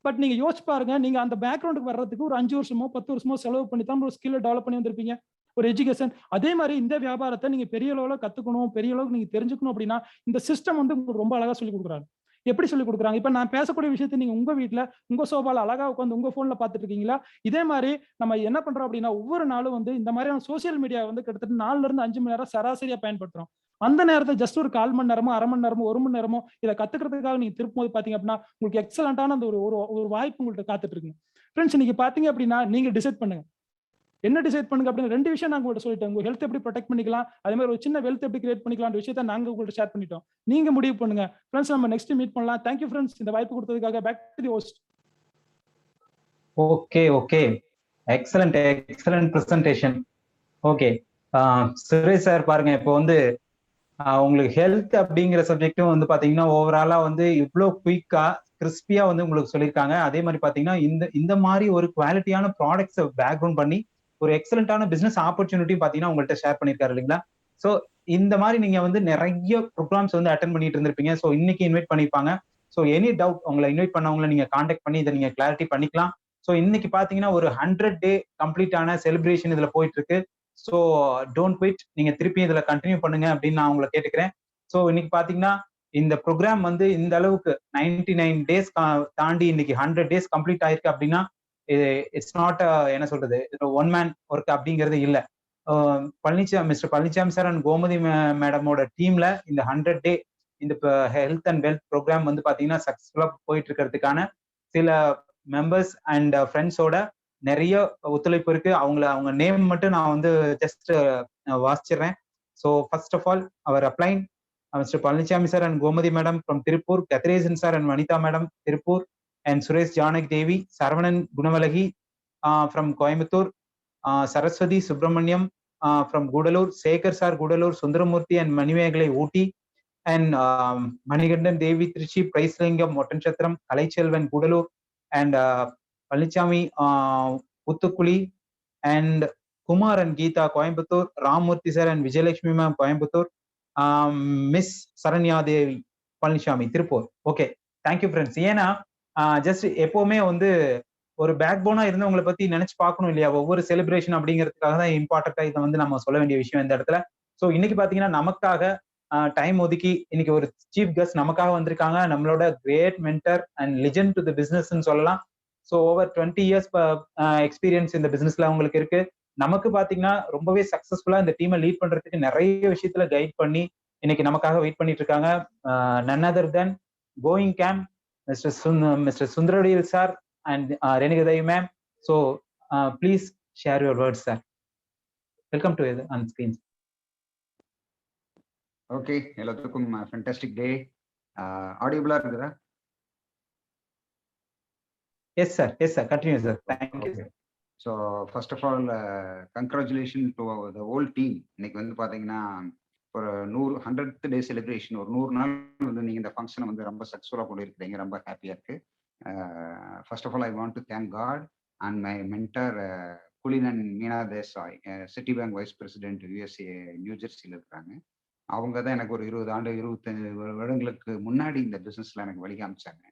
பட் நீங்க யோசிச்சு பாருங்க, நீங்க அந்த பேக்ரவுண்டுக்கு வர்றதுக்கு ஒரு 5 வருஷமோ 10 வருஷமோ செலவு பண்ணி தான் ஒரு ஸ்கில்லை டெவலப் பண்ணி வந்திருப்பீங்க, ஒரு எஜுகேஷன். அதே மாதிரி இந்த வியாபாரத்தை நீங்க பெரிய அளவுல கத்துக்கணும், பெரிய அளவுக்கு நீங்க தெரிஞ்சுக்கணும் அப்படின்னா இந்த சிஸ்டம் வந்து உங்களுக்கு ரொம்ப அழகா சொல்லி கொடுக்குறாங்க. எப்படி சொல்லி கொடுக்குறாங்க? இப்ப நான் பேசக்கூடிய விஷயத்தை நீங்க உங்க வீட்டுல உங்க சோபால அழகா உட்காந்து உங்க போன்ல பாத்துட்டு இருக்கீங்களா? இதே மாதிரி நம்ம என்ன பண்றோம் அப்படின்னா, ஒவ்வொரு நாளும் வந்து இந்த மாதிரியான சோசியல் மீடியா வந்து கிட்டத்தட்ட 4 இருந்து 5 மணி நேரம் சராசரியா பயன்படுத்துறோம். அந்த நேரத்தை ஜஸ்ட் ஒரு 1/4 மணி நேரமோ, அரை மணி நேரமோ, 1 மணி நேரமோ இதை கத்துக்கிறதுக்காக நீங்க திருப்பும் போது பாத்தீங்க அப்படின்னா உங்களுக்கு எக்ஸலண்டான அந்த ஒரு வாய்ப்பு உங்கள்கிட்ட காத்துட்டு இருக்குங்க. ஃப்ரெண்ட்ஸ், இன்னைக்கு பாத்தீங்க அப்படின்னா நீங்க டிசைட் பண்ணுங்க, என்ன டிசைட் பண்ணுங்க அப்படின்னு 2 விஷயம் நாங்க உங்கள்கிட்ட சொல்லிட்டோம். உங்க ஹெல்த் எப்படி ப்ரொடெக்ட் பண்ணிக்கலாம், அதே மாதிரி ஒரு சின்ன வெல்த் எப்படி கிரியேட் பண்ணிக்கலாம் விஷயத்தை நாங்க உங்கள்கிட்ட ஷேர் பண்ணிட்டோம். நீங்க முடிவு பண்ணுங்க. ஃப்ரெண்ட்ஸ், நம்ம நெக்ஸ்ட் மீட் பண்ணலாம். தேங்க்யூ ஃப்ரெண்ட்ஸ், இந்த வாய்ப்பு கொடுத்ததுக்காக. Back to the host. Okay, excellent presentation. Okay, Suresh sir பாருங்க, இப்போ வந்து உங்களுக்கு ஹெல்த் அப்படிங்கிற சப்ஜெக்டும் வந்து பாத்தீங்கன்னா ஓவராலா வந்து இவ்வளோ குயிக்கா கிறிஸ்பியா வந்து உங்களுக்கு சொல்லியிருக்காங்க. அதே மாதிரி பாத்தீங்கன்னா இந்த மாதிரி ஒரு குவாலிட்டியான ப்ராடக்ட்ஸ் பேக்ரவுண்ட் பண்ணி ஒரு எக்ஸலண்டான பிசினஸ் ஆப்பர்ச்சுனிட்டி பாத்தீங்கன்னா உங்கள்கிட்ட ஷேர் பண்ணியிருக்காரு இல்லைங்களா? ஸோ இந்த மாதிரி நீங்க வந்து நிறைய ப்ரோக்ராம்ஸ் வந்து அட்டன் பண்ணிட்டு இருந்திருப்பீங்க. ஸோ இன்னைக்கு இன்வைட் பண்ணிருப்பாங்க. ஸோ எனி டவுட் உங்களை இன்வைட் பண்ணவங்களை நீங்க கான்டாக்ட் பண்ணி இதை நீங்க கிளாரிட்டி பண்ணிக்கலாம். ஸோ இன்னைக்கு பாத்தீங்கன்னா ஒரு 100 டே கம்ப்ளீட்டான செலிப்ரேஷன் இதுல போயிட்டு இருக்கு. ஸோ டோன்ட் குவிட், நீங்க திருப்பி இதுல கண்டினியூ பண்ணுங்க அப்படின்னு நான் உங்களை கேட்டுக்கிறேன். ஸோ இன்னைக்கு பாத்தீங்கன்னா இந்த ப்ரோக்ராம் வந்து இந்த அளவுக்கு 99 டேஸ் தாண்டி இன்னைக்கு 100 டேஸ் கம்ப்ளீட் ஆயிருக்கு அப்படின்னா இட்ஸ் நாட் என்ன சொல்றது, ஒன் மேன் ஒர்க் அப்படிங்கிறது இல்ல. Mister Palanisamy sir and Gomathi மேடமோட டீம்ல இந்த 100 டே இந்த ஹெல்த் அண்ட் வெல்த் ப்ரோக்ராம் வந்து பாத்தீங்கன்னா சக்சஸ்ஃபுல்லா போயிட்டு இருக்கிறதுக்கான சில மெம்பர்ஸ் அண்ட் ஃப்ரெண்ட்ஸோட நிறைய ஒத்துழைப்பு இருக்கு. அவங்க நேம் மட்டும் நான் வந்து ஜஸ்ட் வாசிச்சிடுறேன். So first of all our applying mister Palanisamy sir and Gomathi madam from Tiruppur, Kathiresan sir and Vanitha madam Tiruppur, and Suresh Janaki Devi, Saravanan Gunavalagi from Coimbatore, Saraswathi Subramaniam from Gudalur, Sekar sir Gudalur, Sundaramoorthy and Manimegalai Ooty, and Manikandan Devi Trichy, Praislingam Oddanchatram, Kalaiselvan Gudalur, and Palanisamy Puthukuzhi, and Kumar and Geetha Coimbatore, Ramurthy sir and Vijayalakshmi ma'am Coimbatore, miss Saranya Devi Palaniswami Tiruppur. Okay, thank you friends. ஏன்னா just எப்பவுமே வந்து ஒரு back போனா இருந்து உங்களை பத்தி நினைச்சு பார்க்கணும் இல்லையா? ஒவ்வொரு செலிப்ரேஷன் அப்படிங்கிறதுக்காக தான் இம்பார்ட்டண்டா இதை வந்து நம்ம சொல்ல வேண்டிய விஷயம் இந்த இடத்துல. ஸோ இன்னைக்கு பாத்தீங்கன்னா நமக்காக டைம் ஒதுக்கி இன்னைக்கு ஒரு சீஃப் கெஸ்ட் நமக்காக வந்திருக்காங்க. நம்மளோட great mentor and legend to the பிசினஸ்ன்னு சொல்லலாம். ஸோ ஓவர் 20 இயர்ஸ் எக்ஸ்பீரியன்ஸ் இந்த பிசினஸ்ல அவங்களுக்கு இருக்கு. நமக்கு பாத்தீங்கன்னா ரொம்பவே சக்சஸ்ஃபுல்லா இந்த டீமை லீட் பண்றதுக்கு நிறைய விஷயத்துல கைட் பண்ணி இன்னைக்கு நமக்காக வெயிட் பண்ணிட்டு இருக்காங்க. None other than going camp mister Sundaradiyal sir and Renukadevi ma'am. So please share your words sir. Welcome to on screen. Okay, எல்லாத்துக்கும் ஃபேண்டாஸ்டிக் டே. ஆடியபிளா இருக்குதா? Yes sir, continue sir. Thank you sir. So first of all congratulation to the whole team. இன்னைக்கு வந்து பார்த்தீங்கன்னா ஒரு 100th day celebration, ஒரு 100 நாள் வந்து நீங்கள் இந்த ஃபங்க்ஷனை வந்து ரொம்ப சக்ஸஸ்ஃபுல்லாக கொண்டு இருக்கிறீங்க. ரொம்ப ஹாப்பியாக இருக்கு. First of all I want to thank god and my mentor குலினன் Meena Desai, Citibank vice president, USA New ஜெர்சியில் இருக்கிறாங்க. அவங்க தான் எனக்கு ஒரு 20 ஆண்டு 25 வருடங்களுக்கு முன்னாடி இந்த பிஸ்னஸில் எனக்கு வழி காமிச்சாங்க.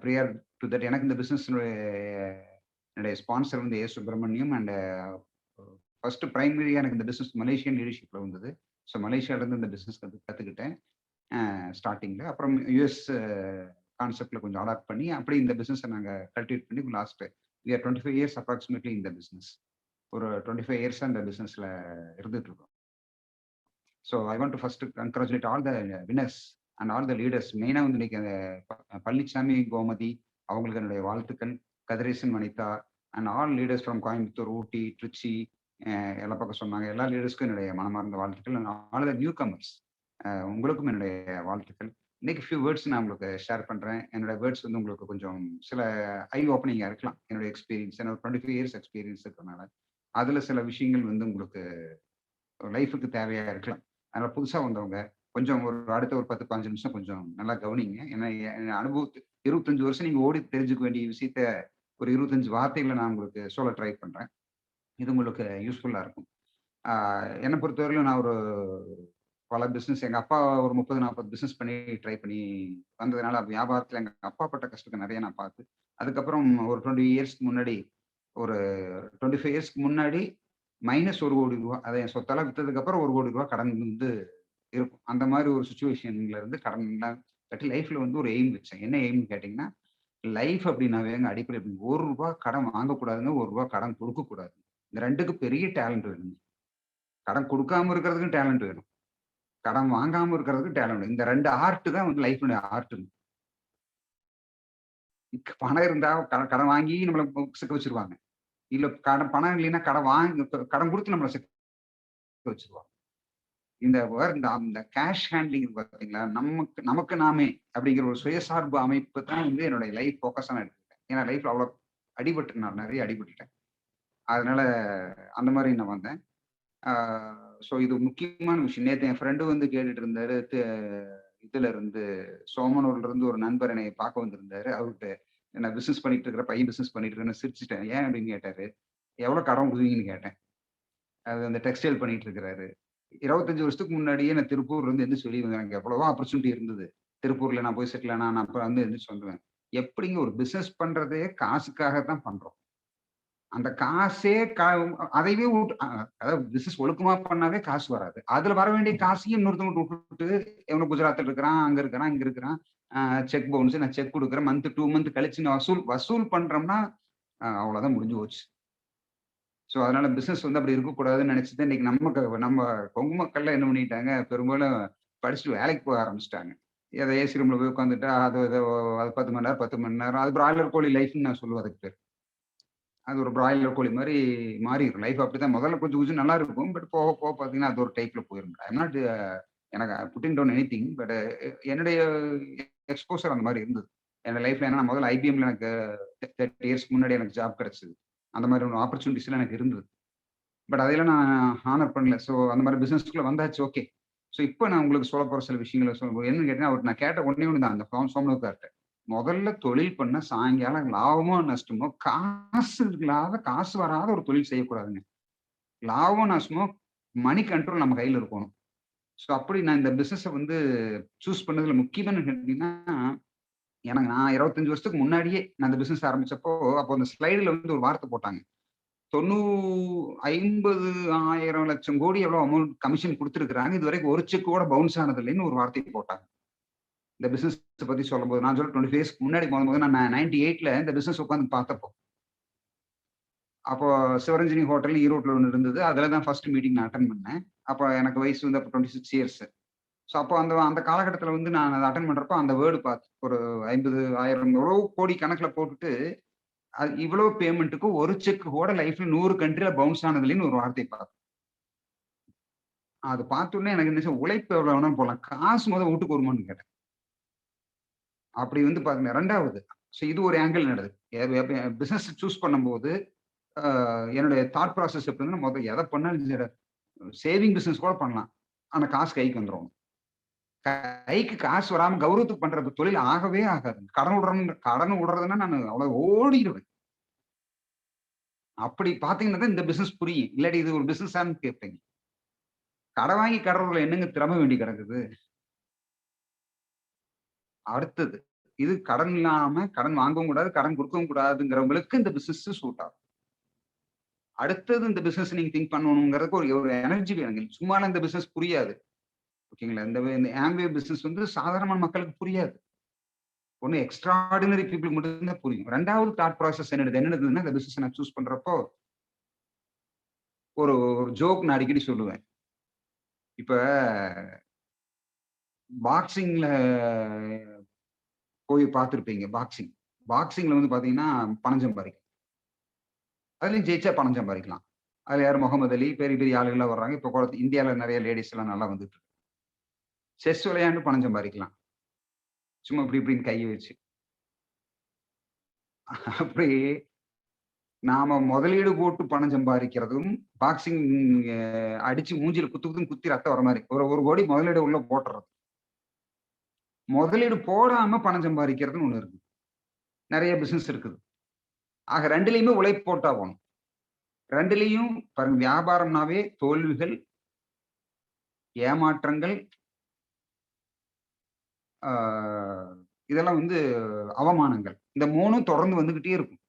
ப்ரியர் டு தட் எனக்கு இந்த பிஸ்னஸ் என்னுடைய ஸ்பான்சர் வந்து சுப்பிரமணியம். அண்ட் ஃபர்ஸ்ட் பிரைமரியாக எனக்கு இந்த பிஸ்னஸ் மலேசியன் லீடர்ஷிப்பில் வந்தது. ஸோ மலேசியாவிலேருந்து இந்த பிஸ்னஸ் கற்றுக்கிட்டேன் ஸ்டார்டிங்கில். அப்புறம் US கான்செப்டில் கொஞ்சம் அடாப்ட் பண்ணி அப்படி இந்த பிஸ்னஸை நாங்கள் கல்டிவேட் பண்ணி லாஸ்ட் 25 இயர்ஸ் அப்ராக்சிமேட்லி இந்த பிஸ்னஸ். ஒரு 25 இயர்ஸாக இந்த பிஸ்னஸில் இருந்துட்டு இருக்கோம். So I want to first congratulate all the winners and all the leaders. மெயினாக வந்து இன்னைக்கு பழனிசாமி கோமதி அவங்களுக்கு என்னுடைய வாழ்த்துக்கள், Kathiresan Vanitha and all leaders from Coimbatore, Ooty, Tiruchi, எல்லா பக்கம் சொன்னாங்க. எல்லா லீடர்ஸ்க்கும் என்னுடைய மனமார்ந்த வாழ்த்துக்கள். And all the newcomers உங்களுக்கும் என்னுடைய வாழ்த்துக்கள். இன்னைக்கு ஃபியூ வேர்ட்ஸ் நான் உங்களுக்கு ஷேர் பண்ணுறேன். என்னோட வேர்ட்ஸ் வந்து உங்களுக்கு கொஞ்சம் சில ஐ ஓப்பனிங்காக இருக்கலாம். என்னோட எக்ஸ்பீரியன்ஸ், என்னோட 25 இயர்ஸ் எக்ஸ்பீரியன்ஸ் இருக்கிறதுனால அதில் சில விஷயங்கள் வந்து உங்களுக்கு லைஃபுக்கு தேவையாக இருக்கலாம். அதனால் புதுசாக வந்தவங்க கொஞ்சம் அடுத்த ஒரு 10-15 நிமிஷம் கொஞ்சம் நல்லா கவனிங்க. ஏன்னா என் அனுபவத்து 25 வருஷம் நீங்கள் ஓடி தெரிஞ்சுக்க வேண்டிய விஷயத்த ஒரு 25 வார்த்தைகளை நான் உங்களுக்கு சொல்ல ட்ரை பண்ணுறேன். இது உங்களுக்கு யூஸ்ஃபுல்லாக இருக்கும். என்னை பொறுத்தவரையிலும் நான் ஒரு பல பிஸ்னஸ், எங்கள் அப்பா ஒரு 30-40 பிஸ்னஸ் பண்ணி ட்ரை பண்ணி வந்ததுனால வியாபாரத்தில் எங்கள் அப்பா பட்ட கஷ்டத்தை நிறைய நான் பார்த்து, அதுக்கப்புறம் ஒரு 20 இயர்ஸ்க்கு முன்னாடி, ஒரு 25 இயர்ஸ்க்கு முன்னாடி -1 கோடி ரூபா, அதை என் சொத்தெல்லாம் விற்றதுக்கப்புறம் 1 கோடி ரூபா கடன் வந்து இருக்கும். அந்த மாதிரி ஒரு சுச்சுவேஷன்ல இருந்து கடன்லாம் கட்டி லைஃப்ல வந்து ஒரு எய்ம் வச்சேன். என்ன எய்ம்னு கேட்டிங்கன்னா, லைஃப் அப்படின்னாவே எங்கள் அடிப்படை எப்படி 1 ரூபா கடன் வாங்கக்கூடாதுங்க, 1 ரூபா கடன் கொடுக்கக்கூடாது. இந்த 2க்கு பெரிய டேலண்ட் வேணுங்க. கடன் கொடுக்காம இருக்கிறதுக்கும் டேலண்ட் வேணும், கடன் வாங்காம இருக்கிறதுக்கு டேலண்ட் வேணும். இந்த 2 ஆர்ட் தான் வந்து லைஃப்னுடைய ஆர்ட்டுங்க. பணம் இருந்தா கடன் வாங்கி நம்மளை சிக்க வச்சிருவாங்க. இல்ல பணம் இல்லைன்னா கடன் கொடுத்து நம்மளை சிக்க வச்சிருவாங்க. இந்த கேஷ் ஹேண்ட்லிங் பார்த்தீங்களா, நமக்கு நாமே அப்படிங்கிற ஒரு சுயசார்பு அமைப்பு தான் வந்து என்னுடைய லைஃப் ஃபோக்கஸாக நான் எடுத்துக்கிட்டேன். ஏன்னா லைஃப்ல அவ்வளோ அடிபட்டு நான் நிறைய அடிபட்டுட்டேன். அதனால அந்த மாதிரி நான் வந்தேன். ஸோ இது முக்கியமான விஷயம். நேற்று என் ஃப்ரெண்டு வந்து கேட்டுட்டு இருந்தாரு. இதுல இருந்து சோமனூர்ல இருந்து ஒரு நண்பர் என்னை பார்க்க வந்திருந்தாரு. அவர்கிட்ட நான் பிசினஸ் பண்ணிட்டு இருக்கிற பையன் பிசினஸ் பண்ணிட்டு இருக்கேன்னு சிரிச்சிட்டேன். ஏன் அப்படின்னு கேட்டாரு. எவ்வளவு கடன் கொடுவீங்கன்னு கேட்டேன். அது அந்த டெக்ஸ்டைல் பண்ணிட்டு இருக்கிறாரு. 25 வருஷத்துக்கு முன்னாடியே நான் திருப்பூர்ல இருந்து எந்திரிச்சு வெளியே வந்தேன். எனக்கு எவ்வளவோ ஆப்பர்ச்சுனிட்டி இருந்தது. திருப்பூர்ல நான் போய் செட்டில் நான் அப்புறம் வந்து எந்திரிச்சு வந்துவேன். எப்படிங்க ஒரு பிசினஸ் பண்றதே காசுக்காக தான் பண்றோம். அந்த காசே அதைவே அதாவது பிசினஸ் ஒழுக்கமா பண்ணாவே காசு வராது. அதுல வர வேண்டிய காசையும் இன்னொருத்தவங்க விட்டுட்டு எவனும் குஜராத்ல இருக்கிறான், அங்க இருக்கிறான், இங்க இருக்கிறான், செக் பவுன்ஸ், நான் செக் கொடுக்குறேன், மந்த் 2 மந்த் கழிச்சு நான் வசூல் பண்றோம்னா அவ்வளவுதான், முடிஞ்சு போச்சு. ஸோ அதனால பிசினஸ் வந்து அப்படி இருக்கக்கூடாதுன்னு நினைச்சுதான் இன்னைக்கு நம்ம கொங்கு மக்கள்லாம் என்ன பண்ணிட்டாங்க, பெரும்பாலும் படிச்சுட்டு வேலைக்கு போக ஆரம்பிச்சிட்டாங்க. ஏதோ ஏசி ரூம்ல போய் உட்காந்துட்டா அது 10 மணி நேரம் 10 மணி நேரம் அது பிராய்லர் கோழி லைஃப்னு நான் சொல்லுவேன். அதுக்கு பேர் அது ஒரு பிராய்லர் கோழி மாதிரி மாறிடும் லைஃப். அப்படிதான் முதல்ல கொஞ்சம் கொஞ்சம் நல்லா இருக்கும். பட் போக போக பார்த்தீங்கன்னா அது ஒரு டைப்ல போயிடும். ஐம் நாட் எனக்கு putting down anything. But என்னுடைய எக்ஸ்போசர் அந்த மாதிரி இருந்தது என் லைஃப்ல. ஏன்னா முதல்ல ஐபிஎம்ல எனக்கு 30 இயர்ஸ்க்கு முன்னாடி எனக்கு ஜாப் கிடைச்சது. அந்த மாதிரி ஒரு ஆப்பர்ச்சுனிட்டிஸ்லாம் எனக்கு இருந்தது. பட் அதையெல்லாம் நான் ஹானர் பண்ணல. ஸோ அந்த மாதிரி பிசினஸ்க்குள்ள வந்தாச்சு. ஓகே. ஸோ இப்போ நான் உங்களுக்கு சொல்ல போற சில விஷயங்களை சொல்லுவோம். என்னன்னு கேட்டீங்கன்னா, அவர் நான் கேட்ட ஒன்னே ஒன்று தான் அந்த சோமனூர்கார்ட்ட. முதல்ல தொழில் பண்ண சாயங்காலம் லாபமோ நஷ்டமோ காசு இல்லாத காசு வராத ஒரு தொழில் செய்யக்கூடாதுங்க. லாபம் நஷ்டமோ மணி கண்ட்ரோல் நம்ம கையில் இருக்கணும். ஸோ அப்படி நான் இந்த பிசினஸை வந்து சூஸ் பண்ணதுல முக்கியமான கேட்டீங்கன்னா, எனக்கு நான் 25 வருஷத்துக்கு முன்னாடியே நான் இந்த பிசினஸ் ஆரம்பிச்சப்போ அப்போ அந்த ஸ்லைடுல வந்து ஒரு வார்த்தை போட்டாங்க. 50,000 லட்சம் கோடி எவ்வளவு அமௌண்ட் கமிஷன் கொடுத்துருக்காங்க, இது வரைக்கும் ஒரு செக் கூட பவுன்ஸ் ஆனது இல்லைன்னு ஒரு வார்த்தையை போட்டாங்க. இந்த பிசினஸ் பத்தி சொல்லும் போது நான் சொல்ல 20 இயர்ஸ்க்கு முன்னாடி போகும்போது நான் 98ல இந்த பிசினஸ் உட்காந்து பார்த்தப்போ, அப்போ சிவரஞ்சனி ஹோட்டல் ஈரோட்ல ஒன்று இருந்தது. அதுல தான் ஃபர்ஸ்ட் மீட்டிங் நான் அட்டன் பண்ணேன். அப்போ எனக்கு வயசு வந்து அப்போ 26 இயர்ஸ். ஸோ அப்போ அந்த காலகட்டத்தில் வந்து நான் அதை அட்டன் பண்றப்போ அந்த வேர்டு பார்த்து ஒரு 50,000 எவ்வளோ கோடி கணக்கில் போட்டுட்டு அது இவ்வளவு பேமெண்ட்டுக்கு ஒரு செக் கூட லைஃப்ல 100 கண்ட்ரில பவுன்ஸ் ஆனதுலன்னு ஒரு வார்த்தை பார்த்தேன். அது பார்த்தோன்னே எனக்கு என்ன உழைப்பு எவ்வளவு வேணாலும் போகலாம், காசு வீட்டுக்கு வருமானு கேட்டேன். அப்படி வந்து பாருங்க. ரெண்டாவது, ஸோ இது ஒரு ஆங்கிள் நடக்குது. பிசினஸ் சூஸ் பண்ணும்போது என்னுடைய தாட் ப்ராசஸ் எப்படின்னா, முதல்ல எதை பண்ணாலும் சேவிங் பிசினஸ் கூட பண்ணலாம், ஆனா காசு கைக்கு வந்துடும். கைக்கு காசு வராம கௌரவத்துக்கு பண்றது தொழில் ஆகவே ஆகாது. கடன் விடுறதுன்னா நான் அவ்வளவு ஓடிடுவேன். அப்படி பாத்தீங்கன்னா இந்த பிசினஸ் புரியும். இல்லாட்டி இது ஒரு பிசினஸான்னு கேட்பீங்க. கடன் வாங்கி கடவுள என்னங்க திறமை வேண்டி கிடக்குது. அடுத்தது, இது கடன் இல்லாம கடன் வாங்கவும் கூடாது, கடன் கொடுக்கவும் கூடாதுங்கிறவங்களுக்கு இந்த பிசினஸ் சூட் ஆகும். அடுத்தது, இந்த பிசினஸ் நீங்க திங்க் பண்ணணுங்கிறதுக்கு ஒரு எனர்ஜி வேணுங்க. சும்மால இந்த பிசினஸ் புரியாது. ஓகேங்களா. இந்த ஆம்வே பிசினஸ் வந்து சாதாரணமான மக்களுக்கு புரியாது. ஒண்ணு எக்ஸ்ட்ராடினரி பீப்புள் மட்டும்தான் புரியும். ரெண்டாவது தாட் ப்ராசஸ் என்னதுன்னா, இந்த பிசினஸ் நான் சூஸ் பண்றப்போ ஒரு ஜோக் நான் அடிக்கடி சொல்லுவேன். இப்ப பாக்ஸிங்ல போய் பார்த்துருப்பீங்க. பாக்ஸிங்ல வந்து பாத்தீங்கன்னா பணம் சம்பாதிக்கும். அதுலயும் ஜெயிச்சா பணம் சம்பாதிக்கலாம். அதுல யார் முகமது அலி, பெரிய பெரிய ஆளுகள்லாம் வர்றாங்க. இப்போ இந்தியாவில் நிறைய லேடிஸ் எல்லாம் நல்லா வந்துட்டு இருக்கு. செஸ் விளையாண்டு பணம் சம்பாதிக்கலாம், சும்மா இப்படின்னு கையை வச்சு. அப்படி நாம முதலீடு போட்டு பணம் சம்பாதிக்கிறதும், பாக்ஸிங் அடிச்சு மூஞ்சில குத்தி ரத்தம் வர மாதிரி ஒரு கோடி முதலீடு உள்ள போட்டுறது, முதலீடு போடாம பணம் சம்பாதிக்கிறதுன்னு ஒண்ணு இருக்கு. நிறைய பிசினஸ் இருக்குது. ஆக ரெண்டுலையுமே உழைப்பு போட்டா போகணும். ரெண்டுலையும் பாருங்க, வியாபாரம்னாவே தோல்விகள், ஏமாற்றங்கள், இதெல்லாம் வந்து அவமானங்கள், இந்த மூணும் தொடர்ந்து வந்துகிட்டே இருக்கும்.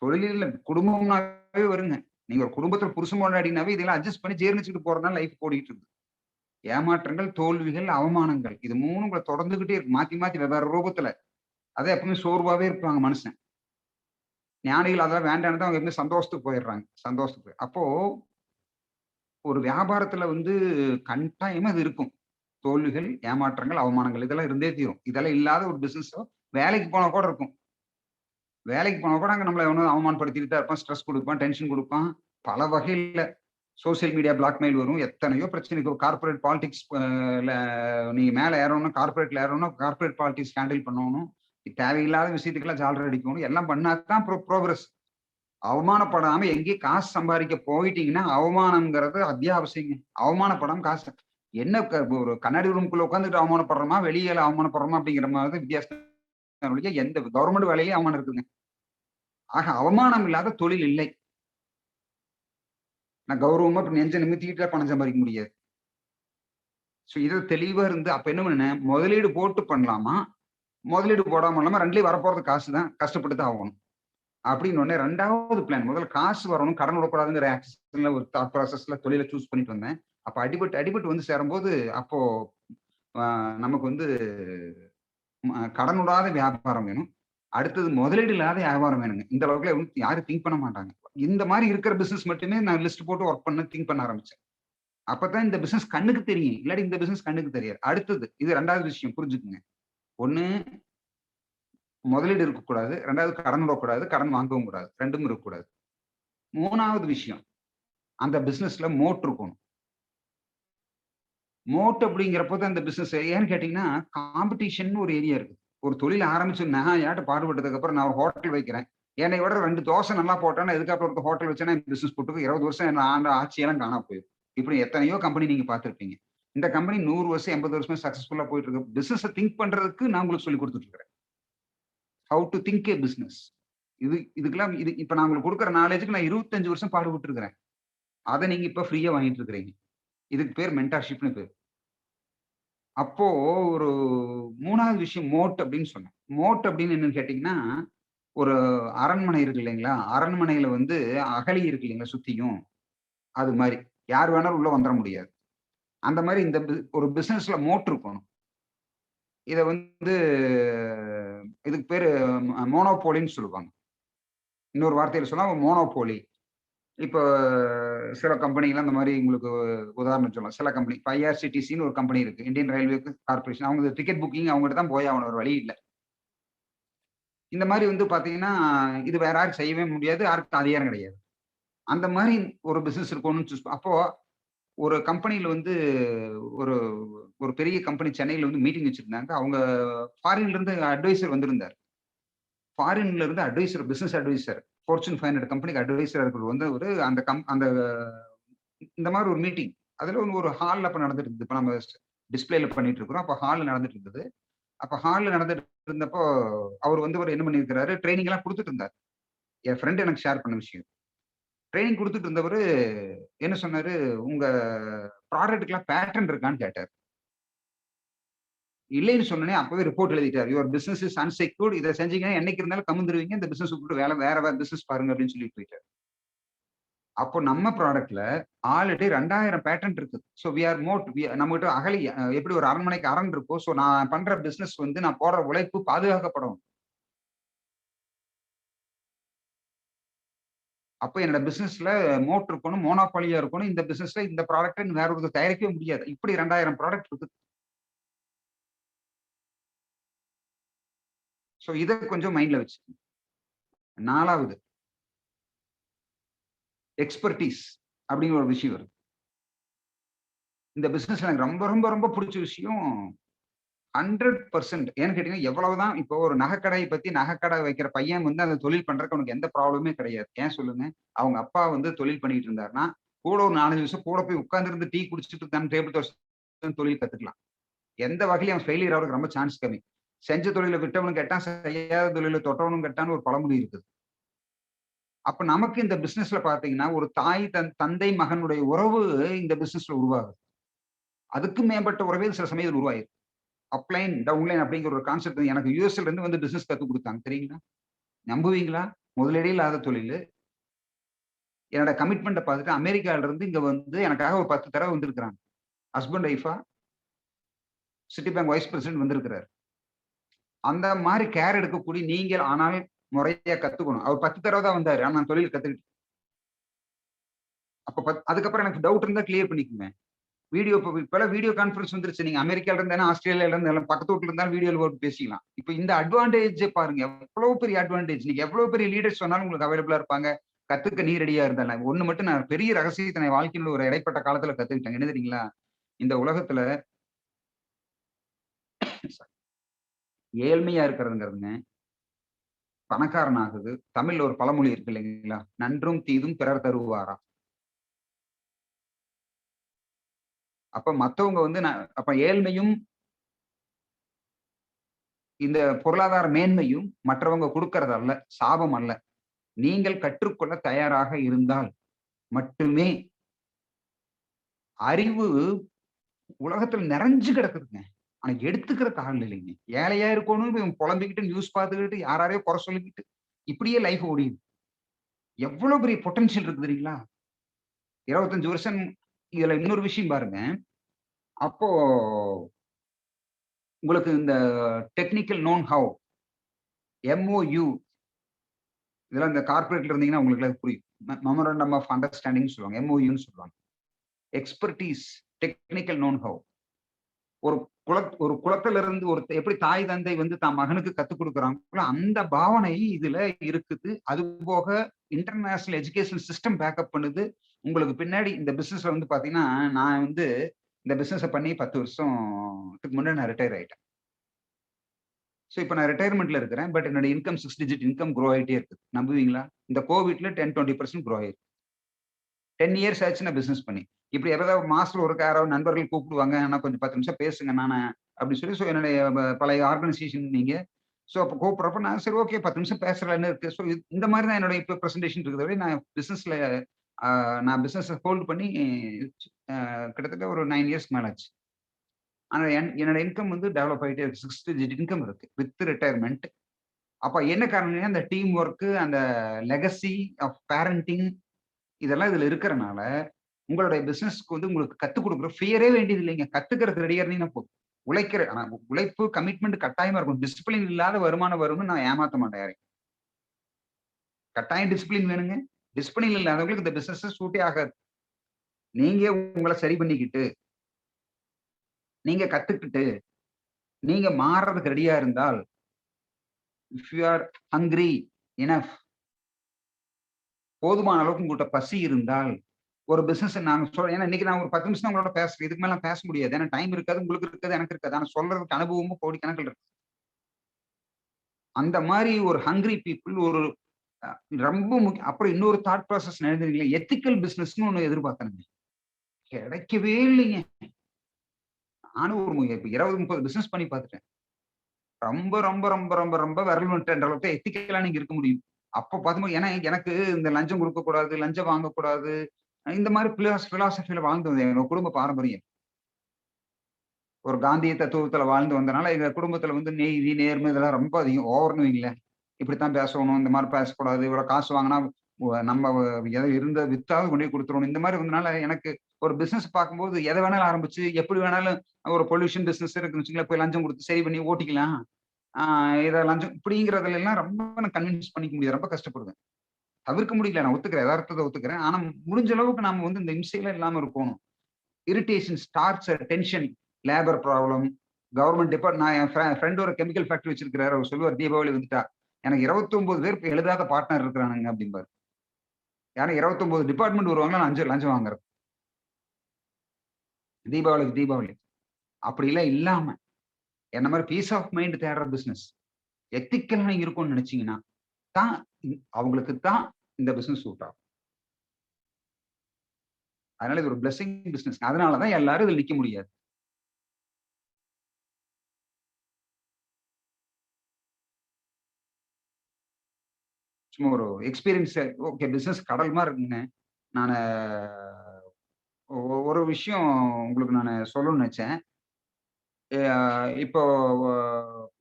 தொழிலில் குடும்பம்னாவே வருங்க. நீங்க ஒரு குடும்பத்துல புருஷன் பொண்டாட்டினாவே இதெல்லாம் அட்ஜஸ்ட் பண்ணி ஜீர்ணிச்சுட்டு போறதுனால லைஃப் ஓடிட்டு இருக்கு. ஏமாற்றங்கள், தோல்விகள், அவமானங்கள், இது மூணும் உங்களை தொடர்ந்துகிட்டே இருக்கு, மாத்தி மாத்தி வெவ்வேறு ரூபத்துல. அதை எப்பவுமே சோர்வாவே இருப்பாங்க மனுஷன். ஞானிகள் அதெல்லாம் வேண்டான்னு அவங்க எப்பவுமே சந்தோஷத்துக்கு போயிடுறாங்க. அப்போ ஒரு வியாபாரத்துல வந்து கட்டாயமா இது இருக்கும். தோல்விகள், ஏமாற்றங்கள், அவமானங்கள், இதெல்லாம் இருந்தே தீரும். இதெல்லாம் இல்லாத ஒரு பிசினஸோ வேலைக்கு போனா கூட இருக்கும். வேலைக்கு போனா கூட அங்க நம்மளை அவமானப்படுத்திட்டு தான் இருப்பான், ஸ்ட்ரெஸ் கொடுப்பான், டென்ஷன் கொடுப்பான். பல வகையில சோசியல் மீடியா பிளாக்மெயில் வரும், எத்தனையோ பிரச்சனைக்கு. கார்பரேட் பாலிடிக்ஸ் நீங்க மேல ஏறணும்னா, கார்பரேட்ல ஏறணும்னா கார்பரேட் பாலிடிக்ஸ் ஹேண்டில் பண்ணணும். தேவையில்லாத விஷயத்துக்கெல்லாம் ஜாலர் அடிக்கணும். எல்லாம் பண்ணாதான் ப்ரோக்ரஸ். அவமானப்படாம எங்கேயும் காசு சம்பாதிக்க போயிட்டீங்கன்னா அவமானம்ங்கிறது அத்தியாவசியங்க. அவமானப்படாம காசு என்ன ஒரு கண்ணாடி ரூம்குள்ள உட்காந்துட்டு அவமானப்படுறோமா, வெளியில அவமானப்படுறோமா அப்படிங்கிற மாதிரி வித்தியாசம். எந்த கவர்மெண்ட் வேலையிலேயே அவமானம் இருக்குங்க. ஆக அவமானம் இல்லாத தொழில் இல்லை. நான் கௌரவமா இப்ப நெஞ்ச நிமித்திக்கிட்டு பணம் சம்பாதிக்க முடியாது. ஸோ இது தெளிவா இருந்து அப்ப என்ன பண்ணேன், முதலீடு போட்டு பண்ணலாமா, முதலீடு போடாம இல்லாம ரெண்டுலயும் வரப்போறது காசு தான், கஷ்டப்பட்டு தான் ஆகணும் அப்படின்னு உடனே 2வது பிளான், முதல்ல காசு வரணும், கடன் விடக்கூடாதுங்கிற ஆக்சன்ல ஒரு தாட் ப்ராசஸ்ல தொழிலை சூஸ் பண்ணிட்டு வந்தேன். அப்ப அடிபட்டு வந்து சேரும்போது அப்போ நமக்கு வந்து கடன் விடாத வியாபாரம் வேணும், அடுத்தது முதலீடு இல்லாத வியாபாரம் வேணுங்க. இந்த அளவுக்கு யாரும் திங்க் பண்ண மாட்டாங்க. இந்த மாதிரி இருக்கிற பிசினஸ் மட்டுமே நான் லிஸ்ட் போட்டு ஒர்க் பண்ண திங்க் பண்ண ஆரம்பிச்சேன். அப்பதான் இந்த பிசினஸ் கண்ணுக்கு தெரியும், இல்லாட்டி இந்த பிசினஸ் கண்ணுக்கு தெரியாது. அடுத்தது இது 2வது விஷயம் புரிஞ்சுக்குங்க. ஒண்ணு முதலீடு இருக்கக்கூடாது, 2வது கடன் விடக்கூடாது, கடன் வாங்கவும் கூடாது, 2ம் இருக்கக்கூடாது. 3வது விஷயம் அந்த பிசினஸ்ல மோட் இருக்கணும். மோட் அப்படிங்கிறப்போ தான் இந்த பிசினஸ் ஏன்னு கேட்டீங்கன்னா காம்படிஷன் ஒரு ஏரியா இருக்கு. ஒரு தொழில் ஆரம்பிச்சு நான் யார்ட்ட பாடுபட்டதுக்கு அப்புறம் நான் ஒரு ஹோட்டல் வைக்கிறேன், என்னை விட 2 தோசை நல்லா போட்டேன்னா எதுக்கப்புறம் ஒரு ஹோட்டல் வச்சேன்னா பிசினஸ் போட்டு 20 வருஷம் ஆண்ட ஆட்சியெல்லாம் காணா போயிடும். இப்படி எத்தனையோ கம்பெனி நீங்க பார்த்துருப்பீங்க. இந்த கம்பெனி 100 வருஷம் 80 வருஷமா சக்சஸ்ஃபுல்லா போயிட்டு இருக்கு. பிசினஸ் திங்க் பண்றதுக்கு நான் உங்களுக்கு சொல்லி கொடுத்துட்டு இருக்கிறேன். How to think A business. இதுக்கெல்லாம் இப்ப நான் உங்களுக்கு கொடுக்குற நாலேஜுக்கு நான் 25 வருஷம் பாடுபட்டு இருக்கிறேன். அதை நீங்க இப்ப ஃப்ரீயா வாங்கிட்டு இருக்கிறீங்க. இதுக்கு பேர் மென்டார்ஷிப்னு பேர். அப்போ ஒரு 3வது விஷயம் மோட் அப்படின்னு சொன்னேன். மோட் அப்படின்னு என்னன்னு கேட்டீங்கன்னா, ஒரு அரண்மனை இருக்கு இல்லைங்களா, அரண்மனையில வந்து அகழி இருக்கு இல்லைங்களா சுத்தியும், அது மாதிரி யார் வேணாலும் உள்ள வந்துட முடியாது. அந்த மாதிரி இந்த ஒரு பிசினஸ்ல மோட் இருக்கணும். இத வந்து இதுக்கு பேரு மோனோபோலின்னு சொல்லுவாங்க. இன்னொரு வார்த்தையில சொன்னா மோனோபோலி. இப்போ சில கம்பெனிலாம் அந்த மாதிரி உங்களுக்கு உதாரணம் சொல்லலாம். சில கம்பெனி இப்போ ஐஆர்சிடிசின்னு ஒரு கம்பெனி இருக்கு, இந்தியன் ரயில்வே கார்பரேஷன். அவங்க டிக்கெட் புக்கிங் அவங்ககிட்ட தான் போய் ஆகணும், ஒரு வழி இல்லை. இந்த மாதிரி வந்து பாத்தீங்கன்னா இது வேற யாரும் செய்யவே முடியாது, யாருக்கும் அதிகாரம் கிடையாது. அந்த மாதிரி ஒரு பிசினஸ் இருக்கணும்னு சூஸ். அப்போ ஒரு கம்பெனியில வந்து ஒரு ஒரு பெரிய கம்பெனி சென்னையில வந்து மீட்டிங் வச்சிருந்தாங்க. அவங்க ஃபாரின்ல இருந்து அட்வைசர் வந்திருந்தார். ஃபாரின்ல இருந்து அட்வைசர், பிசினஸ் அட்வைசர், ஃபார்ச்சூன் 500 கம்பெனிக்கு அட்வைசர் வந்து ஒரு அந்த இந்த மாதிரி ஒரு மீட்டிங். அதுல ஒரு ஹால்ல அப்ப நடந்துட்டு இருந்தது. இப்ப நம்ம டிஸ்பிளேல பண்ணிட்டு இருக்கிறோம். அப்ப ஹால்ல நடந்துட்டு இருந்தது. அப்ப ஹால்ல நடந்துட்டு இருந்தப்போ அவர் வந்து என்ன பண்ணியிருக்கிறாரு, ட்ரைனிங் எல்லாம் கொடுத்துட்டு இருந்தார். என் ஃப்ரெண்ட் எனக்கு ஷேர் பண்ண விஷயம். ட்ரைனிங் கொடுத்துட்டு இருந்தவர் என்ன சொன்னாரு, உங்க ப்ராடக்ட்டுக்கெல்லாம் பேட்டர்ன் இருக்கான்னு கேட்டார். இல்லைன்னு சொன்னே அப்பவே ரிப்போர்ட் எழுதிட்டார். யுவர் பிசினஸ் இஸ் அன்செக்யூர்ட், இதை செஞ்சீங்கன்னா என்னைக்கு இருந்தாலும் கமுந்துருவீங்க, இந்த பிசினஸ் விட்டு வேற பிசினஸ் பாருங்க அப்படின்னு சொல்லிட்டு போயிட்டார். அப்போ நம்ம ப்ராடக்ட்ல ஆல்ரெடி 2000 பேட்டர்ன் இருக்கு. ஸோ வி ஆர் மோட், நம்ம கிட்ட அகலி எப்படி ஒரு அரண்மனைக்கு அரண் இருக்கும். ஸோ நான் பண்ற பிசினஸ் வந்து நான் போடுற உழைப்பு பாதுகாக்கப்படும். அப்போ என்னோட பிசினஸ்ல மோட் இருக்கணும், மோனோபாலியா இருக்கணும். இந்த பிசினஸ்ல இந்த ப்ராடக்ட் வேற ஒரு தயாரிக்கவே முடியாது. இப்படி 2000 ப்ராடக்ட் இருக்கு. ஸோ இதை கொஞ்சம் மைண்ட்ல வச்சு. 4வது எக்ஸ்பர்டீஸ் அப்படிங்கிற ஒரு விஷயம் இருக்கு. இந்த பிசினஸ்ல எனக்கு ரொம்ப ரொம்ப ரொம்ப பிடிச்ச விஷயம் 100%. ஏன்னு கேட்டீங்கன்னா, எவ்வளவுதான் இப்போ ஒரு நகைக்கடையை பத்தி, நகைக்கடை வைக்கிற பையன் வந்து அந்த தொழில் பண்றதுக்கு அவனுக்கு எந்த ப்ராப்ளமே கிடையாது. ஏன் சொல்லுங்க, அவங்க அப்பா வந்து தொழில் பண்ணிட்டு இருந்தாருன்னா கூட ஒரு 4 வருஷம் கூட போய் உட்கார்ந்து டீ குடிச்சிட்டு தான் டேபிள் தொழில் கத்துக்கலாம். எந்த வகையிலும் அவன் ஃபெயிலியர் ஆகிறதுக்கு ரொம்ப சான்ஸ் கம்மி. செஞ்ச தொழிலை விட்டவனும் கேட்டான், செய்யாத தொழிலை தொட்டவனும் கேட்டான்னு ஒரு பழமொழி இருக்குது. அப்ப நமக்கு இந்த பிசினஸ்ல பாத்தீங்கன்னா ஒரு தாய் தந்தை மகனுடைய உறவு இந்த பிசினஸ்ல உருவாகுது. அதுக்கு மேம்பட்ட உறவே சில சமயம் உருவாயிருக்கு. அப்லைன் டவுன்லைன் அப்படிங்கிற ஒரு கான்செப்ட் எனக்கு யூஎஸ்ல இருந்து வந்து பிசினஸ் கத்து கொடுத்தாங்க தெரியுங்களா. நம்புவீங்களா, முதலீடே இல்லாத தொழில். என்னோட கமிட்மெண்ட்டை பார்த்துட்டு அமெரிக்கால இருந்து இங்க வந்து எனக்காக ஒரு 10 தடவை வந்திருக்கிறாங்க. ஹஸ்பண்ட் ஒய்ஃபா சிட்டி பேங்க் வைஸ் பிரசிடென்ட் வந்திருக்கிறார். அந்த மாதிரி கேர் எடுக்கக்கூடிய நீங்கள் ஆனால் முறையா கத்துக்கணும். அவர் 10 தடவை தான் வந்தாரு, ஆனா நான் தொழில் கத்துக்கிட்டேன். அப்ப அதுக்கப்புறம் எனக்கு டவுட் இருந்தா கிளியர் பண்ணிக்குங்க. வீடியோ இப்ப வீடியோ கான்ஃபரன்ஸ் வந்துருச்சு. நீங்க அமெரிக்கால இருந்தாலும் ஆஸ்திரேலியால இருந்து எல்லாம் பக்கத்து வீட்டுல இருந்தாலும் வீடியோல போட்டு பேசிக்கலாம். இப்ப இந்த அட்வான்டேஜ் பாருங்க, எவ்வளவு பெரிய அட்வான்டேஜ். நீங்க எவ்வளவு பெரிய லீடர்ஸ் சொன்னாலும் உங்களுக்கு அவைலபிளா இருப்பாங்க. கத்துக்க நீ ரெடியா இருந்தாலும். ஒண்ணு மட்டும் நான் பெரிய ரகசியத்தை நான் வாழ்க்கையில ஒரு இடைப்பட்ட காலத்துல கத்துக்கிட்டேன். என்ன தெரியுங்களா, இந்த உலகத்துல ஏழ்மையா இருக்கிறதுங்கிறதுங்க பணக்காரன் ஆகுது. தமிழ்ல ஒரு பழமொழி இருக்கு இல்லைங்களா, நன்றும் தீதும் பிறர் தருவாரா. அப்ப மத்தவங்க வந்து அப்ப ஏழ்மையும் இந்த பொருளாதார மேன்மையும் மற்றவங்க கொடுக்கறது அல்ல, சாபம் அல்ல. நீங்கள் கற்றுக்கொள்ள தயாராக இருந்தால் மட்டுமே. அறிவு உலகத்துல நிறைஞ்சு கிடக்குதுங்க. ஆனா எடுத்துக்கிறதுக்கு ஆள் இல்லைங்க. ஏழையா இருக்கணும் புலம்பிக்கிட்டு நியூஸ் பார்த்துக்கிட்டு யாரையோ குறை சொல்லிக்கிட்டு இப்படியே லைஃப் ஓடியுது. எவ்வளவு பெரிய பொட்டன்ஷியல் இருக்கு தெரியுங்களா? 25 வருஷம். இதுல இன்னொரு விஷயம் பாருங்க. அப்போ உங்களுக்கு இந்த டெக்னிக்கல் நோன் ஹவ், MOU, இதெல்லாம் இந்த கார்பரேட்ல இருந்தீங்கன்னா உங்களுக்கு புரியும். மெமரண்டம் ஆஃப் அண்டர்ஸ்டாண்டிங் சொல்லுவாங்க, MOUன்னு சொல்லுவாங்க. Expertise, technical know how. ஒரு குளத்துல இருந்து எப்படி தாய் தந்தை வந்து தான் மகனுக்கு கத்துக் கொடுக்குறாங்களோ அந்த பாவனை இதுல இருக்குது. அது போக இன்டர்நேஷனல் எஜுகேஷன் சிஸ்டம் பேக்கப் பண்ணுது. உங்களுக்கு பின்னாடி இந்த பிசினஸ்ல வந்து பாத்தீங்கன்னா, நான் வந்து இந்த பிசினஸ் பண்ணி 10 வருஷத்துக்கு முன்னாடி நான் ரிட்டையர் ஆயிட்டேன். ஸோ இப்போ நான் ரிட்டையர்மெண்ட்ல இருக்கிறேன். பட் என்னோட இன்கம் 6 டிஜிட் இன்கம் க்ரோ ஆகிட்டே இருக்குது. நம்புவீங்களா? இந்த கோவிட்ல 10-20% க்ரோ ஆயிருக்கு. 10 இயர்ஸ் ஆச்சு நான் பிசினஸ் பண்ணி. இப்படி ஏதாவது மாசத்துல ஒரு யாராவது நண்பர்கள் கூப்பிடுவாங்க, ஆனா கொஞ்சம் 10 நிமிஷம் பேசுங்க நானே அப்படின்னு சொல்லி. ஸோ என்னுடைய பழைய ஆர்கனைசேஷன் நீங்க. ஸோ அப்போ கூப்பிட்றப்ப நான் சரி ஓகே 10 நிமிஷம் பேசுறேன்னு இருக்கு. ஸோ இந்த மாதிரி தான் என்னோட இப்போ ப்ரெசன்டேஷன் இருக்கிறத நான் பிசினஸ்ல நான் பிசினஸ் ஹோல்டு பண்ணி கிட்டத்தட்ட ஒரு 9 இயர்ஸ்க்கு மேல ஆச்சு. ஆனா என்னோட இன்கம் வந்து டெவலப் ஆகிட்டே இருக்கு. 6 டிஜிட் இன்கம் இருக்கு வித் ரிட்டையர்மெண்ட். அப்ப என்ன காரணம்னா அந்த டீம் ஒர்க்கு, அந்த லெகசி ஆஃப் பேரண்டிங் இதெல்லாம் இதுல இருக்கிறனால உங்களுடைய பிசினஸ்க்கு வந்து உங்களுக்கு கத்துக் கொடுக்குற ஃபியரே வேண்டியது இல்லைங்க. கத்துக்கிறதுக்கு ரெடியா இருந்தீங்கன்னா போதும். ஆனா உழைப்பு கமிட்மெண்ட் கட்டாயமா இருக்கும். டிசிப்ளின் இல்லாத வருமானம் வரும்னு நான் ஏமாத்த மாட்டேன் யாரையும். கட்டாயம் டிசிப்ளின் வேணுங்க. டிசிப்ளின் இல்லாதவங்களுக்கு இந்த பிசினஸ் சூட்டே ஆகாது. நீங்க உங்களை சரி பண்ணிக்கிட்டு, நீங்க கத்துக்கிட்டு, நீங்க மாறுறதுக்கு ரெடியா இருந்தால், if you are hungry enough, போதுமான அளவுக்கு உங்கள்கிட்ட பசி இருந்தால் ஒரு பிசினஸ் நாங்க சொல்றேன். ஏன்னா இன்னைக்கு நான் ஒரு 10 நிமிஷம் உங்களோட பேசுறேன். இதுக்கு மேல பேச முடியாது. ஏன்னா டைம் இருக்காது, உங்களுக்கு இருக்காது, எனக்கு இருக்காது. ஆனா சொல்றதுக்கு அனுபவமும் கோடிக்கணக்கில் இருக்கு. அந்த மாதிரி ஒரு ஹங்கிரி பீப்புள் ஒரு ரொம்ப முக்கியம். அப்புறம் இன்னொரு தாட் ப்ராசஸ் நடந்தீங்களா, எத்திக்கல் பிசினஸ்னு ஒண்ணு எதிர்பார்த்தேன். கிடைக்கவே இல்லைங்க. நானும் ஒரு 20-30 பிசினஸ் பண்ணி பார்த்துட்டேன். ரொம்ப ரொம்ப ரொம்ப ரொம்ப ரொம்ப விரல் விட்டுன்ற அளவுக்கு எத்திக்கலா நீங்க இருக்க முடியும். அப்ப பார்க்கும்போது ஏன்னா எனக்கு இந்த லஞ்சம் கொடுக்க கூடாது, லஞ்சம் வாங்கக்கூடாது, இந்த மாதிரி பிலாசபியில வாழ்ந்து வந்தேன். என்னோட குடும்ப பாரம்பரியம் ஒரு காந்திய தத்துவத்துல வாழ்ந்து வந்தனால எங்க குடும்பத்துல வந்து நீதி நேர்மை இதெல்லாம் ரொம்ப அதிகம். ஓவர்னு வைங்களேன். இப்படித்தான் பேசணும், இந்த மாதிரி பேசக்கூடாது, இவ்வளவு காசு வாங்கினா நம்ம எதை இருந்த வித்தாவது கொண்டு போய் கொடுத்துருவோம். இந்த மாதிரி வந்தனால எனக்கு ஒரு பிசினஸ் பார்க்கும்போது எதை வேணாலும் ஆரம்பிச்சு எப்படி வேணாலும் ஒரு பொல்யூஷன் பிசினஸ் இருக்குன்னு வச்சுங்களேன், போய் லஞ்சம் கொடுத்து சரி பண்ணி ஓட்டிக்கலாம். இதை லஞ்சம் இப்படிங்கிறதுல எல்லாம் ரொம்ப நான் கன்வின்ஸ் பண்ணிக்க முடியாது. ரொம்ப கஷ்டப்படுவேன். தவிர்க்க முடியல. நான் ஒத்துக்கிறேன், யதார்த்தத்தை ஒத்துக்கிறேன். ஆனா முடிஞ்ச அளவுக்கு நாம வந்து இந்த இம்சையில இல்லாம இருக்கணும். Irritation, torture, tension, labour problem, government depart. நான் என் ஃப்ரெண்ட் ஒரு கெமிக்கல் ஃபேக்டரி வச்சிருக்கிறாரு. அவர் சொல்லுவார், தீபாவளி வந்துட்டா எனக்கு 29 பேருக்கு எழுதாத பார்ட்னர் இருக்கிறானுங்க அப்படிம்பாரு. யாரும் 29 டிபார்ட்மெண்ட் வருவாங்களா, நான் 5 லஞ்சம் வாங்குறது தீபாவளி. அப்படி எல்லாம் இல்லாம என்ன மாதிரி பீஸ் ஆஃப் மைண்ட் தேடுற பிசினஸ் எத்திக்கலா இருக்கும்னு நினைச்சீங்கன்னா தான் அவங்களுக்கு தான் இந்த பிசினஸ் சூட் ஆகும். அதனால இது ஒரு பிளெஸிங் பிசினஸ். அதனாலதான் எல்லாரும் இதில் நிக்க முடியாது. சும்மா ஒரு எக்ஸ்பீரியன்ஸ். ஓகே, பிசினஸ் கடல் மாதிரி இருக்குங்க. நான் ஒரு விஷயம் உங்களுக்கு நான் சொல்லணும்னு நினைச்சேன். இப்போ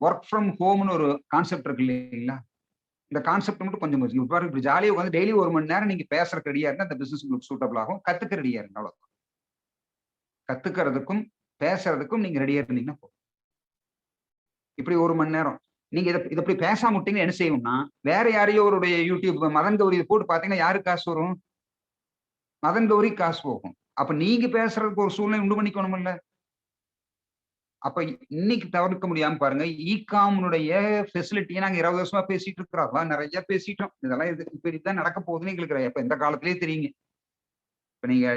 ஒர்க் ஃப்ரம் ஹோம்னு ஒரு கான்செப்ட் இருக்கு இல்லைங்களா? இந்த கான்செப்ட் மட்டும் கொஞ்சம் இப்படி ஜாலியாக உட்காந்து டெய்லி 1 மணி நேரம் நீங்க பேசுறதுக்கு ரெடியா இருந்தா அந்த பிசினஸ் உங்களுக்கு சூட்டபிள் ஆகும். கத்துக்க ரெடியா இருங்க, அவ்வளவுதான். கத்துக்கிறதுக்கும் பேசுறதுக்கும் நீங்க ரெடியா இருந்தீங்கன்னா போதும். இப்படி 1 மணி நேரம் நீங்க இதை இப்படி பேசாம விட்டீங்கன்னா என்ன செய்யும்னா, வேற யாரையோ அவருடைய யூடியூப் மதன் கௌரி போட்டு பாத்தீங்கன்னா யாருக்கு காசு வரும்? மதன் கௌரி காசு போகும். அப்ப நீங்க பேசுறதுக்கு ஒரு சூழ்நிலை உண்டு பண்ணிக்கணும்ல. அப்ப இன்னைக்கு தவிர்க்க முடியாம பாருங்க, இகாமுடைய ஃபெசிலிட்டியை நாங்க 20 வருஷமா பேசிட்டு இருக்கிறோம். நிறைய பேசிட்டோம். இதெல்லாம் இப்ப இதுதான் நடக்க போகுதுன்னு எங்களுக்கு இப்ப இந்த காலத்திலேயே தெரியுங்க. இப்ப நீங்க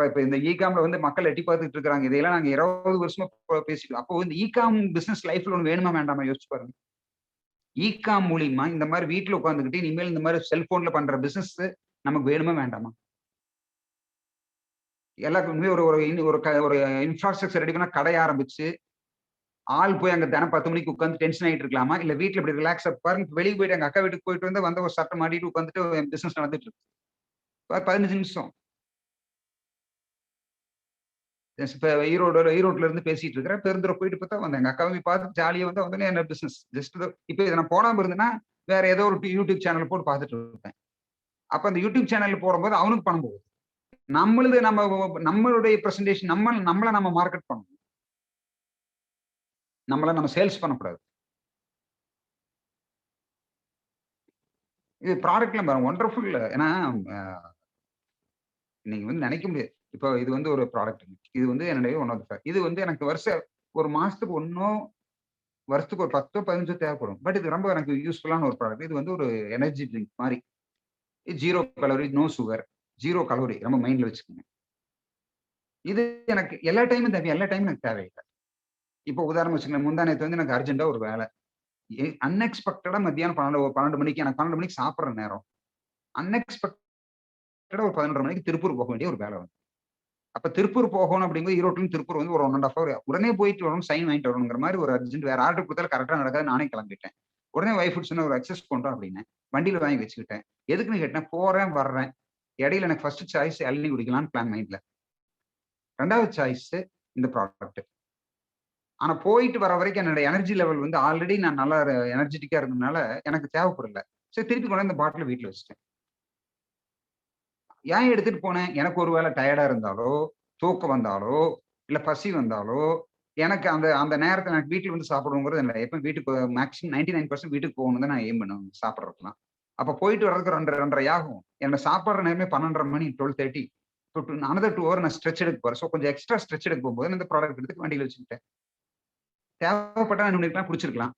இப்ப இந்த இகாம்ல வந்து மக்கள் எட்டி பார்த்துட்டு இருக்காங்க. இதையெல்லாம் நாங்க 20 வருஷமா பேசிட்டோம். அப்போ இந்த இகாம் பிசினஸ் லைஃப்ல ஒண்ணு வேணுமா வேண்டாமா யோசிச்சு பாருங்க. ஈகாம் மூலியமா இந்த மாதிரி வீட்டுல உட்காந்துக்கிட்டு இனிமேல் இந்த மாதிரி செல்போன்ல பண்ற பிசினஸ் நமக்கு வேணுமா வேண்டாமா? எல்லாருக்குமே ஒரு ஒரு ஒரு இன்ஃப்ராஸ்ட்ரக்சர் ரெடி பண்ணா கடை ஆரம்பிச்சு ஆள் போய் அங்க தினம் 10 மணிக்கு உட்காந்து டென்ஷன் ஆகிட்டு இருக்கலாமா? இல்ல வீட்டுல இப்படி ரிலாக்ஸா பாருங்க, வெளியே போயிட்டு எங்க அக்கா வீட்டுக்கு போயிட்டு வந்து ஒரு சட்டை மாட்டிட்டு உட்காந்துட்டு பிசினஸ் நடந்துட்டு இருக்கு. 15 நிமிஷம். இப்ப ஈரோட்ல இருந்து பேசிட்டு இருக்கிறேன். பெருந்துறை போயிட்டு பார்த்தா வந்து எங்க அக்காவை பார்த்து ஜாலியா வந்து என்ன பிசினஸ் ஜஸ்ட் இப்ப இதை நான் போடாம இருந்தேன்னா வேற ஏதோ ஒரு யூடியூப் சேனல் போட்டு பார்த்துட்டு இருப்பேன். அப்ப அந்த யூடியூப் சேனல் போடும்போது அவனுக்கு பணம் போகுது. நம்மளுடைய பிரசன்டேஷன் நம்மள நம்ம மார்க்கெட் பண்ணணும். நம்மள நம்ம சேல்ஸ் பண்ணக்கூடாது. இது ப்ராடக்ட்ல பாருங்க ஒண்டர்ஃபுல். ஏன்னா நீங்க வந்து நினைக்க முடியாது. இப்போ இது வந்து ஒரு ப்ராடக்ட். இது வந்து என்னுடைய ஒன் ஆஃப் இது வந்து எனக்கு ஒரு மாசத்துக்கு வருஷத்துக்கு ஒரு 10 15 தேவைப்படும். பட் இது ரொம்ப எனக்கு யூஸ்ஃபுல்லான ஒரு ப்ராடக்ட். இது வந்து ஒரு எனர்ஜி ட்ரிங்க் மாதிரி. 0 கலோரி, நோ சுகர், 0 கலோரி. ரொம்ப மைண்ட்ல வச்சுக்கோங்க. இது எனக்கு எல்லா டைமும் எனக்கு தேவையில்லை. இப்போ உதாரணம் வச்சுக்கோங்க, முந்தா நேத்து வந்து எனக்கு அர்ஜென்ட்டா ஒரு வேலை. அன்எக்ஸ்பெக்டடா மத்தியானம் 12 மணிக்கு எனக்கு 12 மணிக்கு சாப்பிட்ற நேரம். அன்எக்ஸ்பெக்டடா ஒரு 11:30 மணிக்கு திருப்பூர் போக வேண்டிய ஒரு வேலை வந்து. அப்ப திருப்பூர் போகணும் அப்படிங்கும்போது ஈரோட்ல திருப்பூர் வந்து ஒரு 1.5 hour உடனே போயிட்டு வரணும், சைன் வாங்கிட்டு வரணுங்கிற மாதிரி ஒரு அர்ஜென்ட். வேற ஆர்டர் கொடுத்தாலும் கரெக்டா நடக்காது. நானே கிளம்பிட்டேன். உடனே வைஃப் சொன்ன ஒரு அக்சஸ் பண்றோம் அப்படின்னு வண்டியில வாங்கி வச்சுக்கிட்டேன். எதுக்குன்னு கேட்டேன், போறேன் வர்றேன். இடையில எனக்கு ஃபர்ஸ்ட் சாய்ஸ் இளநீ குடிக்கலாம்னு பிளான் மைண்ட்ல. 2வது சாய்ஸ் இந்த ப்ராடக்ட். ஆனா போயிட்டு வர வரைக்கும் என்னோட எனர்ஜி லெவல் வந்து ஆல்ரெடி நான் நல்லா எனர்ஜெட்டிக்கா இருந்ததுனால எனக்கு தேவைப்படல. சரி, திருப்பி கொண்டு இந்த பாட்டில் வீட்டுல வச்சுட்டேன். ஏன் எடுத்துட்டு போனேன்? எனக்கு ஒரு வேளை டயர்டா இருந்தாலோ, தூக்கம் வந்தாலோ, இல்ல பசி வந்தாலோ, எனக்கு அந்த அந்த நேரத்துல எனக்கு வீட்டுல வந்து சாப்பிடணுங்கிறது இல்லை. எப்ப வீட்டுக்கு மேக்ஸிமம் 99% வீட்டுக்கு போகணும் தான் நான் எய்ம் பண்ணுவேன் சாப்பிட்றதுலாம். அப்ப போயிட்டு வர்றதுக்கு 2:30 ஆகும். என்ன சாப்பிட்ற நேரமே 12:30 மணி, 12:30. இப்போ another 2 hour நான் ஸ்ட்ரெச் எடுக்க போறேன். ஸோ கொஞ்சம் எக்ஸ்ட்ரா ஸ்ட்ரெச் எடுக்க போகும்போது இந்த ப்ராடக்ட் எடுத்து வண்டியில வச்சுக்கிட்டேன். தேவைப்பட்டா நான் குடிச்சிருக்கலாம்.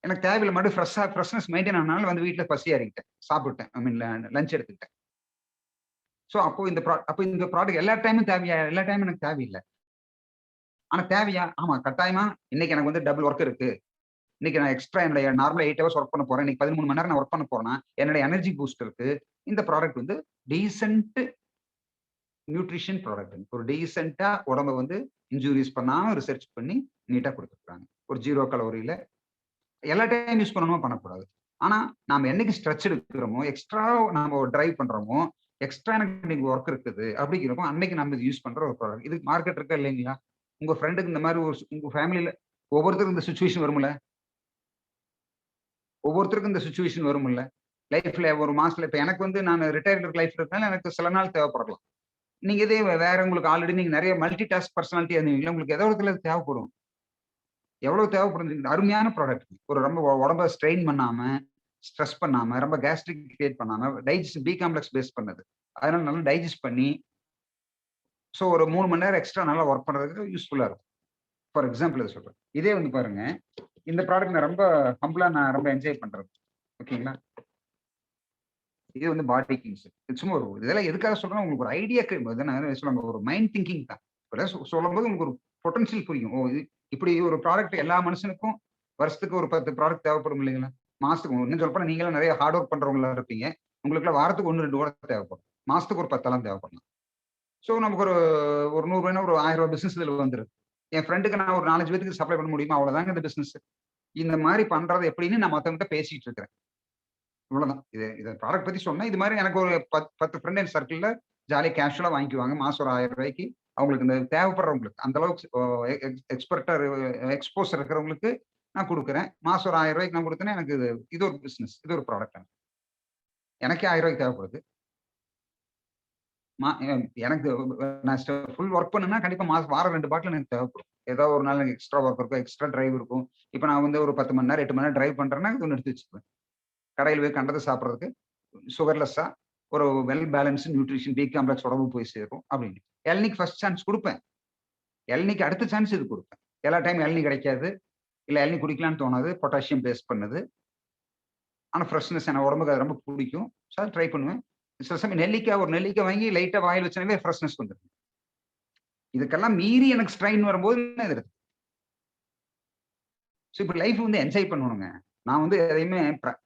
எனக்கு தேவையில்லை மட்டும் ஃப்ரெஷ்னஸ் மெயின்டைன் ஆனாலும் வந்து வீட்டுல பசி அறிக்கிட்டேன், சாப்பிட்டேன். ஐ மீன் லஞ்ச் எடுத்துக்கிட்டேன். ஸோ அப்போ இந்த ப்ராடக்ட் எல்லா டைமும் தேவையா? எல்லா டைமும் எனக்கு தேவையில்லை. ஆனா தேவையா? ஆமா, கட்டாயமா. இன்னைக்கு எனக்கு வந்து டபுள் ஒர்க் இருக்கு. இன்னைக்கு நான் எக்ஸ்ட்ரா என்னுடைய நார்மலா 8 hours ஒர்க் பண்ண போறேன். இன்னைக்கு 13 மணி நேரம் நான் ஒர்க் பண்ண போறேன்னா என்னுடைய எனர்ஜி பூஸ்ட் இருக்கு. இந்த ப்ராடக்ட் வந்து டீசென்ட் நியூட்ரிஷன் ப்ராடக்ட். ஒரு டீசென்ட்டா உடம்ப வந்து இன்ஜூரிஸ் பண்ணாம ரிசர்ச் பண்ணி நீட்டா கொடுத்துருக்காங்க. ஒரு 0 கலோரியில எல்லா டைம் யூஸ் பண்ணணுமா? பண்ணக்கூடாது. ஆனா நாம என்னைக்கு ஸ்ட்ரெச் எடுக்கிறோமோ, எக்ஸ்ட்ரா நாம டிரைவ் பண்றோமோ, எக்ஸ்ட்ரா எனக்கு இன்னைக்கு ஒர்க் இருக்குது அப்படிங்கிறப்போ அன்னைக்கு நம்ம இது யூஸ் பண்ற ஒரு ப்ராடக்ட். இதுக்கு மார்க்கெட் இருக்கா இல்லைங்களா? உங்க ஃப்ரெண்டுக்கு இந்த மாதிரி உங்க ஃபேமிலியில ஒவ்வொருத்தருக்கும் இந்த சுச்சுவேஷன் வரும்ல. ஒவ்வொருத்தருக்கும் இந்த சுச்சுவேஷன் வரும்ல லைஃப்ல. ஒரு மாசத்துல இப்ப எனக்கு வந்து நான் ரிட்டையர்ட் லைஃப் இருக்கனால எனக்கு சில நாள் தேவைப்படலாம். நீங்க இதே வேற உங்களுக்கு ஆல்ரெடி நீங்க நிறைய மல்டி டாஸ்க் பர்சனாலிட்டி இருந்தீங்களா, உங்களுக்கு ஏதோ இடத்துல தேவைப்படும். எவ்வளவு தேவைப்படும்? அருமையான ப்ராடக்ட். ஒரு ரொம்ப உடம்ப ஸ்ட்ரெயின் பண்ணாம, ஸ்ட்ரெஸ் பண்ணாம, ரொம்ப கேஸ்ட்ரிக் கிரியேட் பண்ணாம, டைஜஸ்ட் பி காம்ப்ளெக்ஸ் பேஸ் பண்ணது. அதனால நல்லா டைஜஸ்ட் பண்ணி ஸோ ஒரு 3 மணி நேரம் எக்ஸ்ட்ரா நல்லா ஒர்க் பண்றதுக்கு யூஸ்ஃபுல்லா இருக்கும். ஃபார் எக்ஸாம்பிள் இதை சொல்றேன். இதே வந்து பாருங்க, இந்த ப்ராடக்ட் நான் ரொம்ப என்ஜாய் பண்றது. ஓகேங்களா? இது வந்து பாடி கிங்ஸ். சும்மா ஒரு இதெல்லாம் எதுக்காக சொல்றேன்னா உங்களுக்கு ஒரு ஐடியா சொல்லுவாங்க, ஒரு மைண்ட் திங்கிங் தான். சொல்லும் போது உங்களுக்கு ஒரு பொட்டன்ஷியல் புரியும். இப்படி ஒரு ப்ராடக்ட் எல்லா மனுஷனுக்கும் வருஷத்துக்கு ஒரு 10 ப்ராடக்ட் தேவைப்படும் இல்லைங்களா? மாசத்துக்கு இன்னும் சொல்லப்போனா நீங்களும் நிறைய ஹார்ட் ஒர்க் பண்றவங்களா இருப்பீங்க. உங்களுக்கு வாரத்துக்கு 1-2 கூட தேவைப்படும். மாசத்துக்கு ஒரு 10 தேவைப்படலாம். ஸோ நமக்கு ஒரு 100 ரூபாய்னா ஒரு 1000 ரூபாய் பிசினஸ் இதுல வந்துருக்கு. என் ஃப்ரெண்டுக்கு நான் ஒரு 4-5 பேருக்கு சப்ளை பண்ண முடியுமா? அவ்வளவுதாங்க இந்த பிசினஸ். இந்த மாதிரி பண்றது எப்படின்னு நான் மத்தவங்கிட்ட பேசிட்டு இருக்கிறேன். இவ்வளவுதான். இதை ப்ராடக்ட் பத்தி சொன்னா இது மாதிரி எனக்கு ஒரு 10 ஃப்ரெண்ட் என் சர்க்கிள்ல ஜாலியா கேஷுவலா வாங்கிக்குவாங்க. மாசம் ஒரு 1000 ரூபாய்க்கு. அவங்களுக்கு இந்த தேவைப்படுறவங்களுக்கு அந்த அளவுக்கு எக்ஸ்பர்ட்டா எக்ஸ்போசர் இருக்கிறவங்களுக்கு நான் கொடுக்குறேன். மாசம் ஒரு 1000 ரூபாய்க்கு நான் கொடுத்தேன்னா எனக்கு இது ஒரு பிசினஸ், இது ஒரு ப்ராடக்ட். எனக்கே 1000 ரூபாய்க்கு தேவைப்படுது. எனக்கு நான் ஃபுல் ஒர்க் பண்ணுன்னா கண்டிப்பா வாரம் 2 பாட்டில் எனக்கு தேவைப்படும். ஏதோ ஒரு நாள் எனக்கு எக்ஸ்ட்ரா ஒர்க் இருக்கும், எக்ஸ்ட்ரா டிரைவ் இருக்கும். இப்போ நான் வந்து ஒரு 10 மணி நேரம் 8 மணி நேரம் டிரைவ் பண்றேன்னா இது ஒன்று எடுத்து வச்சுக்குவேன். கடையில் போய் கண்டதை சாப்பிட்றதுக்கு சுகர்லெஸ்ஸா ஒரு well balance nutrition B complex உடம்பு போய் சேரும் அப்படின்னு. இளநிக்கு ஃபர்ஸ்ட் சான்ஸ் கொடுப்பேன். இளநிக்கு அடுத்த சான்ஸ் இது கொடுப்பேன். எல்லா டைம் இளநீ கிடைக்காது, இல்லை இளநீ குடிக்கலான்னு தோணாது. பொட்டாசியம் பேஸ் பண்ணுது. ஆனால் ஃப்ரெஷ்னஸ் எனக்கு உடம்புக்கு அது ரொம்ப பிடிக்கும். ஸோ அதை ட்ரை பண்ணுவேன். சில சமயம் ஒரு நெல்லிக்காய் வாங்கி லைட்டா வாயில் வச்சனவே ஃப்ரெஷ்னஸ் வந்துடும். இதுக்கெல்லாம் மீறி எனக்கு ஸ்ட்ரெயின் வரும்போது இது இருக்கு. ஸோ இப்போ லைஃப் வந்து என்ஜாய் பண்ணணுங்க. நான் வந்து எதையுமே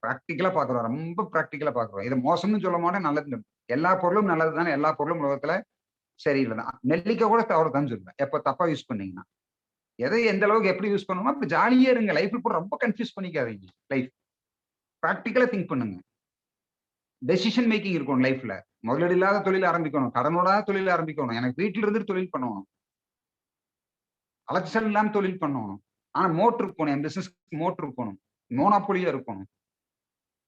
ப்ராக்டிக்கலா பாக்குறோம், ரொம்ப ப்ராக்டிக்கலா பாக்குறோம். இதை மோசம்னு சொல்ல மாட்டேன், நல்லது. எல்லா பொருளும் நல்லது தானே, எல்லா பொருளும் உலகத்துல சரியில்லை தான். நெல்லிக்காய் கூட தவறு தான் சொல்லுவேன், எப்ப தப்பா யூஸ் பண்ணீங்கன்னா. எதை எந்த அளவுக்கு எப்படி யூஸ் பண்ணணுமோ அப்படி ஜாலியா இருங்க. லைஃப் கூட ரொம்ப கன்ஃபியூஸ் பண்ணிக்காதீங்க. லைஃப் ப்ராக்டிக்கலா திங்க் பண்ணுங்க. டெசிஷன் மேக்கிங் இருக்கும் லைஃப்ல. முதலீடு இல்லாத தொழில் ஆரம்பிக்கணும், கடனோடாத தொழில் ஆரம்பிக்கணும், எனக்கு வீட்டுல இருந்து தொழில் பண்ணணும், அலைச்சல் இல்லாம தொழில் பண்ணணும். ஆனா மோட்டர் இருக்கணும், என் பிசினஸ் மோட்டர் இருக்கணும், மோனாப்பொலியா இருக்கணும்.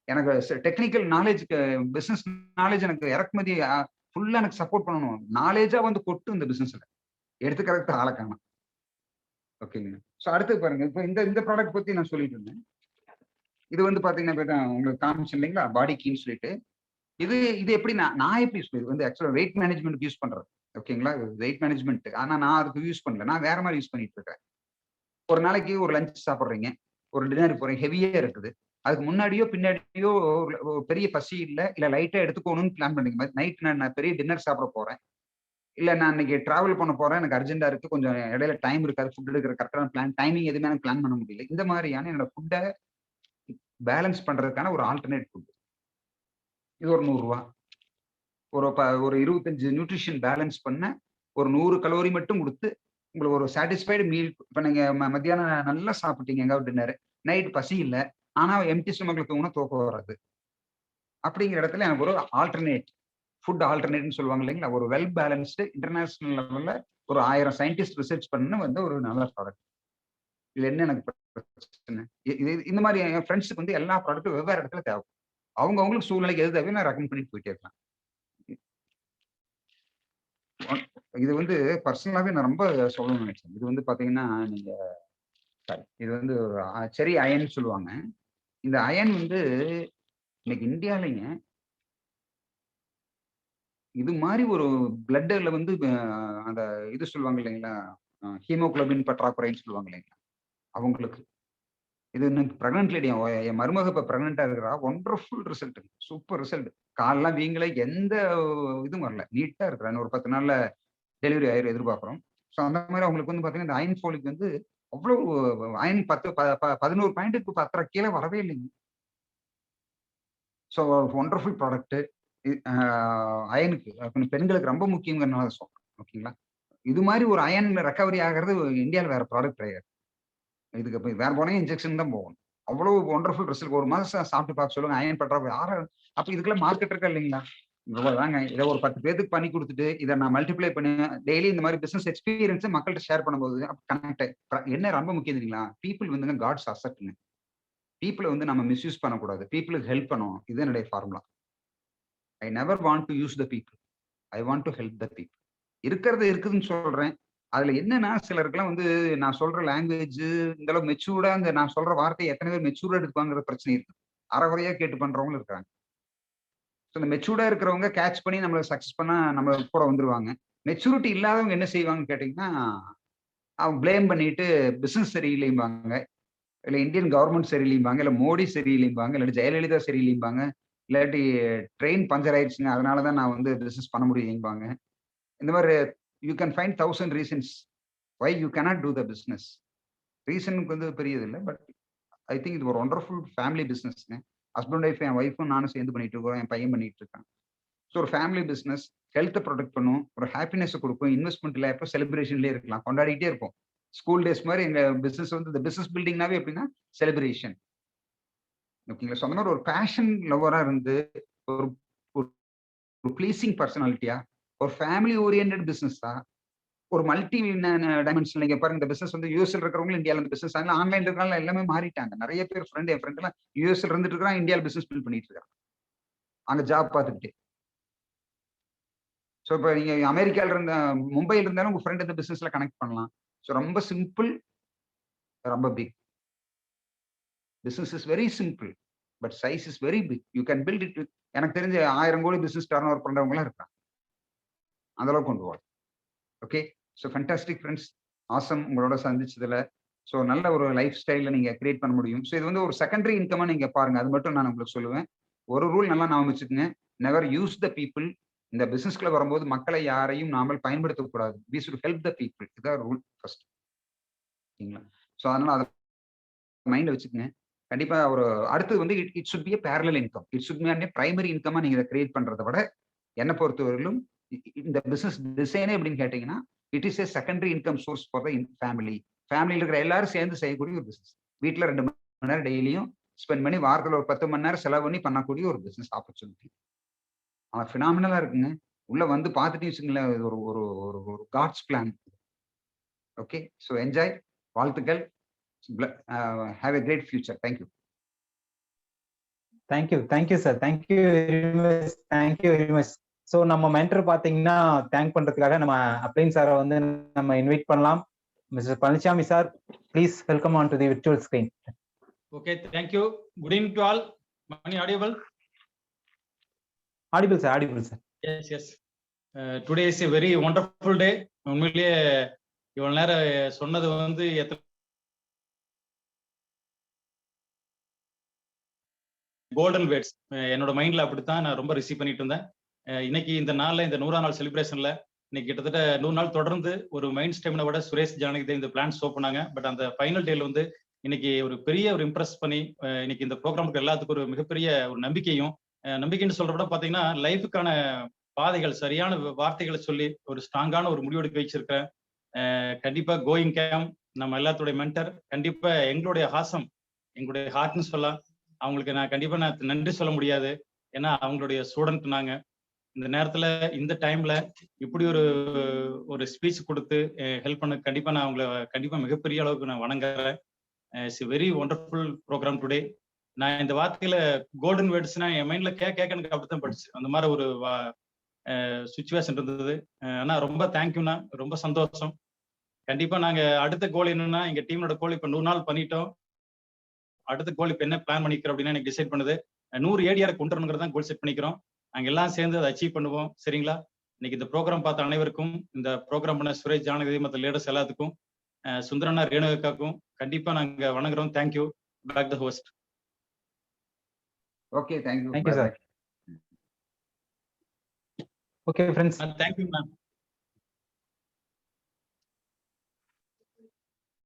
எனக்கு டெக்னிக்கல் நாலேஜ், பிசினஸ் நாலேஜ், எனக்கு இறக்குமதி ஃபுல்லா எனக்கு சப்போர்ட் பண்ணணும். நாலேஜா வந்து கொட்டு இந்த பிசினஸ்ல எடுத்துக்கிறதுக்கு ஆளை காணும். ஓகேங்க. ஸோ அடுத்து பாருங்க, இப்போ இந்த ப்ராடக்ட் பத்தி நான் சொல்லிட்டு இருந்தேன். இது வந்து பாத்தீங்கன்னா உங்களுக்கு காமிச்சு இல்லைங்களா, பாடி கீன்னு சொல்லிட்டு. இது எப்படி நான் எப்படி இது வந்து ஆக்சுவலா வெயிட் மேனேஜ்மெண்ட் யூஸ் பண்றது. ஓகேங்களா, வெயிட் மேனேஜ்மெண்ட். ஆனா நான் அதுக்கு யூஸ் பண்ணல, நான் வேற மாதிரி யூஸ் பண்ணிட்டு இருக்கேன். ஒரு நாளைக்கு ஒரு லஞ்ச் சாப்பிட்றீங்க, ஒரு டின்னர் போறீங்க, ஹெவியா இருக்குது. அதுக்கு முன்னாடியோ பின்னாடியோ ஒரு பெரிய பசி இல்ல லைட்டா எடுத்துக்கணும்னு பிளான் பண்ணீங்க. நைட் நான் பெரிய டின்னர் சாப்பிட போறேன், இல்ல நான் இன்னைக்கு டிராவல் பண்ண போறேன், எனக்கு அர்ஜென்டா இருக்கு, கொஞ்சம் இடையில டைம் இருக்காது, ஃபுட் எடுக்கிற கரெக்டான பிளான் டைமிங் எதுவுமே எனக்கு பிளான் பண்ண முடியல. இந்த மாதிரியான என்னோட ஃபுட்டை பேலன்ஸ் பண்றதுக்கான ஒரு ஆல்டர்னேட் ஃபுட். இது ஒரு ₹100. ஒரு 25 நியூட்ரிஷன் பேலன்ஸ் பண்ண ஒரு 100 கலோரி மட்டும் கொடுத்து உங்களுக்கு ஒரு சாட்டிஸ்ஃபைடு மீல். இப்போ நீங்க மத்தியானம் நல்லா சாப்பிட்டீங்க, எங்காவது டின்னர், நைட் பசி இல்லை, ஆனா எம்டி ஸ்டொமக்ல தூங்கினா தூக்கம் வராது. அப்படிங்கிற இடத்துல எனக்கு ஒரு ஆல்டர்னேட் ஃபுட், ஆல்டர்னேட்னு சொல்லுவாங்க இல்லைங்களா, ஒரு வெல் பேலன்ஸ்டு இன்டர்நேஷனல் லெவல்ல ஒரு 1000 சயின்டிஸ்ட் ரிசர்ச் பண்ண வந்து ஒரு நல்ல ப்ராடக்ட். இது என்ன எனக்கு பிரச்சனை, இந்த மாதிரி என் ஃப்ரெண்ட்ஸுக்கு வந்து எல்லா ப்ராடக்ட்டும் வெவ்வேறு இடத்துல தேவை. அவங்களுக்கு சூழ்நிலைக்கு எது தேவையோ நான் ரெக்கமெண்ட் பண்ணிட்டு போயிட்டே இருக்கலாம். இது வந்து பர்சனலாவே நான் ரொம்ப சொல்லணும்னு நினைச்சேன். இது வந்து பாத்தீங்கன்னா நீங்க இது வந்து செரி அயன் சொல்லுவாங்க. இந்த அயன் வந்து இன்னைக்கு இந்தியாலைங்க இது மாதிரி ஒரு பிளட்ல வந்து அந்த இது சொல்லுவாங்க இல்லைங்களா, ஹீமோகுளோபின் பற்றாக்குறைன்னு சொல்லுவாங்க இல்லைங்களா, அவங்களுக்கு இது பிரெக்னன்ட் லேடி, என் மருமக இப்ப பிரெக்னெண்டா இருக்கிறா. Wonderful result, super result. காலெல்லாம் வீங்கல, எந்த இதுவும் வரல, நீட்டா இருக்கிறாங்க. ஒரு 10 நாள்ல டெலிவரி ஆயிரம் எதிர்பார்க்குறோம். ஸோ அந்த மாதிரி அவங்களுக்கு வந்து பாத்தீங்கன்னா இந்த அயன் ஃபோலிக் வந்து அவ்வளவு அயன் 11 பாயிண்ட்டுக்கு 10 கீழே வரவே இல்லைங்க. So wonderful product. அயனுக்கு பெண்களுக்கு ரொம்ப முக்கியங்கிறனால சொல்றேன். ஓகேங்களா, இது மாதிரி ஒரு அயன் ரெக்கவரி ஆகிறது இந்தியாவில் வேற ப்ராடக்ட் கிடையாது. இதுக்கு வேற போனே இன்ஜெக்ஷன் தான் போகணும். அவ்வளவு ஒண்டர்ஃபுல் ரிசல்ட். ஒரு மாதம் சாப்பிட்டு பார்க்க சொல்லுங்க, அயன் பற்றாக்குறை அப்ப இதுக்கெல்லாம் மார்க்கெட் இருக்கா இல்லைங்களா? இவ்வளவுதாங்க. இதை ஒரு 10 பேருக்கு பண்ணி கொடுத்துட்டு இதை நான் மல்டிப்ளை பண்ணி டெய்லி இந்த மாதிரி பிசினஸ் எக்ஸ்பீரியன்ஸ் மக்கள்கிட்ட ஷேர் பண்ணும்போது கனெக்ட் என்ன ரொம்ப முக்கியம் தெரியுங்களா, பீப்புள் வந்துங்க காட்ஸ் அசெட்ங்க. பீப்புளை வந்து நம்ம மிஸ்யூஸ் பண்ணக்கூடாது, பீப்புளுக்கு ஹெல்ப் பண்ணணும். இது என்னுடைய formula. I never want to use the people, I want to help the people. இருக்கிறது இருக்குதுன்னு சொல்றேன். அதுல என்னன்னா சிலருக்குலாம் வந்து நான் சொல்ற லாங்குவேஜ் இந்த அளவு மெச்சூர்டா, அந்த நான் சொல்ற வார்த்தையை எத்தனை பேர் மெச்சூர்டா எடுப்பாங்கிற பிரச்சனை இருக்கு. அறகுறையா கேட்டு பண்றவங்களும் இருக்காங்க. ஸோ இந்த மெச்சூர்டா இருக்கிறவங்க கேட்ச் பண்ணி நம்மளை சக்சஸ் பண்ணா நம்ம கூட வந்துருவாங்க. மெச்சூரிட்டி இல்லாதவங்க என்ன செய்வாங்கன்னு கேட்டீங்கன்னா, அவங்க பிளேம் பண்ணிட்டு பிசினஸ் சரியில்லைம்பாங்க, இல்ல இந்தியன் கவர்மெண்ட் சரியில்லைம்பாங்க, இல்ல மோடி சரியில்லைம்பாங்க, இல்லாட்டி ஜெயலலிதா சரியில்லைம்பாங்க, இல்லாட்டி ட்ரெயின் பஞ்சர் ஆயிடுச்சுங்க அதனாலதான் நான் வந்து பிசினஸ் பண்ண முடியும்பாங்க. இந்த மாதிரி you can find 1000 reasons why you cannot do the business. ரீசனுக்கு வந்து பெரியது இல்லை, பட் ஐ திங்க் இது ஒரு ஒண்டர்ஃபுல் ஃபேமிலி பிஸ்னஸ்ங்க. ஹஸ்பண்ட் ஒய்ஃப், என் ஒய்ஃபும் நானும் சேர்ந்து பண்ணிட்டு இருக்கோம், என் பையன் பண்ணிட்டு இருக்கான். ஸோ ஒரு ஃபேமிலி பிஸ்னஸ் ஹெல்த்தை ப்ரொடெக்ட் பண்ணும், ஒரு ஹாப்பினஸ் கொடுக்கும், இன்வெஸ்ட்மெண்ட்ல எப்போ செலிப்ரேஷன்லேயே இருக்கலாம், கொண்டாடிட்டே இருப்போம். ஸ்கூல் டேஸ் மாதிரி எங்க பிசினஸ் வந்து இந்த பிசினஸ் பில்டிங்னாவே எப்படின்னா செலிப்ரேஷன். ஓகேங்களா, ஸோ அந்த மாதிரி ஒரு பேஷன் லவரா இருந்து ஒரு ப்ளீசிங் பர்சனாலிட்டியா, ஒரு ஃபேமிலி ஓரியன்ட் பிசினஸா, ஒரு மல்டி டைமென்ஷன். நீங்க பாருங்க, இந்த பிசினஸ் வந்து யூஎஸ்ல இருக்கிறவங்க இந்தியாவில் இந்த பிசினஸ் ஆன்லைன் இருக்கிறனால எல்லாமே மாறிட்டாங்க. நிறைய பேர் என் ஃப்ரெண்ட் எல்லாம் யூஎஸ்ல இருந்துட்டு இருக்காங்க, இந்தியாவில் பிசினஸ் பில்ட் பண்ணிட்டு இருக்காங்க, அங்க ஜாப் பார்த்துக்கிட்டு. ஸோ இப்போ நீங்க அமெரிக்கால இருந்த மும்பையில் இருந்தாலும் உங்க ஃப்ரெண்ட் இந்த பிசினஸ்ல கனெக்ட் பண்ணலாம். ஸோ ரொம்ப சிம்பிள், ரொம்ப big. Business is very simple but size is very big. You can build it. எனக்கு தெரிஞ்ச 1000 கோடி பிசினஸ் டர்ன் ஓவர் பண்றவங்க எல்லாம் இருக்காங்க, அந்த அளவுக்கு கொண்டு போவாங்க. Okay, so fantastic friends, awesome உங்களோட சந்திச்சதுல. ஸோ நல்ல ஒரு லைஃப் ஸ்டைல நீங்க கிரியேட் பண்ண முடியும். ஸோ இது வந்து ஒரு செகண்டரி இன்கமா நீங்க பாருங்க, அது மட்டும் நான் உங்களுக்கு சொல்லுவேன். ஒரு ரூல் நல்லா ஞாபகம் வச்சுக்கோங்க, நெவர் யூஸ் த பீப்புள். இந்த பிசினஸ்க்குள்ள வரும்போது மக்களை யாரையும் நாமல் பயன்படுத்தக்கூடாது. We should help the people. இதுதான் ரூல் ஃபர்ஸ்ட். சரிங்களா, ஸோ அதனால அதை மைண்ட்ல வச்சுக்கோங்க. கண்டிப்பா ஒரு அடுத்து வந்து it should be a parallel income. It should be a primary இன்கமா நீங்க இதை கிரியேட் பண்றதை விட என்ன பொறுத்தவரையிலும் இந்த பிசினஸ் டிசைனே அப்படின்னு கேட்டீங்கன்னா it is a secondary income source for the family. ஃபேமிலியில் இருக்கிற எல்லாரும் சேர்ந்து செய்யக்கூடிய ஒரு பிசினஸ். வீட்டில் 2 மணி நேரம் டெய்லியும் ஸ்பெண்ட் பண்ணி வாரத்தில் ஒரு 10 மணி நேரம் செலவு பண்ணி பண்ணக்கூடிய ஒரு பிசினஸ் ஆப்பர்ச்சுனிட்டி. அவன் ஃபினாமினலா இருக்குங்க. உள்ள வந்து பார்த்துட்டு வச்சுங்களேன், இது ஒரு ஒரு ஒரு ஒரு god's plan. Okay, so enjoy. வாழ்த்துக்கள். Have a great future. Thank you. Thank you sir. Thank you very much. So நம்ம மென்டர் பார்த்தீங்கன்னா தேங்க் பண்றதுக்காக நம்ம அப்ளைன் சாரை வந்து நம்ம இன்வைட் பண்ணலாம். Mister Palanisamy sir, please welcome on to the virtual screen. Okay, thank you. Good evening to all. Mani audible? Audible sir. Yes. Today is a very wonderful day. உண்மையிலேயே இவ்வளவு நேரம் சொன்னது வந்து கோல்டன் வேர்ட்ஸ் என்னோட மைண்ட்ல அப்படித்தான் நான் ரொம்ப ரிசீவ் பண்ணிட்டு இருந்தேன். இன்னைக்கு இந்த நாள்ல, இந்த 100ஆம் நாள் செலிப்ரேஷன்ல இன்னைக்கு கிட்டத்தட்ட 100 நாள் தொடர்ந்து ஒரு மைண்ட் ஸ்டெமினை விட சுரேஷ் ஜானகி இந்த பிளான் ஷோ பண்ணாங்க. பட் அந்த ஃபைனல் டேல வந்து இன்னைக்கு ஒரு பெரிய ஒரு இம்ப்ரெஸ் பண்ணி இன்னைக்கு இந்த ப்ரோக்ராமுக்கு எல்லாத்துக்கும் ஒரு மிகப்பெரிய ஒரு நம்பிக்கைன்னு சொல்ற விட பாத்தீங்கன்னா லைஃபுக்கான பாதைகள், சரியான வார்த்தைகளை சொல்லி ஒரு ஸ்ட்ராங்கான ஒரு முடிவெடுக்க வச்சிருக்கிறேன். கண்டிப்பா கோயிங் கேம் நம்ம எல்லாத்துடைய மென்டர், கண்டிப்பா எங்களுடைய ஹாசம், எங்களுடைய ஹார்ட்னு சொல்லலாம். அவங்களுக்கு நான் கண்டிப்பா நன்றி சொல்ல முடியாது. ஏன்னா அவங்களுடைய ஸ்டூடெண்ட் நாங்க. இந்த நேரத்துல இந்த டைம்ல இப்படி ஒரு ஸ்பீச் கொடுத்து ஹெல்ப் பண்ண கண்டிப்பா நான் அவங்களை கண்டிப்பா மிகப்பெரிய அளவுக்கு நான் வணங்குறேன். It's very wonderful program today. நான் இந்த வார்த்தையில கோல்டன் வேர்ட்ஸ்னா என் மைண்ட்ல கேட்க எனக்கு அப்படித்தான் படிச்சு அந்த மாதிரி ஒரு சுச்சுவேஷன் இருந்தது. ஆனா ரொம்ப தேங்க்யூண்ணா, ரொம்ப சந்தோஷம். கண்டிப்பா நாங்க அடுத்த கோல் என்னன்னா, எங்க டீமோட கோல் இப்ப 100 நாள் பண்ணிட்டோம். அடுத்த கோல் இப்ப என்ன பிளான் பண்ணிக்கிறோம் அப்படின்னா, எனக்கு டிசைட் பண்ணுது 100 ஏடிஆர் கொண்டு வரணுங்கிறத கோல் செட் பண்ணிக்கிறோம். நாங்க எல்லாம் சேர்ந்து அதை அச்சீவ் பண்ணுவோம். சரிங்களா? இன்னைக்கு இந்த ப்ரோக்ராம் பார்த்த அனைவருக்கும், இந்த ப்ரோக்ராம் பண்ண சுரேஷ் ஜானகி மற்ற லீடர்ஸ் எல்லாத்துக்கும், சுந்தரண்ணா ரேணுகாக்கும் கண்டிப்பா நாங்க வணங்குறோம். Thank you. Back the host. Okay, thank you. Thank you sir. Okay friends, thank you ma'am.